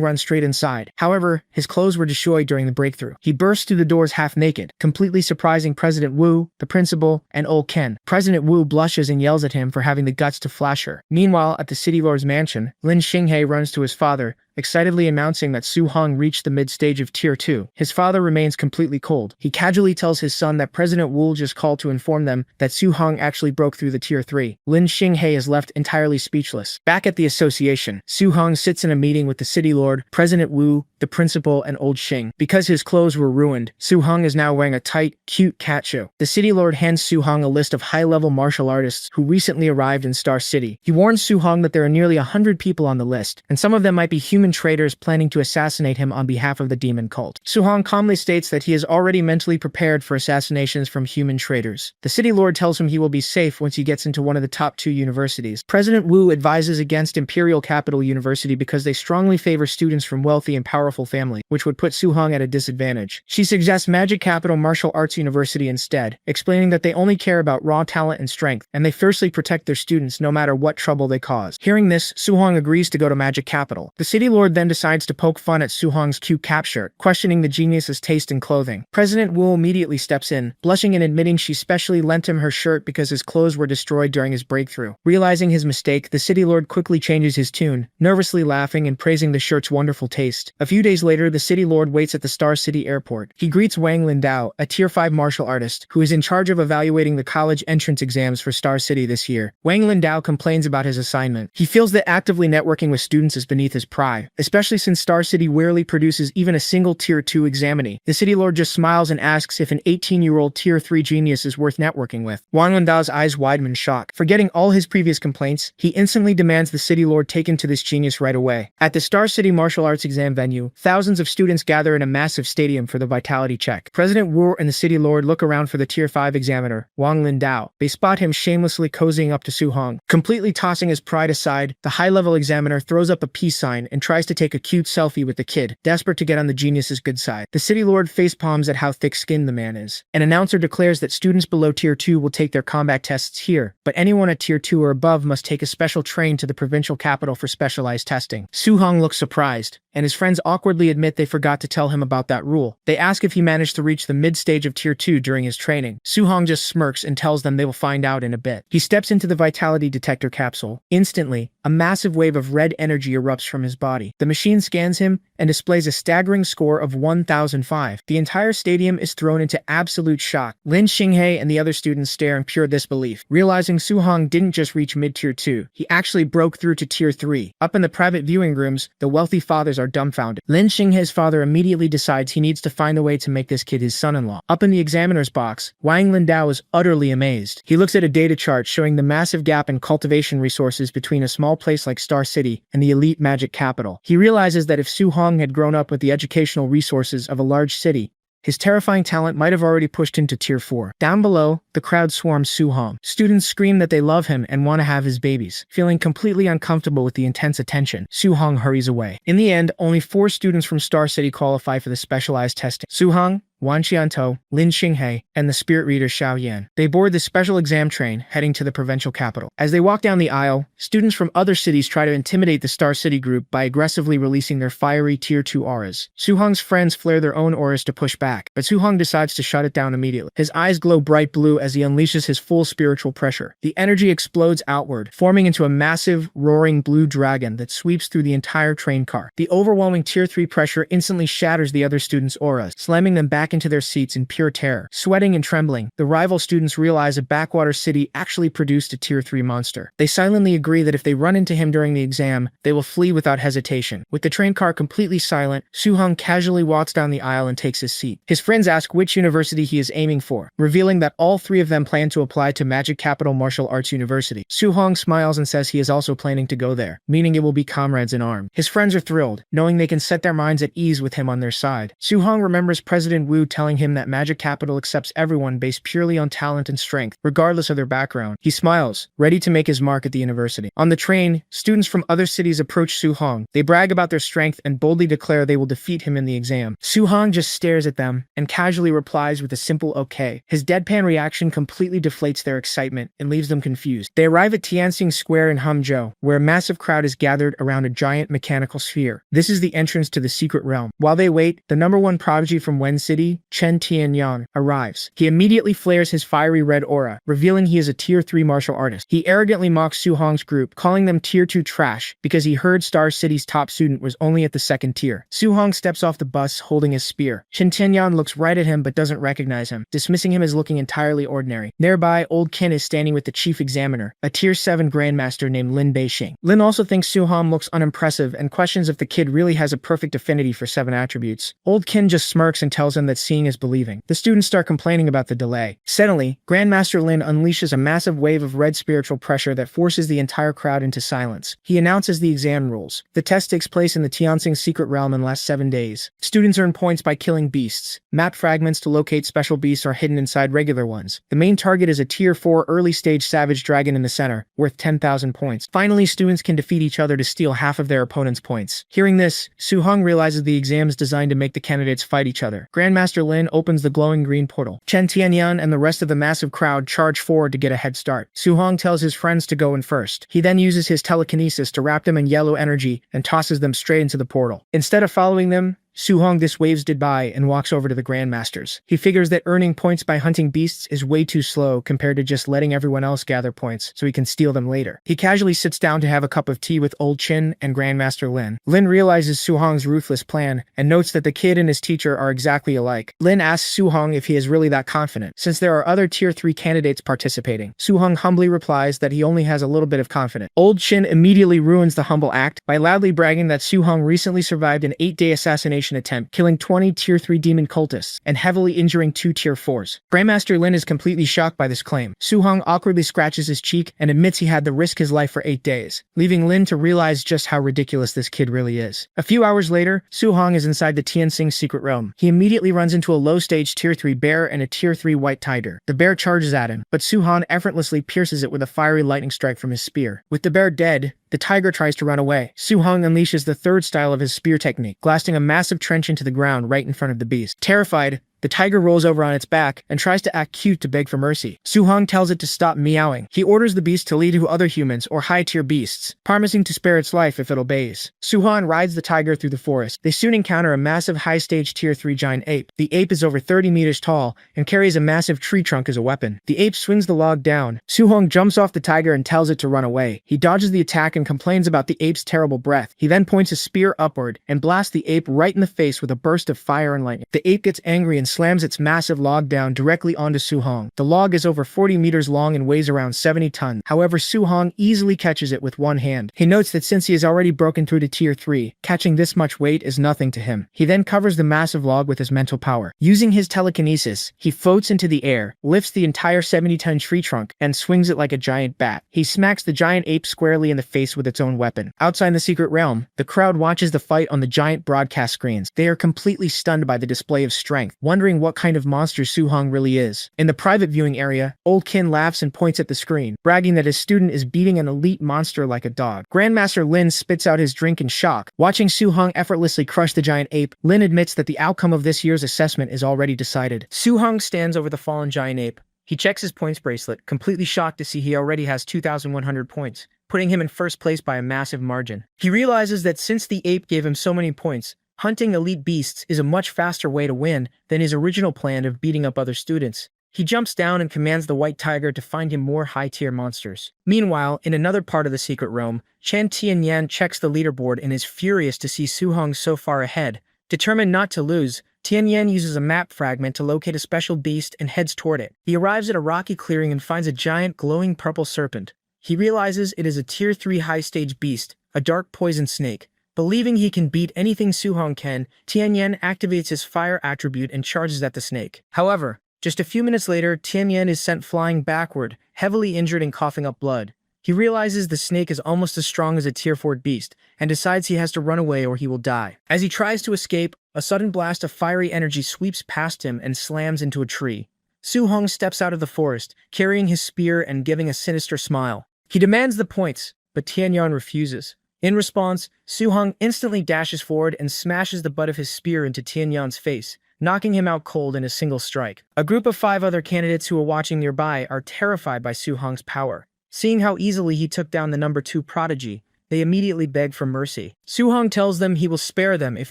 runs straight inside. However, his clothes were destroyed during the breakthrough. He bursts through the doors half naked, completely surprising President Wu, the principal, and old Ken. President Wu blushes and yells at him for having the guts to flash her. Meanwhile, at the city lord's mansion, Lin Xinghe runs to his father, excitedly announcing that Su-hong reached the mid-stage of Tier 2. His father remains completely cold. He casually tells his son that President Wu just called to inform them that Su-hong actually broke through the Tier 3. Lin Xinghe is left entirely speechless. Back at the association, Su-hong sits in a meeting with the city lord, President Wu, the principal, and old Xing. Because his clothes were ruined, Su-hong is now wearing a tight, cute cat shoe. The city lord hands Su-hong a list of high-level martial artists who recently arrived in Star City. He warns Su-hong that there are nearly 100 people on the list, and some of them might be human traitors planning to assassinate him on behalf of the demon cult. Su-hong calmly states that he is already mentally prepared for assassinations from human traitors. The city lord tells him he will be safe once he gets into one of the top 2 universities. President Wu advises against Imperial Capital University because they strongly favor students from wealthy and powerful families, which would put Su-hong at a disadvantage. She suggests Magic Capital Martial Arts University instead, explaining that they only care about raw talent and strength, and they fiercely protect their students no matter what trouble they cause. Hearing this, Su-hong agrees to go to Magic Capital. The city lord then decides to poke fun at Su-hong's cute cap shirt, questioning the genius's taste in clothing. President Wu immediately steps in, blushing and admitting she specially lent him her shirt because his clothes were destroyed during his breakthrough. Realizing his mistake, the city lord quickly changes his tune, nervously laughing and praising the shirt's wonderful taste. A few days later, the city lord waits at the Star City airport. He greets Wang Lindao, a Tier 5 martial artist, who is in charge of evaluating the college entrance exams for Star City this year. Wang Lindao complains about his assignment. He feels that actively networking with students is beneath his pride, especially since Star City rarely produces even a single Tier 2 examinee. The city lord just smiles and asks if an 18-year-old Tier 3 genius is worth networking with. Wang Lindao's eyes widen in shock. Forgetting all his previous complaints, he instantly demands the city lord take him to this genius right away. At the Star City martial arts exam venue, thousands of students gather in a massive stadium for the vitality check. President Wu and the city lord look around for the Tier 5 examiner, Wang Lindao. They spot him shamelessly cozying up to Su-hong. Completely tossing his pride aside, the high-level examiner throws up a peace sign and tries to take a cute selfie with the kid, desperate to get on the genius's good side. The city lord facepalms at how thick-skinned the man is. An announcer declares that students below Tier 2 will take their combat tests here, but anyone at Tier 2 or above must take a special train to the provincial capital for specialized testing. Su-hong looks surprised, and his friends awkwardly admit they forgot to tell him about that rule. They ask if he managed to reach the mid-stage of Tier 2 during his training. Su-hong just smirks and tells them they will find out in a bit. He steps into the vitality detector capsule. Instantly, a massive wave of red energy erupts from his body. The machine scans him and displays a staggering score of 1005. The entire stadium is thrown into absolute shock. Lin Xinghe and the other students stare in pure disbelief, realizing Su-hong didn't just reach mid-Tier 2, he actually broke through to Tier 3. Up in the private viewing rooms, the wealthy fathers are dumbfounded. Lin Xinghe's father immediately decides he needs to find a way to make this kid his son-in-law. Up in the examiner's box, Wang Lindao is utterly amazed. He looks at a data chart showing the massive gap in cultivation resources between a small place like Star City and the elite magic capital. He realizes that if Su-hong had grown up with the educational resources of a large city, his terrifying talent might have already pushed him to Tier 4. Down below, the crowd swarms Su-hong. Students scream that they love him and want to have his babies. Feeling completely uncomfortable with the intense attention, Su-hong hurries away. In the end, only 4 students from Star City qualify for the specialized testing: Su-hong, Wan Qiantou, Lin Xinghe, and the spirit reader Xiao Yan. They board the special exam train, heading to the provincial capital. As they walk down the aisle, students from other cities try to intimidate the Star City group by aggressively releasing their fiery Tier 2 auras. Su-hong's friends flare their own auras to push back, but Su-hong decides to shut it down immediately. His eyes glow bright blue as he unleashes his full spiritual pressure. The energy explodes outward, forming into a massive, roaring blue dragon that sweeps through the entire train car. The overwhelming Tier 3 pressure instantly shatters the other students' auras, slamming them back into their seats in pure terror. Sweating and trembling, the rival students realize a backwater city actually produced a Tier 3 monster. They silently agree that if they run into him during the exam, they will flee without hesitation. With the train car completely silent, Su-hong casually walks down the aisle and takes his seat. His friends ask which university he is aiming for, revealing that all 3 of them plan to apply to Magic Capital Martial Arts University. Su-hong smiles and says he is also planning to go there, meaning it will be comrades in arms. His friends are thrilled, knowing they can set their minds at ease with him on their side. Su-hong remembers President Wu telling him that Magic Capital accepts everyone based purely on talent and strength, regardless of their background. He smiles, ready to make his mark at the university. On the train, students from other cities approach Su-hong. They brag about their strength and boldly declare they will defeat him in the exam. Su-hong just stares at them and casually replies with a simple okay. His deadpan reaction completely deflates their excitement and leaves them confused. They arrive at Tianxing Square in Hangzhou, where a massive crowd is gathered around a giant mechanical sphere. This is the entrance to the secret realm. While they wait, the #1 prodigy from Wen City city, Chen Tianyan, arrives. He immediately flares his fiery red aura, revealing he is a Tier 3 martial artist. He arrogantly mocks Su Hong's group, calling them Tier 2 trash because he heard Star City's top student was only at the 2nd tier. Su Hong steps off the bus holding his spear. Chen Tianyan looks right at him but doesn't recognize him, dismissing him as looking entirely ordinary. Nearby, Old Qin is standing with the chief examiner, a Tier 7 grandmaster named Lin Beixing. Lin also thinks Su Hong looks unimpressive and questions if the kid really has a perfect affinity for 7 attributes. Old Qin just smirks and tells him that seeing is believing. The students start complaining about the delay. Suddenly, Grandmaster Lin unleashes a massive wave of red spiritual pressure that forces the entire crowd into silence. He announces the exam rules. The test takes place in the Tianxing secret realm and lasts 7 days. Students earn points by killing beasts. Map fragments to locate special beasts are hidden inside regular ones. The main target is a Tier 4 early-stage savage dragon in the center, worth 10,000 points. Finally, students can defeat each other to steal half of their opponent's points. Hearing this, Su Hong realizes the exam is designed to make the candidates fight each other. Grandmaster Lin opens the glowing green portal. Chen Tianyan and the rest of the massive crowd charge forward to get a head start. Su Hong tells his friends to go in first. He then uses his telekinesis to wrap them in yellow energy and tosses them straight into the portal. Instead of following them, Su Hong waves goodbye and walks over to the Grandmasters. He figures that earning points by hunting beasts is way too slow compared to just letting everyone else gather points so he can steal them later. He casually sits down to have a cup of tea with Old Qin and Grandmaster Lin. Lin realizes Su Hong's ruthless plan and notes that the kid and his teacher are exactly alike. Lin asks Su Hong if he is really that confident, since there are other Tier 3 candidates participating. Su Hong humbly replies that he only has a little bit of confidence. Old Qin immediately ruins the humble act by loudly bragging that Su Hong recently survived an 8-day assassination attempt, killing 20 Tier 3 demon cultists and heavily injuring 2 Tier 4s. Grandmaster Lin is completely shocked by this claim. Su Hong awkwardly scratches his cheek and admits he had to risk his life for 8 days, leaving Lin to realize just how ridiculous this kid really is. A few hours later, Su Hong is inside the Tianxing secret realm. He immediately runs into a low-stage Tier 3 bear and a Tier 3 white tiger. The bear charges at him, but Su Hong effortlessly pierces it with a fiery lightning strike from his spear. With the bear dead, the tiger tries to run away. Su Hong unleashes the third style of his spear technique, blasting a massive trench into the ground right in front of the beast. Terrified, the tiger rolls over on its back and tries to act cute to beg for mercy. Su Hong tells it to stop meowing. He orders the beast to lead to other humans or high-tier beasts, promising to spare its life if it obeys. Su Hong rides the tiger through the forest. They soon encounter a massive high-stage Tier 3 giant ape. The ape is over 30 meters tall and carries a massive tree trunk as a weapon. The ape swings the log down. Su Hong jumps off the tiger and tells it to run away. He dodges the attack and complains about the ape's terrible breath. He then points his spear upward and blasts the ape right in the face with a burst of fire and lightning. The ape gets angry and slams its massive log down directly onto Su Hong. The log is over 40 meters long and weighs around 70 tons. However, Su Hong easily catches it with one hand. He notes that since he has already broken through to Tier 3, catching this much weight is nothing to him. He then covers the massive log with his mental power. Using his telekinesis, he floats into the air, lifts the entire 70-ton tree trunk, and swings it like a giant bat. He smacks the giant ape squarely in the face with its own weapon. Outside the secret realm, the crowd watches the fight on the giant broadcast screens. They are completely stunned by the display of strength, wondering what kind of monster Su Hong really is. In the private viewing area, Old Qin laughs and points at the screen, bragging that his student is beating an elite monster like a dog. Grandmaster Lin spits out his drink in shock. Watching Su Hong effortlessly crush the giant ape, Lin admits that the outcome of this year's assessment is already decided. Su Hong stands over the fallen giant ape. He checks his points bracelet, completely shocked to see he already has 2,100 points, putting him in first place by a massive margin. He realizes that since the ape gave him so many points, hunting elite beasts is a much faster way to win than his original plan of beating up other students. He jumps down and commands the white tiger to find him more high-tier monsters. Meanwhile, in another part of the secret realm, Chen Tianyan checks the leaderboard and is furious to see Su Hong so far ahead. Determined not to lose, Tianyan uses a map fragment to locate a special beast and heads toward it. He arrives at a rocky clearing and finds a giant glowing purple serpent. He realizes it is a Tier 3 high-stage beast, a dark poison snake. Believing he can beat anything Su Hong can, Tianyan activates his fire attribute and charges at the snake. However, just a few minutes later, Tianyan is sent flying backward, heavily injured and coughing up blood. He realizes the snake is almost as strong as a Tier 4 beast, and decides he has to run away or he will die. As he tries to escape, a sudden blast of fiery energy sweeps past him and slams into a tree. Su Hong steps out of the forest, carrying his spear and giving a sinister smile. He demands the points, but Tianyan refuses. In response, Su Hong instantly dashes forward and smashes the butt of his spear into Tianyan's face, knocking him out cold in a single strike. A group of 5 other candidates who are watching nearby are terrified by Su Hong's power. Seeing how easily he took down the number 2 prodigy, they immediately beg for mercy. Su Hong tells them he will spare them if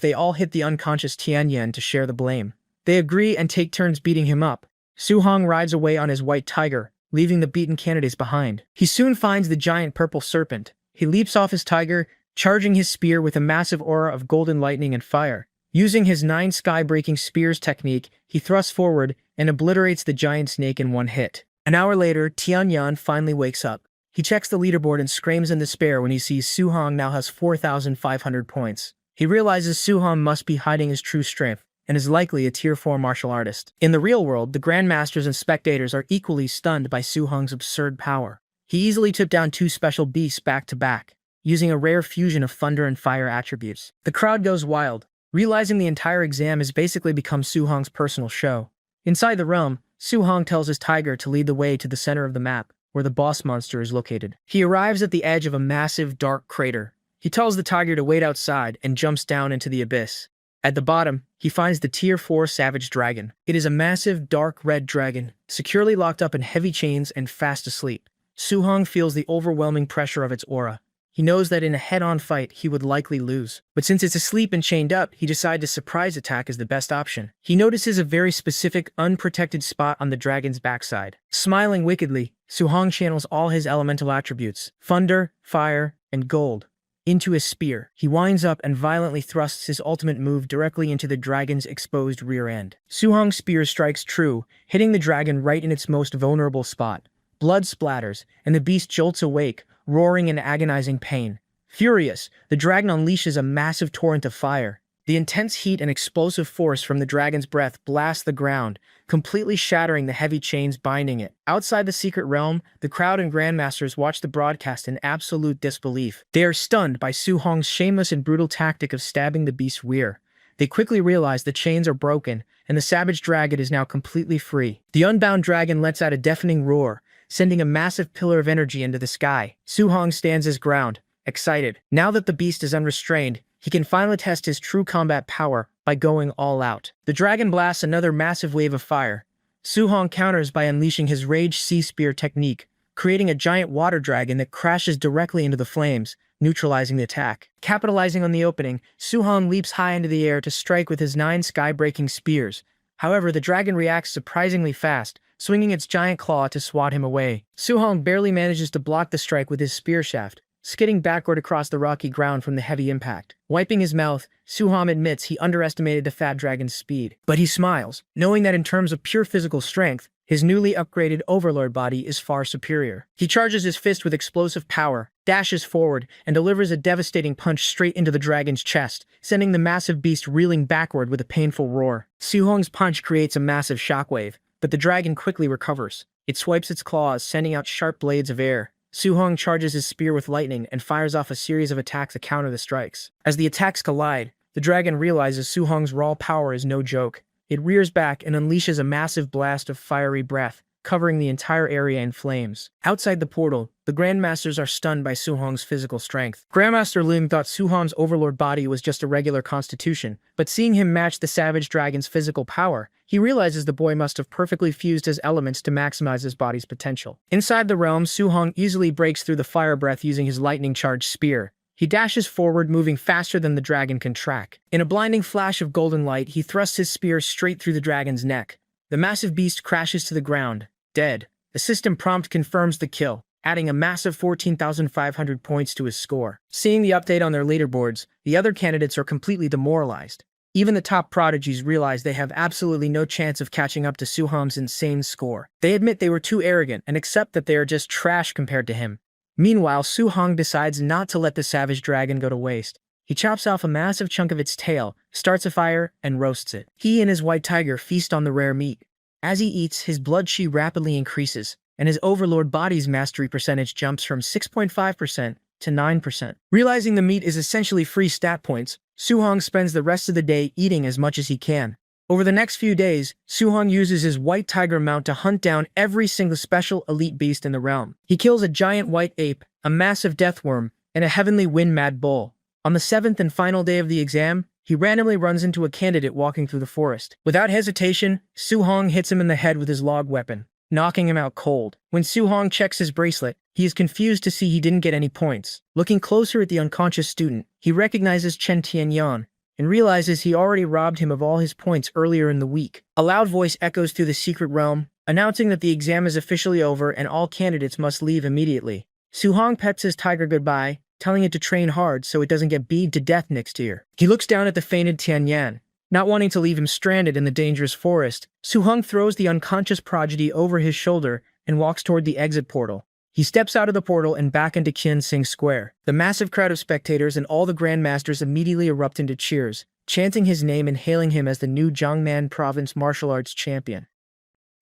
they all hit the unconscious Tianyan to share the blame. They agree and take turns beating him up. Su-hong rides away on his white tiger, leaving the beaten candidates behind. He soon finds the giant purple serpent. He leaps off his tiger, charging his spear with a massive aura of golden lightning and fire. Using his 9 sky-breaking spears technique, he thrusts forward and obliterates the giant snake in one hit. An hour later, Tianyan finally wakes up. He checks the leaderboard and screams in despair when he sees Su-hong now has 4,500 points. He realizes Su-hong must be hiding his true strength, and is likely a Tier 4 martial artist. In the real world, the grandmasters and spectators are equally stunned by Su-hong's absurd power. He easily took down 2 special beasts back to back, using a rare fusion of thunder and fire attributes. The crowd goes wild, realizing the entire exam has basically become Su-hong's personal show. Inside the realm, Su-hong tells his tiger to lead the way to the center of the map, where the boss monster is located. He arrives at the edge of a massive, dark crater. He tells the tiger to wait outside and jumps down into the abyss. At the bottom, he finds the Tier 4 Savage Dragon. It is a massive, dark red dragon, securely locked up in heavy chains and fast asleep. Su-hong feels the overwhelming pressure of its aura. He knows that in a head-on fight, he would likely lose. But since it's asleep and chained up, he decides a surprise attack is the best option. He notices a very specific, unprotected spot on the dragon's backside. Smiling wickedly, Su-hong channels all his elemental attributes, thunder, fire, and gold, into his spear. He winds up and violently thrusts his ultimate move directly into the dragon's exposed rear end. Su-hong's spear strikes true, hitting the dragon right in its most vulnerable spot. Blood splatters, and the beast jolts awake, roaring in agonizing pain. Furious, the dragon unleashes a massive torrent of fire. The intense heat and explosive force from the dragon's breath blast the ground, completely shattering the heavy chains binding it. Outside the secret realm, the crowd and grandmasters watch the broadcast in absolute disbelief. They are stunned by Su-hong's shameless and brutal tactic of stabbing the beast's rear. They quickly realize the chains are broken, and the savage dragon is now completely free. The unbound dragon lets out a deafening roar, sending a massive pillar of energy into the sky. Su-hong stands his ground, excited. Now that the beast is unrestrained, he can finally test his true combat power by going all out. The dragon blasts another massive wave of fire. Su-hong counters by unleashing his Rage Sea Spear technique, creating a giant water dragon that crashes directly into the flames, neutralizing the attack. Capitalizing on the opening, Su-hong leaps high into the air to strike with his 9 sky-breaking spears. However, the dragon reacts surprisingly fast, swinging its giant claw to swat him away. Su-hong barely manages to block the strike with his spear shaft, skidding backward across the rocky ground from the heavy impact. Wiping his mouth, Su-hong admits he underestimated the fat dragon's speed. But he smiles, knowing that in terms of pure physical strength, his newly upgraded Overlord body is far superior. He charges his fist with explosive power, dashes forward, and delivers a devastating punch straight into the dragon's chest, sending the massive beast reeling backward with a painful roar. Su-hong's punch creates a massive shockwave, but the dragon quickly recovers. It swipes its claws, sending out sharp blades of air. Su-hong charges his spear with lightning and fires off a series of attacks to counter the strikes. As the attacks collide, the dragon realizes Su-hong's raw power is no joke. It rears back and unleashes a massive blast of fiery breath, covering the entire area in flames. Outside the portal, the Grandmasters are stunned by Su-hong's physical strength. Grandmaster Ling thought Su-hong's Overlord body was just a regular constitution, but seeing him match the Savage Dragon's physical power, he realizes the boy must have perfectly fused his elements to maximize his body's potential. Inside the realm, Su-hong easily breaks through the fire breath using his lightning-charged spear. He dashes forward, moving faster than the dragon can track. In a blinding flash of golden light, he thrusts his spear straight through the dragon's neck. The massive beast crashes to the ground, dead. The system prompt confirms the kill, adding a massive 14,500 points to his score. Seeing the update on their leaderboards, the other candidates are completely demoralized. Even the top prodigies realize they have absolutely no chance of catching up to Su-hong's insane score. They admit they were too arrogant and accept that they are just trash compared to him. Meanwhile, Su-hong decides not to let the savage dragon go to waste. He chops off a massive chunk of its tail, starts a fire, and roasts it. He and his white tiger feast on the rare meat. As he eats, his blood chi rapidly increases, and his Overlord body's mastery percentage jumps from 6.5% to 9%. Realizing the meat is essentially free stat points, Su-hong spends the rest of the day eating as much as he can. Over the next few days, Su-hong uses his white tiger mount to hunt down every single special elite beast in the realm. He kills a giant white ape, a massive deathworm, and a heavenly wind-mad bull. On the 7th and final day of the exam, he randomly runs into a candidate walking through the forest. Without hesitation, Su-hong hits him in the head with his log weapon, knocking him out cold. When Su-hong checks his bracelet, he is confused to see he didn't get any points. Looking closer at the unconscious student, he recognizes Chen Tianyan, and realizes he already robbed him of all his points earlier in the week. A loud voice echoes through the secret realm, announcing that the exam is officially over and all candidates must leave immediately. Su-hong pets his tiger goodbye, telling it to train hard so it doesn't get beat to death next year. He looks down at the fainted Tianyan. Not wanting to leave him stranded in the dangerous forest, Su-hong throws the unconscious prodigy over his shoulder and walks toward the exit portal. He steps out of the portal and back into Qian Square. The massive crowd of spectators and all the grandmasters immediately erupt into cheers, chanting his name and hailing him as the new Jiangnan Province martial arts champion.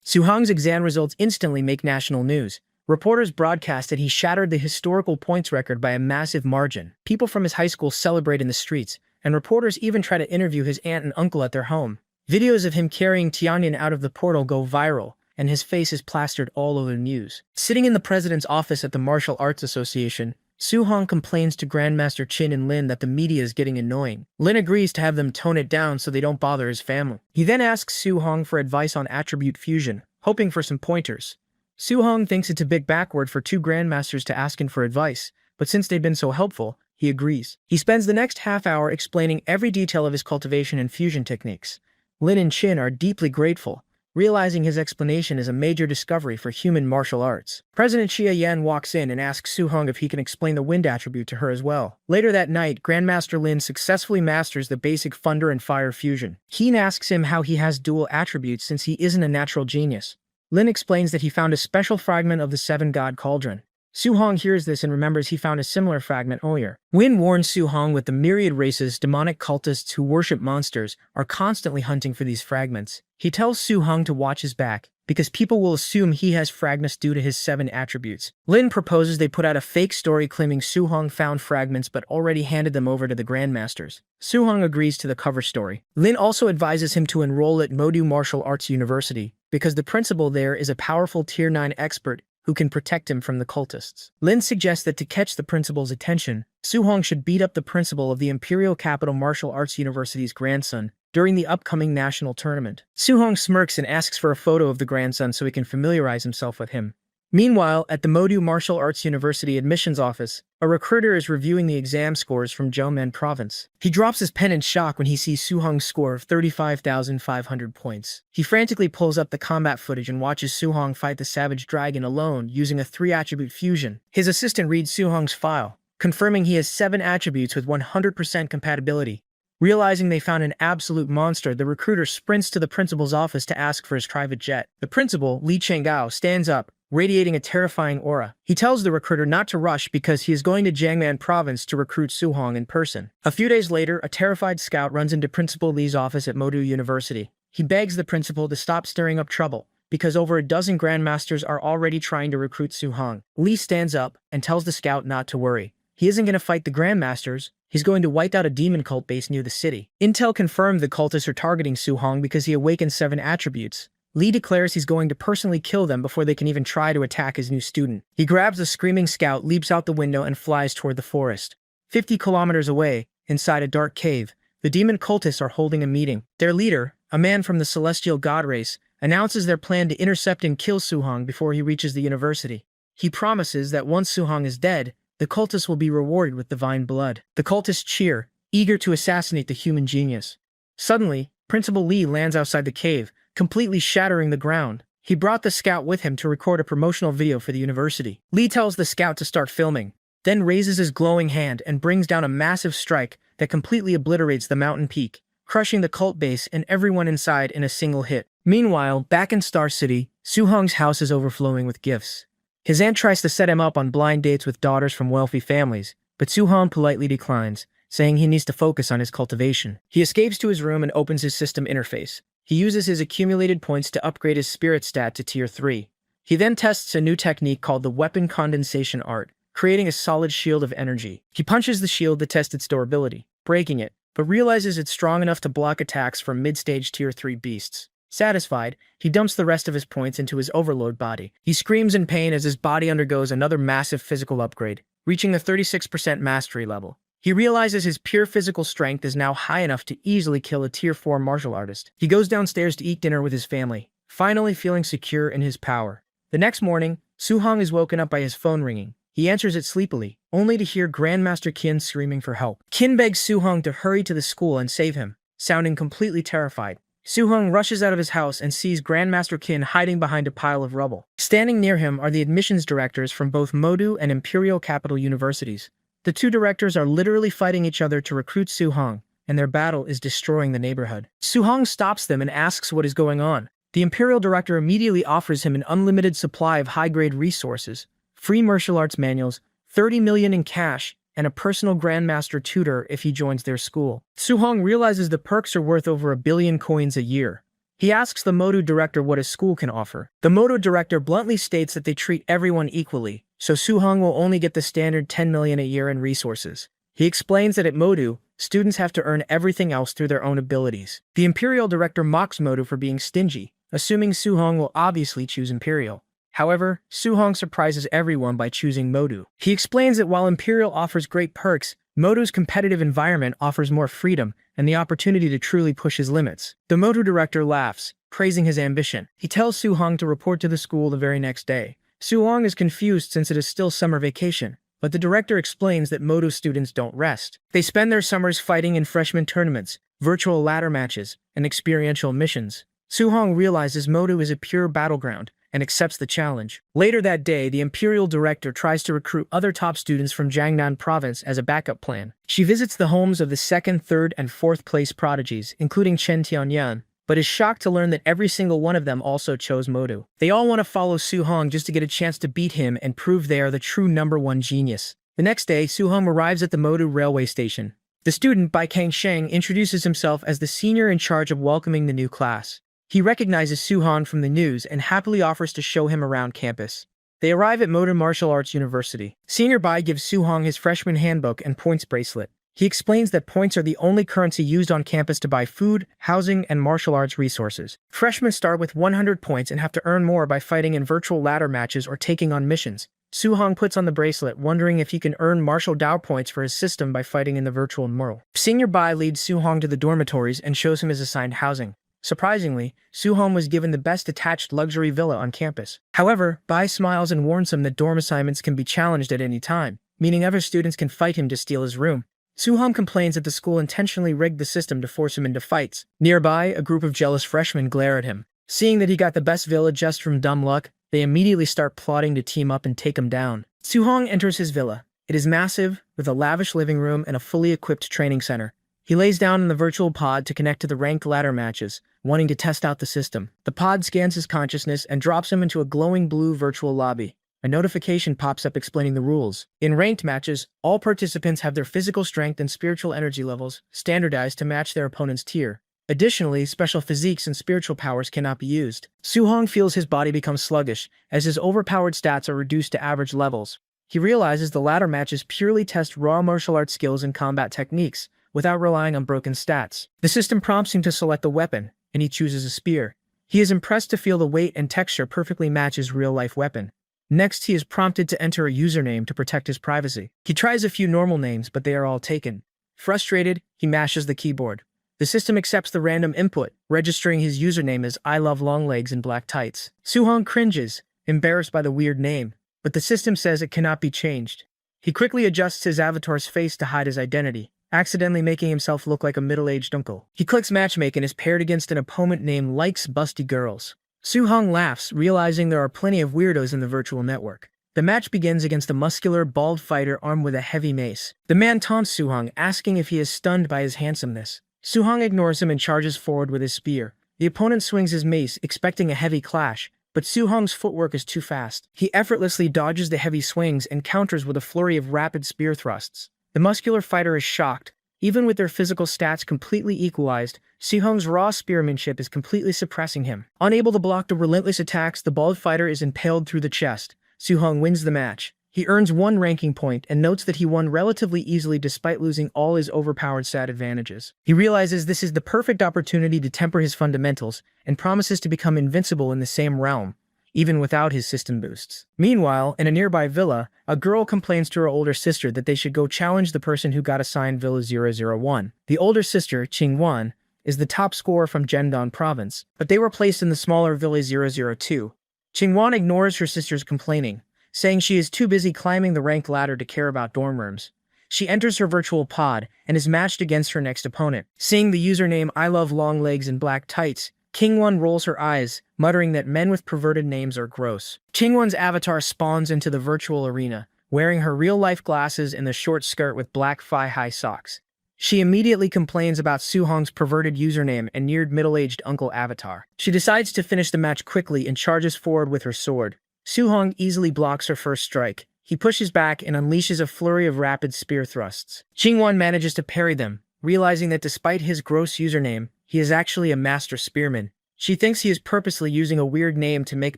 Su-hong's exam results instantly make national news. Reporters broadcast that he shattered the historical points record by a massive margin. People from his high school celebrate in the streets, and reporters even try to interview his aunt and uncle at their home. Videos of him carrying Tianyan out of the portal go viral, and his face is plastered all over the news. Sitting in the president's office at the Martial Arts Association, Su-hong complains to Grandmaster Qin and Lin that the media is getting annoying. Lin agrees to have them tone it down so they don't bother his family. He then asks Su-hong for advice on attribute fusion, hoping for some pointers. Su-hong thinks it's a bit backward for two grandmasters to ask him for advice, but since they've been so helpful, he agrees. He spends the next half hour explaining every detail of his cultivation and fusion techniques. Lin and Qin are deeply grateful, realizing his explanation is a major discovery for human martial arts. President Xia Yan walks in and asks Su-hong if he can explain the wind attribute to her as well. Later that night, Grandmaster Lin successfully masters the basic thunder and fire fusion. Qin asks him how he has dual attributes since he isn't a natural genius. Lin explains that he found a special fragment of the seven-god cauldron. Su-hong hears this and remembers he found a similar fragment earlier. Win warns Su-hong that the myriad races demonic cultists who worship monsters are constantly hunting for these fragments. He tells Su-hong to watch his back, because people will assume he has fragments due to his 7 attributes. Lin proposes they put out a fake story claiming Su-hong found fragments but already handed them over to the Grandmasters. Su-hong agrees to the cover story. Lin also advises him to enroll at Modu Martial Arts University, because the principal there is a powerful Tier 9 expert who can protect him from the cultists. Lin suggests that to catch the principal's attention, Su-hong should beat up the principal of the Imperial Capital Martial Arts University's grandson during the upcoming national tournament. Su-hong smirks and asks for a photo of the grandson so he can familiarize himself with him. Meanwhile, at the Modu Martial Arts University admissions office, a recruiter is reviewing the exam scores from Jiangnan Province. He drops his pen in shock when he sees Su-hong's score of 35,500 points. He frantically pulls up the combat footage and watches Su-hong fight the savage dragon alone using a 3-attribute fusion. His assistant reads Su-hong's file, confirming he has 7 attributes with 100% compatibility. Realizing they found an absolute monster, the recruiter sprints to the principal's office to ask for his private jet. The principal, Li Chenggao, stands up, radiating a terrifying aura. He tells the recruiter not to rush because he is going to Jiangnan Province to recruit Su-hong in person. A few days later, a terrified scout runs into Principal Li's office at Modu University. He begs the principal to stop stirring up trouble, because over a dozen grandmasters are already trying to recruit Su-hong. Li stands up and tells the scout not to worry. He isn't going to fight the grandmasters. He's going to wipe out a demon cult base near the city. Intel confirmed the cultists are targeting Su-hong because he awakened 7 attributes. Li declares he's going to personally kill them before they can even try to attack his new student. He grabs the screaming scout, leaps out the window, and flies toward the forest. 50 kilometers away, inside a dark cave, the demon cultists are holding a meeting. Their leader, a man from the celestial god race, announces their plan to intercept and kill Su-hong before he reaches the university. He promises that once Su-hong is dead, the cultists will be rewarded with divine blood. The cultists cheer, eager to assassinate the human genius. Suddenly, Principal Li lands outside the cave, completely shattering the ground. He brought the scout with him to record a promotional video for the university. Li tells the scout to start filming, then raises his glowing hand and brings down a massive strike that completely obliterates the mountain peak, crushing the cult base and everyone inside in a single hit. Meanwhile, back in Star City, Su-hong's house is overflowing with gifts. His aunt tries to set him up on blind dates with daughters from wealthy families, but Su-hong politely declines, saying he needs to focus on his cultivation. He escapes to his room and opens his system interface. He uses his accumulated points to upgrade his spirit stat to Tier 3. He then tests a new technique called the weapon condensation art, creating a solid shield of energy. He punches the shield to test its durability, breaking it, but realizes it's strong enough to block attacks from mid-stage Tier 3 beasts. Satisfied, he dumps the rest of his points into his overload body. He screams in pain as his body undergoes another massive physical upgrade, reaching the 36% mastery level. He realizes his pure physical strength is now high enough to easily kill a Tier 4 martial artist. He goes downstairs to eat dinner with his family, finally feeling secure in his power. The next morning, Su-hong is woken up by his phone ringing. He answers it sleepily, only to hear Grandmaster Qin screaming for help. Qin begs Su-hong to hurry to the school and save him, sounding completely terrified. Su-hong rushes out of his house and sees Grandmaster Qin hiding behind a pile of rubble. Standing near him are the admissions directors from both Modu and Imperial Capital Universities. The two directors are literally fighting each other to recruit Su-hong, and their battle is destroying the neighborhood. Su-hong stops them and asks what is going on. The Imperial Director immediately offers him an unlimited supply of high-grade resources, free martial arts manuals, 30 million in cash, and a personal Grandmaster tutor if he joins their school. Su-hong realizes the perks are worth over 1 billion coins a year. He asks the Modu Director what his school can offer. The Modu Director bluntly states that they treat everyone equally, so Su-hong will only get the standard 10 million a year in resources. He explains that at Modu, students have to earn everything else through their own abilities. The Imperial Director mocks Modu for being stingy, assuming Su-hong will obviously choose Imperial. However, Su-hong surprises everyone by choosing Modu. He explains that while Imperial offers great perks, Modu's competitive environment offers more freedom and the opportunity to truly push his limits. The Modu Director laughs, praising his ambition. He tells Su-hong to report to the school the very next day. Su-hong is confused since it is still summer vacation, but the director explains that Modu students don't rest. They spend their summers fighting in freshman tournaments, virtual ladder matches, and experiential missions. Su-hong realizes Modu is a pure battleground and accepts the challenge. Later that day, the Imperial Director tries to recruit other top students from Jiangnan Province as a backup plan. She visits the homes of the 2nd, 3rd, and 4th place prodigies, including Chen Tianyan, but is shocked to learn that every single one of them also chose Modu. They all want to follow Su-hong just to get a chance to beat him and prove they are the true #1 genius. The next day, Su-hong arrives at the Modu railway station. The student, Bai Kang Sheng, introduces himself as the senior in charge of welcoming the new class. He recognizes Su-hong from the news and happily offers to show him around campus. They arrive at Modu Martial Arts University. Senior Bai gives Su-hong his freshman handbook and points bracelet. He explains that points are the only currency used on campus to buy food, housing, and martial arts resources. Freshmen start with 100 points and have to earn more by fighting in virtual ladder matches or taking on missions. Su-hong puts on the bracelet, wondering if he can earn martial Dao points for his system by fighting in the virtual world. Senior Bai leads Su-hong to the dormitories and shows him his assigned housing. Surprisingly, Su-hong was given the best attached luxury villa on campus. However, Bai smiles and warns him that dorm assignments can be challenged at any time, meaning other students can fight him to steal his room. Su-hong complains that the school intentionally rigged the system to force him into fights. Nearby, a group of jealous freshmen glare at him. Seeing that he got the best villa just from dumb luck, they immediately start plotting to team up and take him down. Su-hong enters his villa. It is massive, with a lavish living room and a fully equipped training center. He lays down in the virtual pod to connect to the ranked ladder matches, wanting to test out the system. The pod scans his consciousness and drops him into a glowing blue virtual lobby. A notification pops up explaining the rules. In ranked matches, all participants have their physical strength and spiritual energy levels standardized to match their opponent's tier. Additionally, special physiques and spiritual powers cannot be used. Su-hong feels his body become sluggish, as his overpowered stats are reduced to average levels. He realizes the ladder matches purely test raw martial arts skills and combat techniques, without relying on broken stats. The system prompts him to select a weapon, and he chooses a spear. He is impressed to feel the weight and texture perfectly match his real-life weapon. Next, he is prompted to enter a username to protect his privacy. He tries a few normal names, but they are all taken. Frustrated, he mashes the keyboard. The system accepts the random input, registering his username as I love long legs and black tights. Su-hong cringes, embarrassed by the weird name, but the system says it cannot be changed. He quickly adjusts his avatar's face to hide his identity, accidentally making himself look like a middle-aged uncle. He clicks matchmake and is paired against an opponent named Likes Busty Girls. Su-hong laughs, realizing there are plenty of weirdos in the virtual network. The match begins against a muscular, bald fighter armed with a heavy mace. The man taunts Su-hong, asking if he is stunned by his handsomeness. Su-hong ignores him and charges forward with his spear. The opponent swings his mace, expecting a heavy clash, but Su-hong's footwork is too fast. He effortlessly dodges the heavy swings and counters with a flurry of rapid spear thrusts. The muscular fighter is shocked. Even with their physical stats completely equalized, Su-hong's raw spearmanship is completely suppressing him. Unable to block the relentless attacks, the bald fighter is impaled through the chest. Su-hong wins the match. He earns 1 ranking point and notes that he won relatively easily despite losing all his overpowered stat advantages. He realizes this is the perfect opportunity to temper his fundamentals and promises to become invincible in the same realm, even without his system boosts. Meanwhile, in a nearby villa, a girl complains to her older sister that they should go challenge the person who got assigned Villa 001. The older sister, Qingwan, is the top scorer from Jiangnan Province, but they were placed in the smaller Villa 002. Qingwan ignores her sister's complaining, saying she is too busy climbing the rank ladder to care about dorm rooms. She enters her virtual pod and is matched against her next opponent. Seeing the username I love long legs and black tights, Kingwon rolls her eyes, muttering that men with perverted names are gross. Kingwon's avatar spawns into the virtual arena, wearing her real-life glasses and the short skirt with black thigh-high socks. She immediately complains about Suhong's perverted username and neared middle-aged uncle avatar. She decides to finish the match quickly and charges forward with her sword. Suhong easily blocks her first strike. He pushes back and unleashes a flurry of rapid spear thrusts. Kingwon manages to parry them, realizing that despite his gross username, he is actually a master spearman. She thinks he is purposely using a weird name to make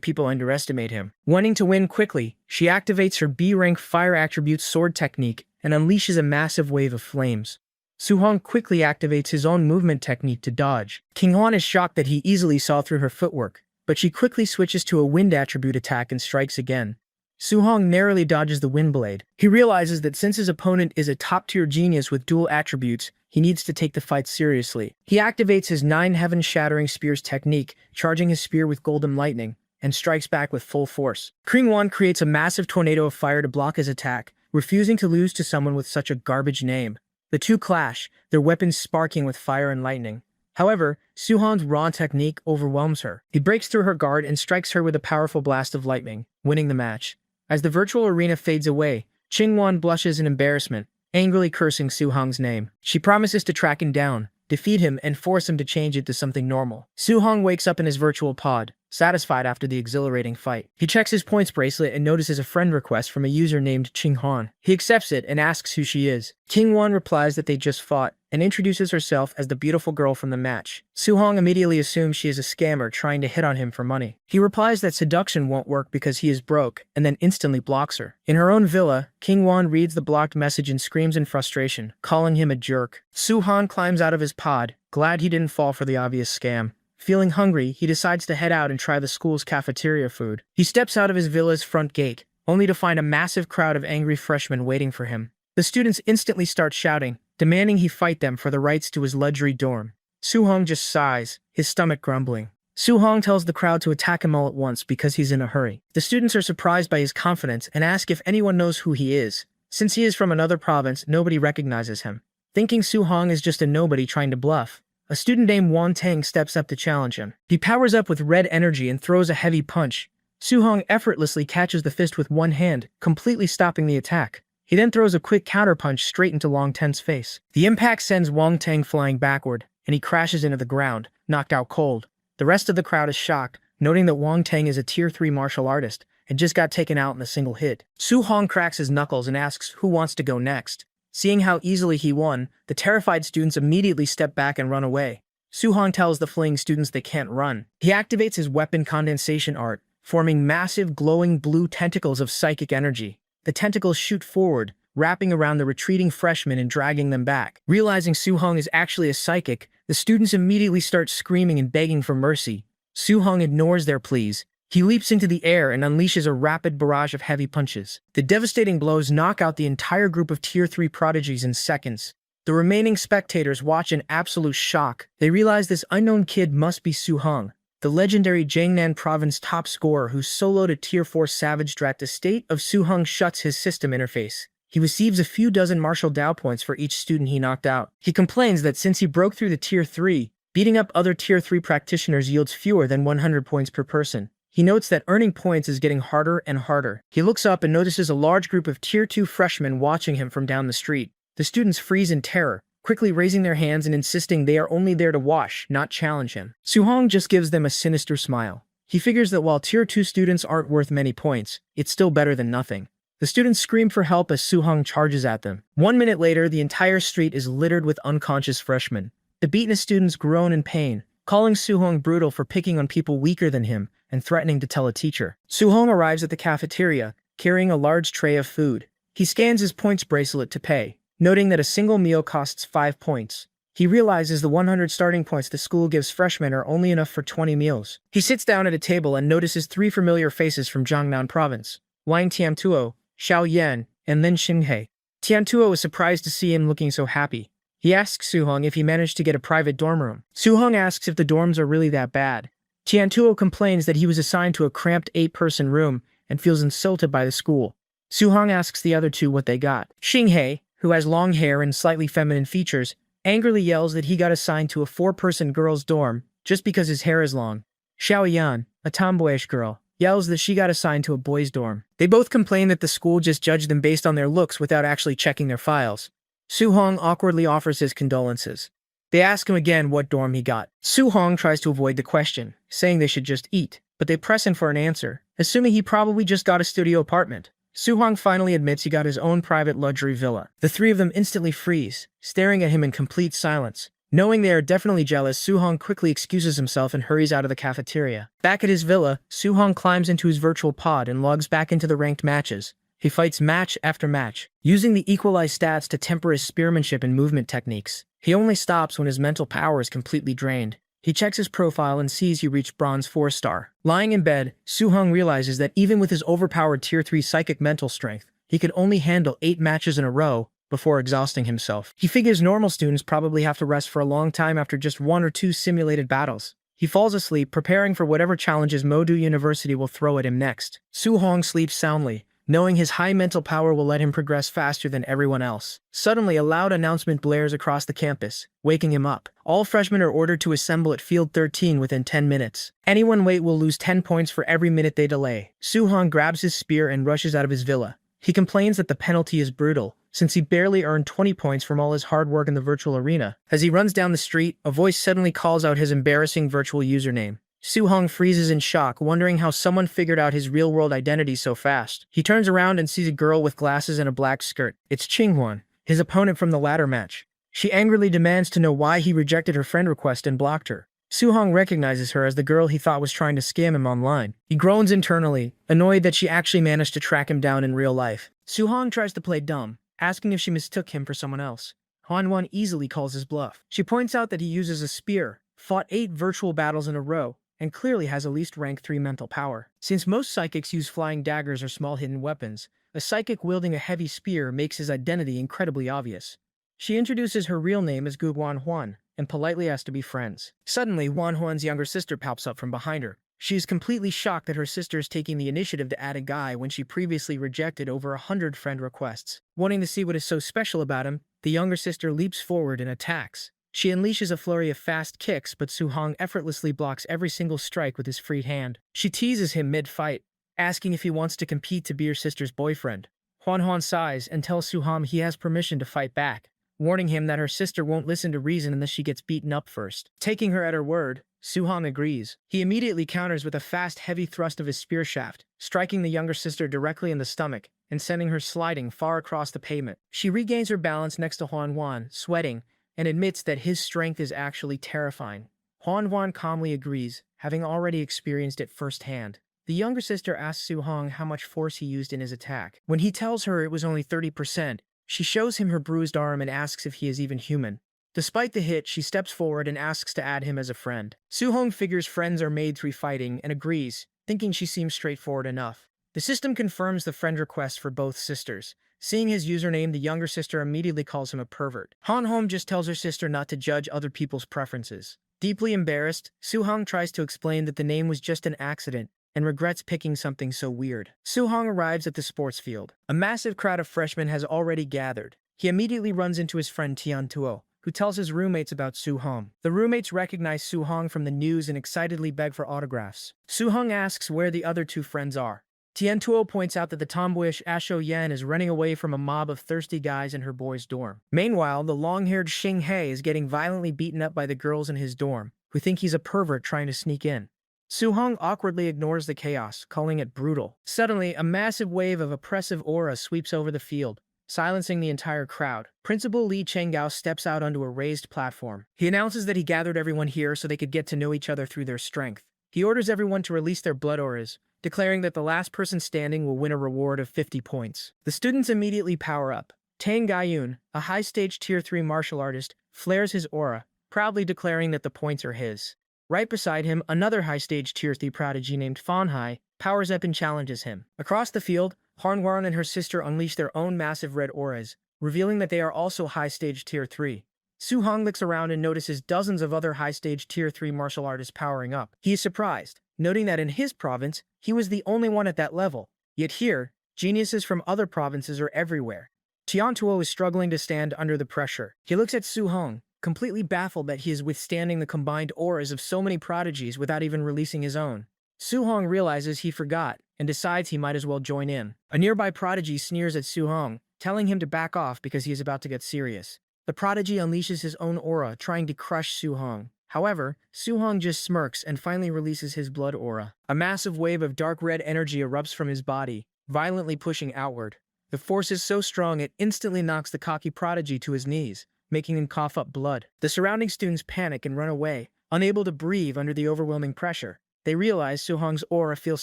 people underestimate him. Wanting to win quickly, she activates her B-rank fire attribute sword technique and unleashes a massive wave of flames. Suhong quickly activates his own movement technique to dodge. Kingwon is shocked that he easily saw through her footwork, but she quickly switches to a wind attribute attack and strikes again. Suhong narrowly dodges the wind blade. He realizes that since his opponent is a top-tier genius with dual attributes, he needs to take the fight seriously. He activates his 9 heaven-shattering spears technique, charging his spear with golden lightning, and strikes back with full force. Kingwon creates a massive tornado of fire to block his attack, refusing to lose to someone with such a garbage name. The two clash, their weapons sparking with fire and lightning. However, Suhong's raw technique overwhelms her. He breaks through her guard and strikes her with a powerful blast of lightning, winning the match. As the virtual arena fades away, Kingwon blushes in embarrassment, angrily cursing Suhong's name. She promises to track him down, defeat him, and force him to change it to something normal. Suhong wakes up in his virtual pod, satisfied after the exhilarating fight. He checks his points bracelet and notices a friend request from a user named Qinghwan. He accepts it and asks who she is. Kingwon replies that they just fought, and introduces herself as the beautiful girl from the match. Suhong immediately assumes she is a scammer trying to hit on him for money. He replies that seduction won't work because he is broke, and then instantly blocks her. In her own villa, Kingwon reads the blocked message and screams in frustration, calling him a jerk. Suhong climbs out of his pod, glad he didn't fall for the obvious scam. Feeling hungry, he decides to head out and try the school's cafeteria food. He steps out of his villa's front gate, only to find a massive crowd of angry freshmen waiting for him. The students instantly start shouting, demanding he fight them for the rights to his luxury dorm. Suhong just sighs, his stomach grumbling. Suhong tells the crowd to attack him all at once because he's in a hurry. The students are surprised by his confidence and ask if anyone knows who he is. Since he is from another province, nobody recognizes him. Thinking Suhong is just a nobody trying to bluff, a student named Wang Tang steps up to challenge him. He powers up with red energy and throws a heavy punch. Suhong effortlessly catches the fist with one hand, completely stopping the attack. He then throws a quick counterpunch straight into Wang Tang's face. The impact sends Wang Tang flying backward, and he crashes into the ground, knocked out cold. The rest of the crowd is shocked, noting that Wang Tang is a Tier 3 martial artist and just got taken out in a single hit. Suhong cracks his knuckles and asks who wants to go next. Seeing how easily he won, the terrified students immediately step back and run away. Suhong tells the fleeing students they can't run. He activates his weapon condensation art, forming massive glowing blue tentacles of psychic energy. The tentacles shoot forward, wrapping around the retreating freshmen and dragging them back. Realizing Suhong is actually a psychic, the students immediately start screaming and begging for mercy. Suhong ignores their pleas. He leaps into the air and unleashes a rapid barrage of heavy punches. The devastating blows knock out the entire group of Tier 3 prodigies in seconds. The remaining spectators watch in absolute shock. They realize this unknown kid must be Suhong, the legendary Jiangnan province top scorer who soloed a Tier 4 savage drat. The state of Suhong shuts his system interface. He receives a few dozen martial Dao points for each student he knocked out. He complains that since he broke through the Tier 3, beating up other Tier 3 practitioners yields fewer than 100 points per person. He notes that earning points is getting harder and harder. He looks up and notices a large group of Tier 2 freshmen watching him from down the street. The students freeze in terror, quickly raising their hands and insisting they are only there to watch, not challenge him. Suhong just gives them a sinister smile. He figures that while Tier 2 students aren't worth many points, it's still better than nothing. The students scream for help as Suhong charges at them. 1 minute later, the entire street is littered with unconscious freshmen. The beaten students groan in pain, calling Suhong brutal for picking on people weaker than him and threatening to tell a teacher. Suhong arrives at the cafeteria, carrying a large tray of food. He scans his points bracelet to pay, noting that a single meal costs 5 points. He realizes the 100 starting points the school gives freshmen are only enough for 20 meals. He sits down at a table and notices 3 familiar faces from Jiangnan province: Wang Tiantuo, Xiao Yan, and Lin Xinghe. Tiantuo is surprised to see him looking so happy. He asks Suhong if he managed to get a private dorm room. Suhong asks if the dorms are really that bad. Tiantuo complains that he was assigned to a cramped 8-person room, and feels insulted by the school. Suhong asks the other two what they got. Xinghe, who has long hair and slightly feminine features, angrily yells that he got assigned to a 4-person girls' dorm just because his hair is long. Xiaoyan, a tomboyish girl, yells that she got assigned to a boys' dorm. They both complain that the school just judged them based on their looks without actually checking their files. Suhong awkwardly offers his condolences. They ask him again what dorm he got. Suhong tries to avoid the question, saying they should just eat, but they press him for an answer, assuming he probably just got a studio apartment. Suhong finally admits he got his own private luxury villa. The three of them instantly freeze, staring at him in complete silence. Knowing they are definitely jealous, Suhong quickly excuses himself and hurries out of the cafeteria. Back at his villa, Suhong climbs into his virtual pod and logs back into the ranked matches. He fights match after match, using the equalized stats to temper his spearmanship and movement techniques. He only stops when his mental power is completely drained. He checks his profile and sees he reached Bronze 4-star. Lying in bed, Suhong realizes that even with his overpowered Tier 3 psychic mental strength, he could only handle 8 matches in a row before exhausting himself. He figures normal students probably have to rest for a long time after just 1 or 2 simulated battles. He falls asleep, preparing for whatever challenges Modu University will throw at him next. Suhong sleeps soundly, knowing his high mental power will let him progress faster than everyone else. Suddenly, a loud announcement blares across the campus, waking him up. All freshmen are ordered to assemble at Field 13 within 10 minutes. Anyone late will lose 10 points for every minute they delay. Suhong grabs his spear and rushes out of his villa. He complains that the penalty is brutal, since he barely earned 20 points from all his hard work in the virtual arena. As he runs down the street, a voice suddenly calls out his embarrassing virtual username. Suhong freezes in shock, wondering how someone figured out his real-world identity so fast. He turns around and sees a girl with glasses and a black skirt. It's Qinghwan, his opponent from the ladder match. She angrily demands to know why he rejected her friend request and blocked her. Suhong recognizes her as the girl he thought was trying to scam him online. He groans internally, annoyed that she actually managed to track him down in real life. Suhong tries to play dumb, asking if she mistook him for someone else. Hanwon easily calls his bluff. She points out that he uses a spear, fought 8 virtual battles in a row, and clearly has at least rank 3 mental power. Since most psychics use flying daggers or small hidden weapons, a psychic wielding a heavy spear makes his identity incredibly obvious. She introduces her real name as Gu Wanhuan, and politely asks to be friends. Suddenly, Wanhuan's younger sister pops up from behind her. She is completely shocked that her sister is taking the initiative to add a guy when she previously rejected over 100 friend requests. Wanting to see what is so special about him, the younger sister leaps forward and attacks. She unleashes a flurry of fast kicks, but Suhong effortlessly blocks every single strike with his freed hand. She teases him mid-fight, asking if he wants to compete to be her sister's boyfriend. Huan sighs and tells Suhong he has permission to fight back, warning him that her sister won't listen to reason unless she gets beaten up first. Taking her at her word, Suhong agrees. He immediately counters with a fast, heavy thrust of his spear shaft, striking the younger sister directly in the stomach and sending her sliding far across the pavement. She regains her balance next to Huan, sweating, and admits that his strength is actually terrifying. Huan calmly agrees, having already experienced it firsthand. The younger sister asks Suhong how much force he used in his attack. When he tells her it was only 30%, she shows him her bruised arm and asks if he is even human. Despite the hit, she steps forward and asks to add him as a friend. Suhong figures friends are made through fighting and agrees, thinking she seems straightforward enough. The system confirms the friend request for both sisters. Seeing his username, the younger sister immediately calls him a pervert. Han just tells her sister not to judge other people's preferences. Deeply embarrassed, Suhong tries to explain that the name was just an accident and regrets picking something so weird. Suhong arrives at the sports field. A massive crowd of freshmen has already gathered. He immediately runs into his friend Tian Tuo, who tells his roommates about Suhong. The roommates recognize Suhong from the news and excitedly beg for autographs. Suhong asks where the other 2 friends are. Tian Tuo points out that the tomboyish Asho Yan is running away from a mob of thirsty guys in her boys' dorm. Meanwhile, the long-haired Xing He is getting violently beaten up by the girls in his dorm, who think he's a pervert trying to sneak in. Suhong awkwardly ignores the chaos, calling it brutal. Suddenly, a massive wave of oppressive aura sweeps over the field, silencing the entire crowd. Principal Li Chenggao steps out onto a raised platform. He announces that he gathered everyone here so they could get to know each other through their strength. He orders everyone to release their blood auras, declaring that the last person standing will win a reward of 50 points. The students immediately power up. Tang Gaiyun, a high-stage Tier 3 martial artist, flares his aura, proudly declaring that the points are his. Right beside him, another high-stage Tier 3 prodigy named Fan Hai powers up and challenges him. Across the field, Hanwaran and her sister unleash their own massive red auras, revealing that they are also high-stage Tier 3. Suhong looks around and notices dozens of other high-stage Tier 3 martial artists powering up. He is surprised, noting that in his province, he was the only one at that level. Yet here, geniuses from other provinces are everywhere. Tiantuo is struggling to stand under the pressure. He looks at Su Hong, completely baffled that he is withstanding the combined auras of so many prodigies without even releasing his own. Su Hong realizes he forgot and decides he might as well join in. A nearby prodigy sneers at Su Hong, telling him to back off because he is about to get serious. The prodigy unleashes his own aura, trying to crush Su Hong. However, Su Hong just smirks and finally releases his blood aura. A massive wave of dark red energy erupts from his body, violently pushing outward. The force is so strong it instantly knocks the cocky prodigy to his knees, making him cough up blood. The surrounding students panic and run away, unable to breathe under the overwhelming pressure. They realize Su Hong's aura feels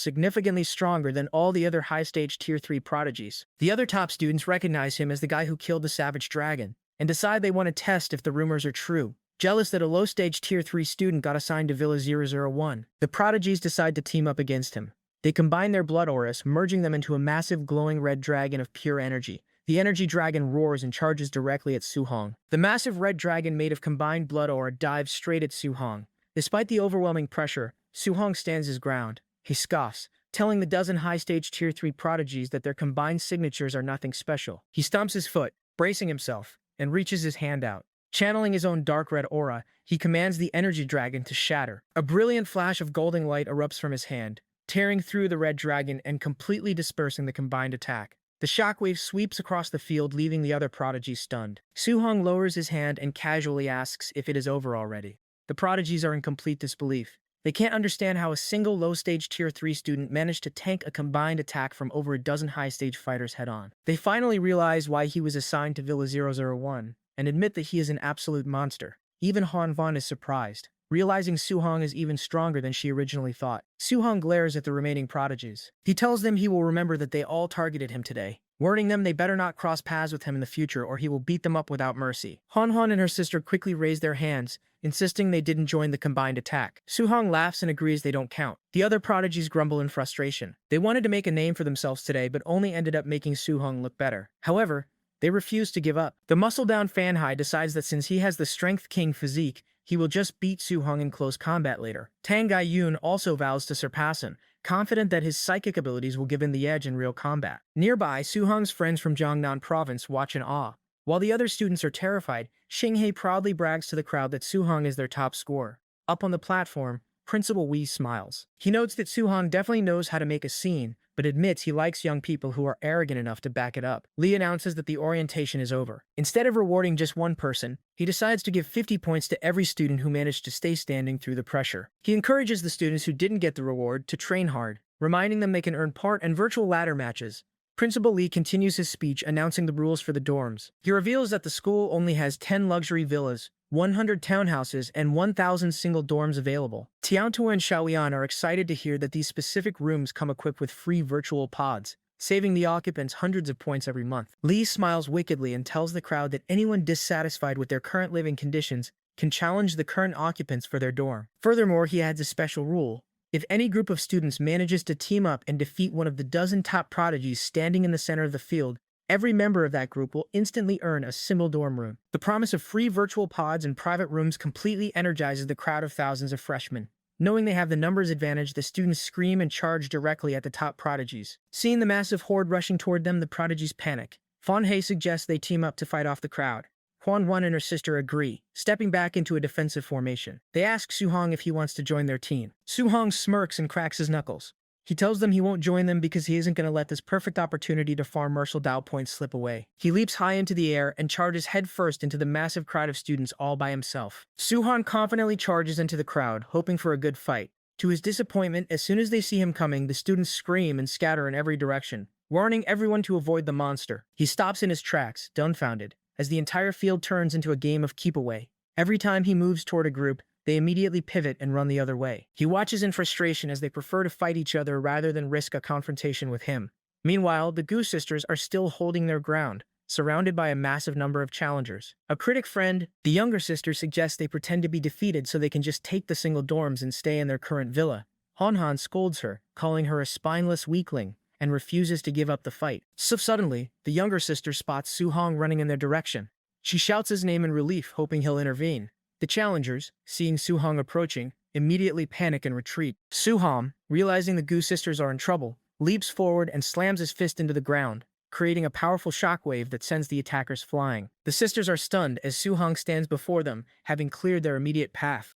significantly stronger than all the other high-stage Tier 3 prodigies. The other top students recognize him as the guy who killed the savage dragon, and decide they want to test if the rumors are true. Jealous that a low-stage Tier 3 student got assigned to Villa 001, the prodigies decide to team up against him. They combine their blood auras, merging them into a massive glowing red dragon of pure energy. The energy dragon roars and charges directly at Su Hong. The massive red dragon made of combined blood aura dives straight at Su Hong. Despite the overwhelming pressure, Su Hong stands his ground. He scoffs, telling the dozen high-stage Tier 3 prodigies that their combined signatures are nothing special. He stomps his foot, bracing himself, and reaches his hand out. Channeling his own dark red aura, he commands the energy dragon to shatter. A brilliant flash of golden light erupts from his hand, tearing through the red dragon and completely dispersing the combined attack. The shockwave sweeps across the field, leaving the other prodigies stunned. Su Hong lowers his hand and casually asks if it is over already. The prodigies are in complete disbelief. They can't understand how a single low-stage Tier 3 student managed to tank a combined attack from over a dozen high-stage fighters head-on. They finally realize why he was assigned to Villa 001, and admit that he is an absolute monster. Even Han Van is surprised, realizing Su Hong is even stronger than she originally thought. Su Hong glares at the remaining prodigies. He tells them he will remember that they all targeted him today, warning them they better not cross paths with him in the future or he will beat them up without mercy. Han Han and her sister quickly raise their hands, insisting they didn't join the combined attack. Su Hong laughs and agrees they don't count. The other prodigies grumble in frustration. They wanted to make a name for themselves today, but only ended up making Su Hong look better. However, they refuse to give up. The muscle-down Fan Hai decides that since he has the Strength King physique, he will just beat Su Hong in close combat later. Tang Gai Yun also vows to surpass him, confident that his psychic abilities will give him the edge in real combat. Nearby, Su Hong's friends from Jiangnan province watch in awe. While the other students are terrified, Xinghe proudly brags to the crowd that Su Hong is their top scorer. Up on the platform, Principal Wei smiles. He notes that Su Hong definitely knows how to make a scene, but admits he likes young people who are arrogant enough to back it up. Li announces that the orientation is over. Instead of rewarding just one person, he decides to give 50 points to every student who managed to stay standing through the pressure. He encourages the students who didn't get the reward to train hard, reminding them they can earn part and virtual ladder matches. Principal Li continues his speech announcing the rules for the dorms. He reveals that the school only has 10 luxury villas, 100 townhouses, and 1,000 single dorms available. Tiantuo and Xiaoyan are excited to hear that these specific rooms come equipped with free virtual pods, saving the occupants hundreds of points every month. Li smiles wickedly and tells the crowd that anyone dissatisfied with their current living conditions can challenge the current occupants for their dorm. Furthermore, he adds a special rule. If any group of students manages to team up and defeat one of the dozen top prodigies standing in the center of the field, every member of that group will instantly earn a single dorm room. The promise of free virtual pods and private rooms completely energizes the crowd of thousands of freshmen. Knowing they have the numbers advantage, the students scream and charge directly at the top prodigies. Seeing the massive horde rushing toward them, the prodigies panic. Fan Hai suggests they team up to fight off the crowd. Huan Wan and her sister agree, stepping back into a defensive formation. They ask Su Hong if he wants to join their team. Su Hong smirks and cracks his knuckles. He tells them he won't join them because he isn't going to let this perfect opportunity to farm Martial Dao points slip away. He leaps high into the air and charges headfirst into the massive crowd of students all by himself. Su Hong confidently charges into the crowd, hoping for a good fight. To his disappointment, as soon as they see him coming, the students scream and scatter in every direction, warning everyone to avoid the monster. He stops in his tracks, dumbfounded, as the entire field turns into a game of keep away. Every time he moves toward a group, they immediately pivot and run the other way. He watches in frustration as they prefer to fight each other rather than risk a confrontation with him. Meanwhile, the Gu sisters are still holding their ground, surrounded by a massive number of challengers. A critic friend, the younger sister, suggests they pretend to be defeated so they can just take the single dorms and stay in their current villa. Han Han scolds her, calling her a spineless weakling, and refuses to give up the fight. So suddenly, the younger sister spots Su Hong running in their direction. She shouts his name in relief, hoping he'll intervene. The challengers, seeing Su Hong approaching, immediately panic and retreat. Su Hong, realizing the Gu sisters are in trouble, leaps forward and slams his fist into the ground, creating a powerful shockwave that sends the attackers flying. The sisters are stunned as Su-hong stands before them, having cleared their immediate path.